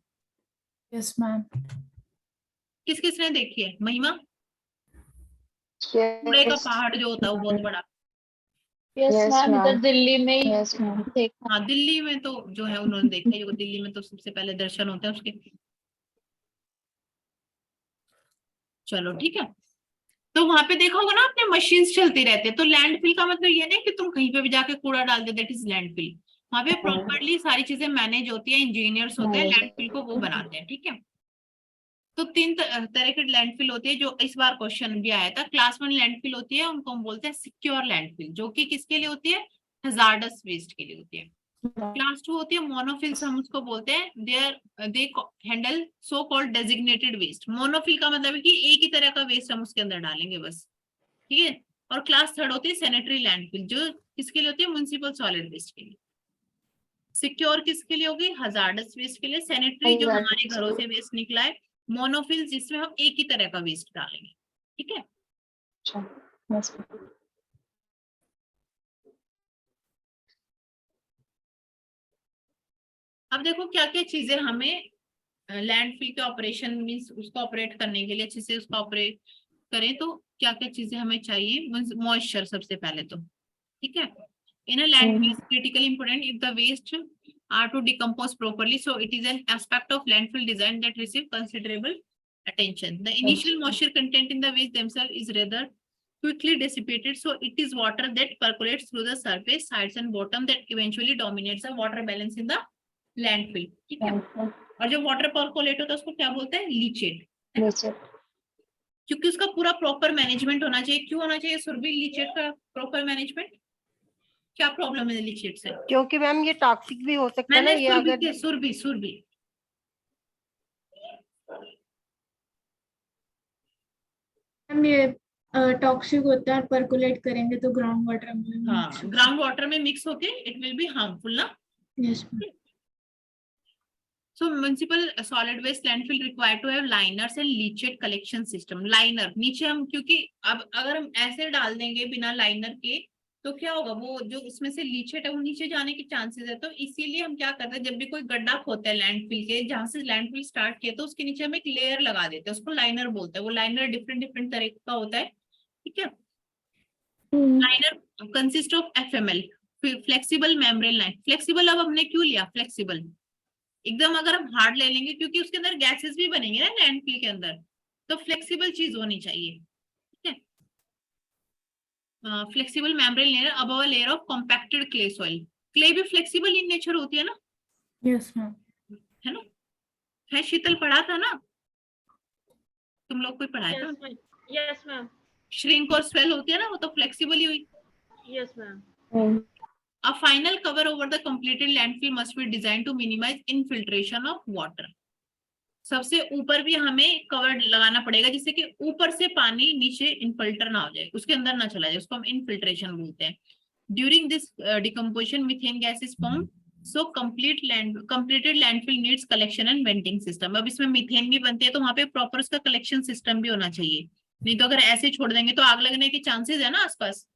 Yes ma'am.
किस किस ने देखी है? महिमा? कूड़े का पहाड़ जो होता है वो बहुत बड़ा।
यस मैम, इधर दिल्ली में ही देखा।
हाँ, दिल्ली में तो जो है उन्होंने देखा है, दिल्ली में तो सबसे पहले दर्शन होते हैं उसके। चलो ठीक है, तो वहां पे देखा होगा ना आपने, मशीन्स चलती रहती है। तो लैंडफिल का मतलब ये नहीं कि तुम कहीं पे भी जाके कूड़ा डाल दे, दैट इज लैंडफिल। वहां पे प्रॉपरली सारी चीजें मैनेज होती है, इंजीनियर्स होते हैं, लैंडफिल को वो बनाते हैं, ठीक है। तो तीन तरह की लैंडफिल होती है, जो इस बार क्वेश्चन भी आया था। क्लास 1 लैंडफिल होती है, उनको हम बोलते हैं सिक्योर लैंडफिल, जो कि किसके लिए होती है, हजार्डस वेस्ट के लिए होती है। क्लास 2 होती है मोनोफिल्स, हम उसको बोलते हैं they handle so called designated waste. Monofill का मतलब है कि एक ही तरह का वेस्ट हम उसके अंदर डालेंगे बस, ठीक है। और क्लास 3 होती है सैनिटरी लैंडफिल, जो किसके लिए होती है, म्युनिसिपल सॉलिड वेस्ट के लिए। सिक्योर किसके लिए होगी, हजार्डस वेस्ट के लिए। सैनिटरी जो हमारे घरों से वेस्ट निकला है। मोनोफिल जिसमें हम एक ही तरह का वेस्ट डालेंगे, ठीक है। अब देखो क्या क्या चीजें हमें लैंडफिल के ऑपरेशन मींस उसको ऑपरेट करने के लिए, अच्छे से उसको ऑपरेट करें तो क्या क्या चीजें हमें चाहिए। मॉइस्चर सबसे पहले तो, ठीक है। In a landfill is critically important if the waste are to decompose properly, so it is an aspect of landfill design that receive considerable attention. The initial moisture content in the waste themselves is rather quickly dissipated, so it is water that percolates through the surface, sides and bottom that eventually dominates the water balance in the landfill, ठीक है। और जब water percolate होता है उसको क्या बोलते हैं, लीचेट, क्योंकि उसका पूरा प्रॉपर मैनेजमेंट होना चाहिए। क्यों होना चाहिए सुरभि लीचेट का प्रॉपर मैनेजमेंट? क्या प्रॉब्लम है लीचेट से?
क्योंकि मैम ये टॉक्सिक भी हो सकता है ना, ये अगर
सुरभि
मैम ये टॉक्सिक होता है, परकोलेट करेंगे तो ग्राउंड वाटर में,
हाँ ग्राउंड वाटर में मिक्स होके इट विल बी हार्मफुल ना।
Yes ma'am.
So municipal solid waste landfill required to have liners and leachate collection system. Liner नीचे हम, क्योंकि अब अगर हम ऐसे डाल देंगे बिना लाइनर के तो क्या होगा, वो जो उसमें से लीचेट है वो नीचे जाने के चांसेस है। तो इसीलिए हम क्या करते हैं, जब भी कोई गड्ढा खोदते हैं लैंडफिल के, जहां से लैंडफिल स्टार्ट किया तो उसके नीचे हम एक लेयर लगा देते हैं, उसको लाइनर बोलते हैं। वो लाइनर डिफरेंट तरह का होता है, ठीक है। Liner consist of FML, flexible membrane line. Flexible अब हमने क्यों लिया फ्लेक्सिबल, एकदम अगर हम हार्ड ले लेंगे क्योंकि उसके अंदर गैसेस भी बनेंगे ना लैंडफिल के अंदर, तो फ्लेक्सिबल चीज होनी चाहिए, ठीक है। Flexible membrane layer above a layer of compacted clay soil. Clay भी फ्लेक्सिबल इन नेचर होती है ना,
यस मैम।
है ना। है शीतल, पढ़ा था ना तुम लोग, कोई पढ़ाया था?
Yes ma'am.
श्रिंक और स्वेल होती है ना, वो तो फ्लेक्सिबल ही हुई।
Yes ma'am.
A final cover over the completed landfill must be designed to minimize infiltration of water. सबसे ऊपर भी हमें कवर लगाना पड़ेगा जिससे कि ऊपर से पानी नीचे इनफिल्टर ना हो जाए, उसके अंदर ना चला जाए, उसको हम इनफिल्ट्रेशन बोलते हैं। During this decomposition methane gas is formed, so completed landfill needs collection and venting system. अब इसमें मीथेन भी बनती है तो वहां पे प्रॉपर उसका कलेक्शन सिस्टम भी होना चाहिए, नहीं तो अगर ऐसे छोड़ देंगे तो आग लगने के चांसेस है ना आसपास।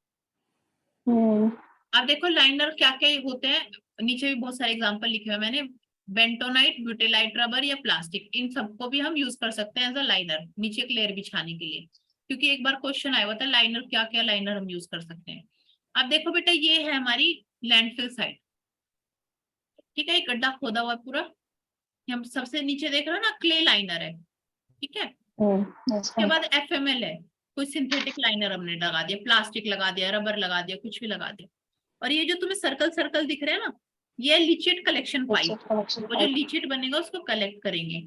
अब देखो लाइनर क्या क्या होते हैं, नीचे भी बहुत सारे एग्जांपल लिखे हुए मैंने। बेंटोनाइट, ब्यूटेलाइट रबर या प्लास्टिक, इन सबको भी हम यूज कर सकते हैं एज अ लाइनर, नीचे एक लेयर बिछाने के लिए, क्योंकि एक बार क्वेश्चन आया हुआ था लाइनर क्या क्या लाइनर हम यूज कर सकते हैं। अब देखो बेटा ये है हमारी लैंडफिल साइट, ठीक है। एक गड्ढा खोदा हुआ पूरा, हम सबसे नीचे देख रहे हो ना क्ले लाइनर है, ठीक है। उसके बाद FML है, कोई सिंथेटिक लाइनर हमने लगा दिया, प्लास्टिक लगा दिया, रबर लगा दिया, कुछ भी लगा दिया। और ये जो तुम्हें सर्कल सर्कल दिख रहे हैं ना, ये लीचेट कलेक्शन पाइप, वो जो लीचेट बनेगा उसको कलेक्ट करेंगे।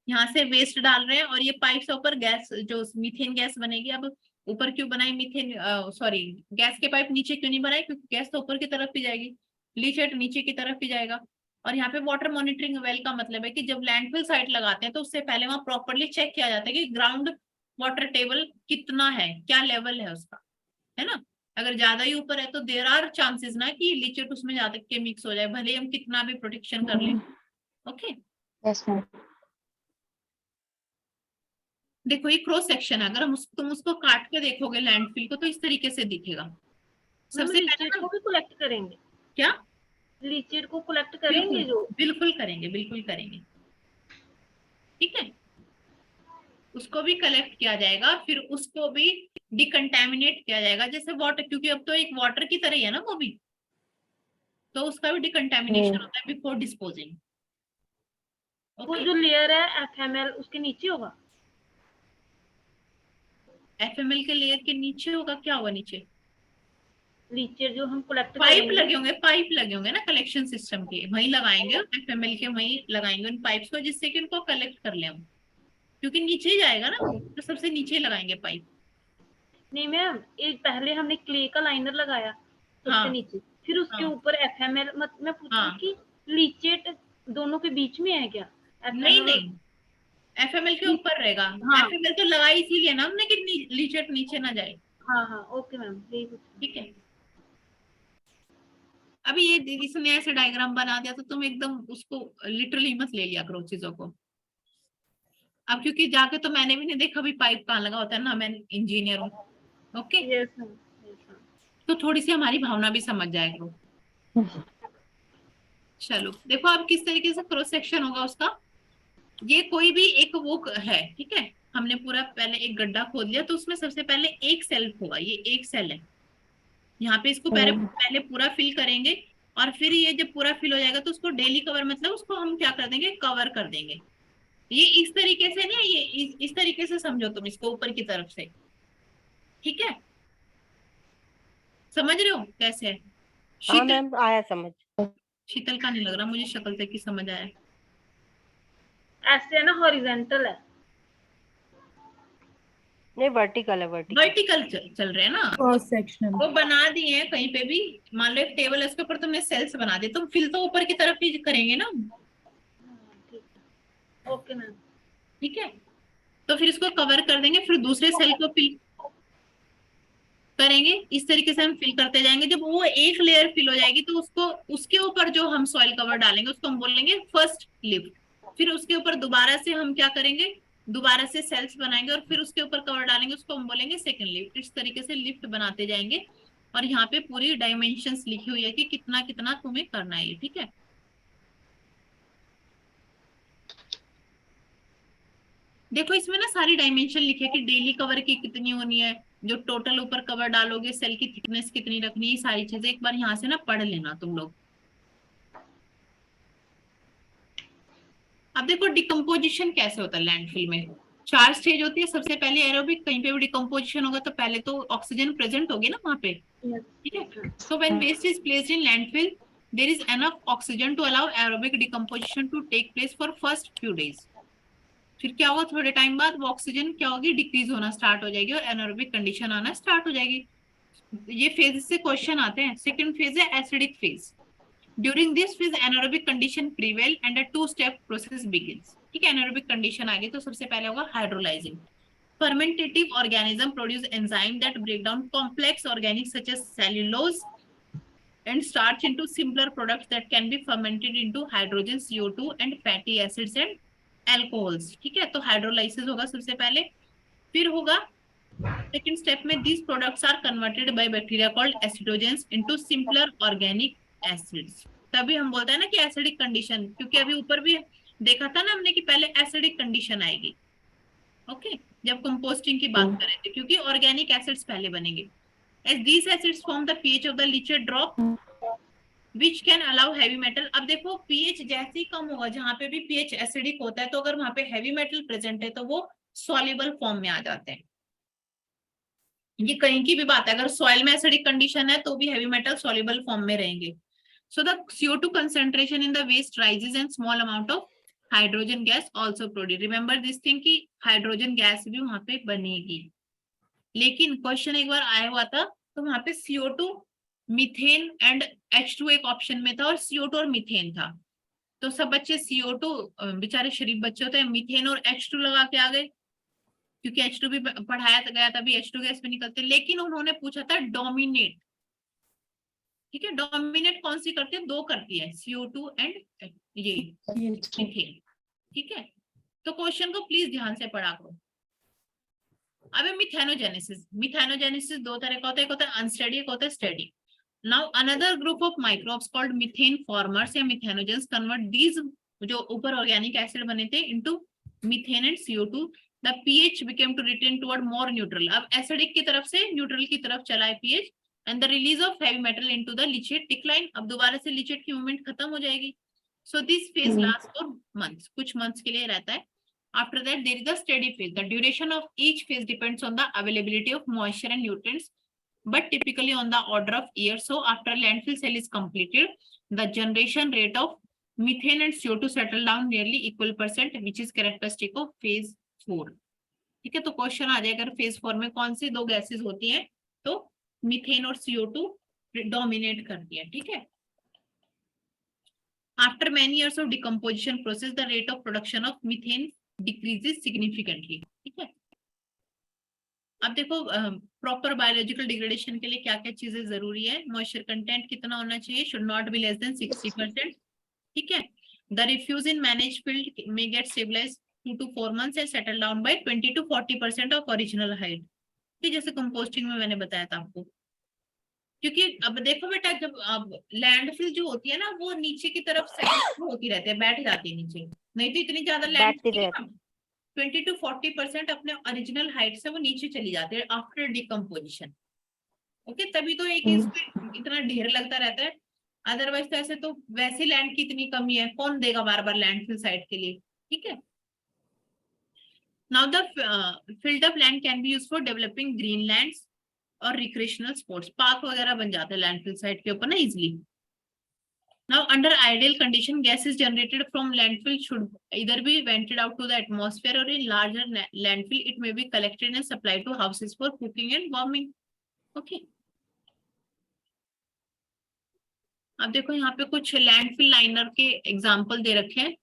यहाँ से वेस्ट डाल रहे हैं और ये पाइप से ऊपर गैस, जो मीथेन गैस बनेगी। अब ऊपर क्यों बनाई मीथेन, सॉरी गैस के पाइप नीचे क्यों नहीं बनाए, क्योंकि गैस तो ऊपर की तरफ भी जाएगी, लीचेट नीचे की तरफ भी जाएगा। और यहाँ पे वाटर मॉनिटरिंग वेल का मतलब है कि जब लैंडफिल साइट लगाते हैं तो उससे पहले वहां प्रॉपरली चेक किया जाता है कि ग्राउंड वाटर टेबल कितना है, क्या लेवल है उसका, है ना। अगर ज्यादा ही ऊपर है तो देयर आर चांसेस ना कि लीचेट उसमें ज्यादा के मिक्स हो जाए, भले ही हम कितना भी प्रोटेक्शन कर लें। ओके देखो ये क्रॉस सेक्शन है, अगर हम तुम उसको काट के देखोगे लैंडफिल को तो इस तरीके से दिखेगा। सबसे पहले
लीचेट को भी कलेक्ट करेंगे
क्या,
लीचेट को कलेक्ट करेंगे जो
बिल्कुल करेंगे, बिल्कुल करेंगे, ठीक है। उसको भी कलेक्ट किया जाएगा, फिर उसको भी डिकंटेमिनेट किया जाएगा जैसे वाटर, क्योंकि अब तो एक वाटर की तरह ही है ना वो भी, तो उसका भी डिकंटेमिनेशन होता है बिफोर डिस्पोजिंग।
वो जो लेयर है FML उसके नीचे होगा।
FML के लेयर के नीचे होगा, क्या होगा नीचे?
लीचर जो हम कलेक्ट
पाइप लगे होंगे, पाइप लगे होंगे ना कलेक्शन सिस्टम के, वहीं लगाएंगे FML के, वहीं लगाएंगे उन पाइप्स को, जिससे कि उनको कलेक्ट कर ले हम, क्योंकि नीचे ही जाएगा ना वो, तो सबसे नीचे लगाएंगे पाइप।
नहीं मैम, एक पहले हमने क्ले का लाइनर लगाया सबसे
हाँ,
नीचे, फिर उसके
हाँ,
ऊपर FML। मैं पूछ रही हूँ
हाँ।
कि लीचेट दोनों के बीच में है क्या?
नहीं
FML
नहीं, FML के ऊपर रहेगा।
हाँ।
FML तो लगाई इसीलिए ना हमने कि लीचेट नीचे ना जाए।
हाँ हाँ, ओके मैम, यही पूछ रही
ठीक है। अभी ये इसने ऐसे डायग्राम बना दिया तो तुम एकदम उसको लिटरली मत ले लिया करो चीजों को। अब क्योंकि जाके तो मैंने भी नहीं देखा भी पाइप कहाँ लगा होता है ना, मैं इंजीनियर हूँ। ओके,
हूँ। Yes ma'am, yes ma'am.
तो थोड़ी सी हमारी भावना भी समझ जाए करो। चलो देखो अब किस तरीके से क्रॉस सेक्शन होगा उसका। ये कोई भी एक वो है, ठीक है, हमने पूरा पहले एक गड्ढा खोद लिया, तो उसमें सबसे पहले एक सेल होगा, ये एक सेल है। यहाँ पे इसको पहले पहले पूरा फिल करेंगे, और फिर ये जब पूरा फिल हो जाएगा तो उसको डेली कवर, मतलब उसको हम क्या कर देंगे, कवर कर देंगे। ये इस तरीके से नहीं, ये इस तरीके से समझो तुम इसको, ऊपर की तरफ से। ठीक है, समझ रहे हो कैसे है?
हाँ
शीतल,
मैम, आया समझ।
शीतल का नहीं लग रहा मुझे शक्ल से कि समझ आया।
ऐसे है ना, हॉरिजेंटल है।
नहीं, वर्टिकल है, वर्टिकल।
वर्टिकल चल रहे हैं ना,
क्रॉस सेक्शनल।
वो बना दिए हैं कहीं पे भी। मान लो एक टेबल है, उसके ऊपर तुमने सेल्स बना दिए, तुम फिल तो ऊपर की तरफ ही करेंगे ना।
ठीक है, ओके मैम।
ठीक है, तो फिर इसको कवर कर देंगे, फिर दूसरे सेल को फिल करेंगे। इस तरीके से हम फिल करते जाएंगे। जब वो एक लेयर फिल हो जाएगी तो उसको, उसके ऊपर जो हम सॉइल कवर डालेंगे उसको हम बोलेंगे फर्स्ट लिफ्ट। फिर उसके ऊपर दोबारा से हम क्या करेंगे, दोबारा से सेल्स बनाएंगे, और फिर उसके ऊपर कवर डालेंगे, उसको हम बोलेंगे सेकंड लिफ्ट। इस तरीके से लिफ्ट बनाते जाएंगे, और यहाँ पे पूरी डायमेंशंस लिखी हुई है कि कितना कितना तुम्हें करना है ये। ठीक है, देखो इसमें ना सारी डायमेंशन लिखे कि डेली कवर की कितनी होनी है, जो टोटल ऊपर कवर डालोगे सेल की थिकनेस कितनी रखनी है, ये सारी चीजें एक बार यहाँ से ना पढ़ लेना तुम लोग। अब देखो डिकम्पोजिशन कैसे होता है लैंडफिल में। 4 स्टेज होती है। सबसे पहले एरोबिक, कहीं पे भी डिकम्पोजिशन होगा तो पहले तो ऑक्सीजन प्रेजेंट होगी ना वहां पे। ठीक है, so when waste is placed in landfill there is enough oxygen to allow aerobic decomposition to take place for first few days। फिर क्या होगा, थोड़े टाइम बाद वो ऑक्सीजन क्या होगी, डिक्रीज होना स्टार्ट हो जाएगी, और एनारोबिक कंडीशन आना स्टार्ट हो जाएगी। ये फेज से क्वेश्चन आते हैं। सेकंड फेज है acidic phase. During this phase anaerobic condition prevail and a two step process begins. ठीक है, एनारोबिक कंडीशन आ गई तो सबसे पहले होगा hydrolysing. fermentative organism produce enzyme that break down complex organics such as cellulose and starch into simpler products that can be fermented into hydrogen, CO2 and fatty acids and alcohols। ठीक है, तो hydrolysis होगा सबसे पहले। फिर होगा second step में, these products are converted by bacteria called एसिडोजेंस into simpler organic acids। तभी हम बोलते हैं ना कि एसिडिक कंडीशन, क्योंकि अभी ऊपर भी देखा था ना हमने कि पहले एसिडिक कंडीशन आएगी। ओके, जब कंपोस्टिंग की बात करें थे, क्योंकि ऑर्गेनिक एसिड्स पहले बनेंगे। as these acids form the pH of the leachate drop which can allow heavy metal। अब देखो pH जैसे ही कम होगा, जहां पे भी pH एसिडिक होता है, तो अगर वहां पे हेवी मेटल प्रेजेंट है तो वो सॉल्युबल फॉर्म में आ जाते हैं। ये कहीं की भी बात है, अगर सॉइल में एसिडिक कंडीशन है तो भी हेवी मेटल सॉल्युबल फॉर्म में रहेंगे। so the CO2 concentration in the waste rises and small amount of hydrogen gas also produce. Remember this thing कि हाइड्रोजन गैस भी वहां पे बनेगी। लेकिन क्वेश्चन एक बार आया हुआ था, तो वहां पे CO2, मीथेन एंड H2 एक ऑप्शन में था, और CO2 और मीथेन था। तो सब बच्चे CO2, बेचारे शरीफ बच्चे होते हैं, मीथेन और H2 लगा के आ गए, क्योंकि H2 भी पढ़ाया गया था, भी H2 गैस भी निकलते। लेकिन उन्होंने पूछा था डोमिनेट। ठीक है, डोमिनेट कौन सी करती है, 2 करती है, CO2 एंड ये मीथेन। ठीक है, तो क्वेश्चन को प्लीज ध्यान से पढ़ा करो। अब मिथेनोजेनेसिस। मिथेनोजेनेसिस 2 तरह का होता है, एक होता है अनस्टेडी, एक होता है steady. Now another group of microbes called methane formers या मिथेनोजेंस कन्वर्ट दीज, जो ऊपर ऑर्गेनिक एसिड बने थे, into methane and CO2। The pH became to return toward more neutral। अब एसिडिक की तरफ से न्यूट्रल की तरफ चला है pH, and the release of heavy metal into the leachate decline. अब दोबारा से लीचेट की मूवमेंट खत्म हो जाएगी। So this phase last for months, कुछ मंथ्स के लिए रहता है। After that, there is a steady phase. The duration of each phase depends on the availability of moisture and nutrients, but typically on the order of years. So after landfill cell is completed, the generation rate of methane and CO2 settle down nearly equal %, which is characteristic of phase 4. ठीक है, तो question आ जाएगा अगर phase 4 में कौन सी दो gases होती हैं, तो मीथेन और CO2 डोमिनेट करती है. ठीक है. After many years of decomposition process, the rate of production of methane decreases significantly. ठीक है. अब देखो प्रॉपर बायोलॉजिकल डिग्रेडेशन के लिए क्या क्या चीजें जरूरी है. मॉइस्चर कंटेंट कितना होना चाहिए, should not be less than 60%. ठीक है. The refuge in manage field में gate stabilise 2 to 4 months and settle down by 20 to 40% of original height. ठीक, जैसे कंपोस्टिंग में मैंने बताया था आपको. क्योंकि अब देखो बेटा, जब अब लैंडफिल जो होती है ना, वो नीचे की तरफ से होती रहती है, बैठ जाती है नीचे. नहीं तो इतनी ज्यादा लैंडफिल 20 to 40% अपने ओरिजिनल हाइट से वो नीचे चली जाती है आफ्टर डिकम्पोजिशन. ओके, तभी तो एक इतना ढेर लगता रहता है. अदरवाइज तो ऐसे तो वैसे लैंड की इतनी कमी है, कौन देगा बार बार लैंडफिल साइट के लिए. ठीक है. Now the filled up land can be used for developing greenlands और recreational sports. पार्क वगैरह बन जाते हैं लैंडफिल साइट के ऊपर ना easily. Now under ideal condition, gases generated from landfill should either be vented out to the atmosphere or in larger landfill it may be collected and supplied to houses for cooking and warming. Okay. अब देखो यहाँ पे कुछ landfill liner के example दे रखे हैं.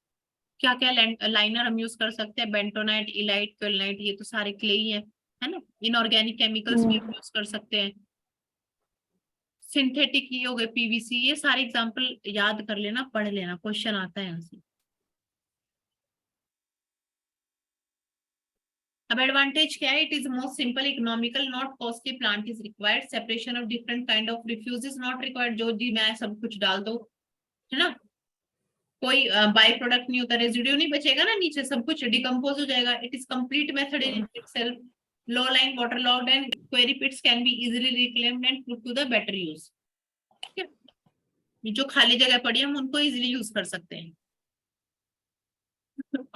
क्या क्या लाइनर हम यूज कर सकते हैं, बेंटोनाइट, इलाइट, क्वेलनाइट, ये तो सारे क्ले ही है ना. इनऑर्गेनिक केमिकल्स भी हम यूज कर सकते हैं. सिंथेटिक ये हो गए, पीवीसी, ये सारे एग्जांपल याद कर लेना, पढ़ लेना, क्वेश्चन आता है यहाँ से. अब एडवांटेज क्या है, it is most simple, economical, not costly, plant is required, separation of different kind of refuse is not required. जो जी मैं सब कुछ डाल दो, है ना, कोई बाय प्रोडक्ट नहीं होता, रेजिड्यू नहीं बचेगा ना नीचे, सब कुछ डिकम्पोज हो जाएगा. It is complete method in itself. Low line, waterlogged and quarry pits can be easily reclaimed and put to the better use. ठीक है, जो खाली जगह पड़ी है हम उनको इजीली यूज कर सकते हैं.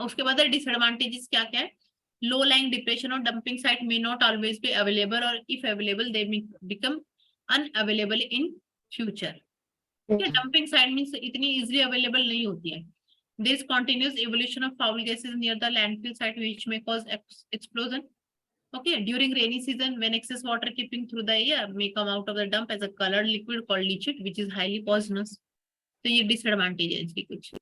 उसके बाद डिसएडवांटेजेस क्या क्या है, लो लाइंग डिप्रेशन और dumping site may not always be available और if available they become unavailable in future. Dumping site means इतनी इजीली अवेलेबल नहीं होती है. There is continuous evolution of foul gases near the landfill site which may cause explosion. Okay, during rainy season when excess water keeping through the air may come out of the dump as a colored liquid called leachate which is highly poisonous. तो ये disadvantage है इसकी. कुछ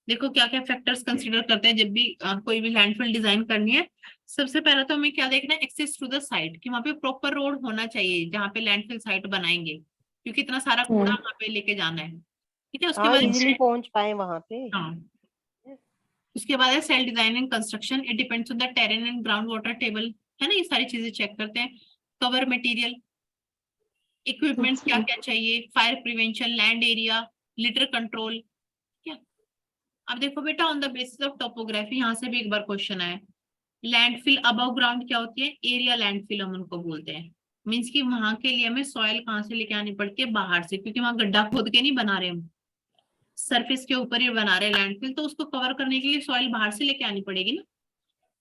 देखो क्या क्या factors consider करते हैं जब भी कोई भी लैंडफिल डिजाइन करनी है. सबसे पहले तो हमें क्या देखना है, एक्सेस टू द साइट, कि वहाँ पे प्रॉपर रोड होना चाहिए जहाँ पे लैंडफिल साइट बनाएंगे, क्योंकि इतना सारा कूड़ा वहाँ पे लेके जाना है. ठीक है, उसके बाद
इजीली पहुंच पाए वहाँ पे.
हाँ, उसके बाद है cell design and construction. It depends on the terrain and ground water table, है ना, ये सारी चीजें चेक करते हैं. कवर मटेरियल, इक्विपमेंट्स क्या क्या चाहिए, fire prevention, land area, litre control. क्या अब देखो बेटा, on the basis of topography, यहाँ से भी एक बार क्वेश्चन आया. लैंडफिल अबव ग्राउंड क्या होती है, एरिया लैंडफिल हम उनको बोलते हैं. मीन्स कि वहां के लिए हमें सॉइल कहाँ से लेके आनी पड़ती है, बाहर से, क्योंकि वहां गड्ढा खोद के नहीं बना रहे हम, सरफेस के ऊपर ही बना रहे लैंडफिल, तो उसको कवर करने के लिए सॉइल बाहर से लेके आनी पड़ेगी ना.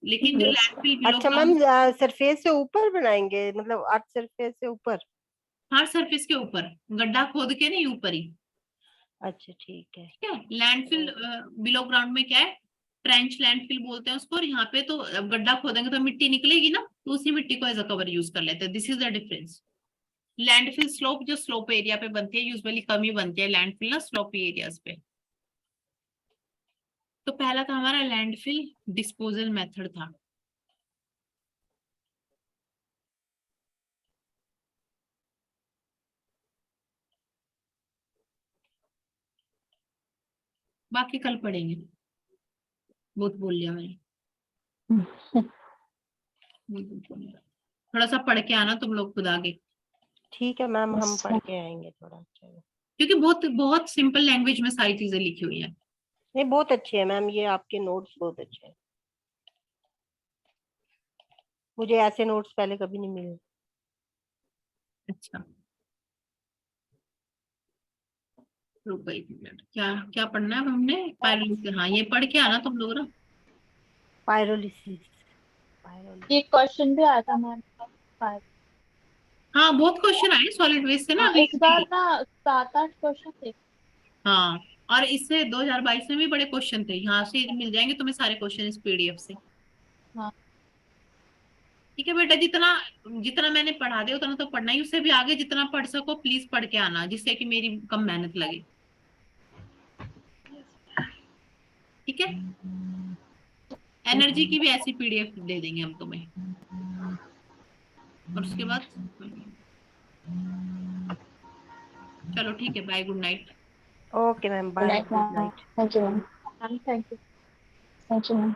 लेकिन जो लैंडफिल
अच्छा मैम, सरफेस से ऊपर बनाएंगे, मतलब अर्थ सरफेस से ऊपर.
हाँ, सरफेस के ऊपर, गड्ढा खोद के नहीं, ऊपर ही.
अच्छा ठीक है.
ठीक है, लैंडफिल बिलो ग्राउंड में क्या है, ट्रेंच लैंडफिल बोलते हैं उसको. और यहाँ पे तो गड्ढा खोदेंगे तो मिट्टी निकलेगी ना, तो उसी मिट्टी को एज अ कवर यूज कर लेते हैं. This is the difference. Landfill slope, जो स्लोप एरिया पे बनती है, यूजुअली कम ही बनती है लैंडफिल ना स्लोपी एरियाज पे. तो पहला था हमारा लैंडफिल डिस्पोजल मेथड था. बाकी कल पढ़ेंगे, बहुत बोल लिया मैंने. थोड़ा सा पढ़ के आना तुम लोग खुद आगे.
ठीक है मैम, हम पढ़ के आएंगे थोड़ा.
क्योंकि बहुत बहुत सिंपल लैंग्वेज में सारी चीजें लिखी हुई हैं.
नहीं, बहुत अच्छे हैं मैम, ये आपके नोट्स बहुत अच्छे हैं. मुझे ऐसे नोट्स पहले कभी नहीं मिले.
अच्छा, रुको एक मिनट, क्या क्या पढ़ना है हमने, हाँ ये पढ़ के आना तुम लोग ना.
पायरोलिसिस
ये क्वेश्चन भी आया था मैम।
हाँ बहुत क्वेश्चन आए सॉलिड वेस्ट से ना
हाँ,
अभी
इस बार ना 7-8 क्वेश्चन थे।
हाँ और इससे 2022 में भी बड़े क्वेश्चन थे, यहाँ से मिल जाएंगे तुम्हें सारे क्वेश्चन इस पीडीएफ से।
हाँ।
ठीक है बेटा, जितना जितना मैंने पढ़ा दिया उतना तो पढ़ना ही, उससे भी आगे जितना पढ़ सको प्लीज पढ़ के आना, जिससे कि मेरी कम मेहनत लगे। ठीक है, एनर्जी की भी ऐसी पीडीएफ दे देंगे हम तुम्हें। और उसके बाद चलो ठीक है, bye, good night.
Okay ma'am, bye, good night.
Thank you ma'am. Thank you ma'am.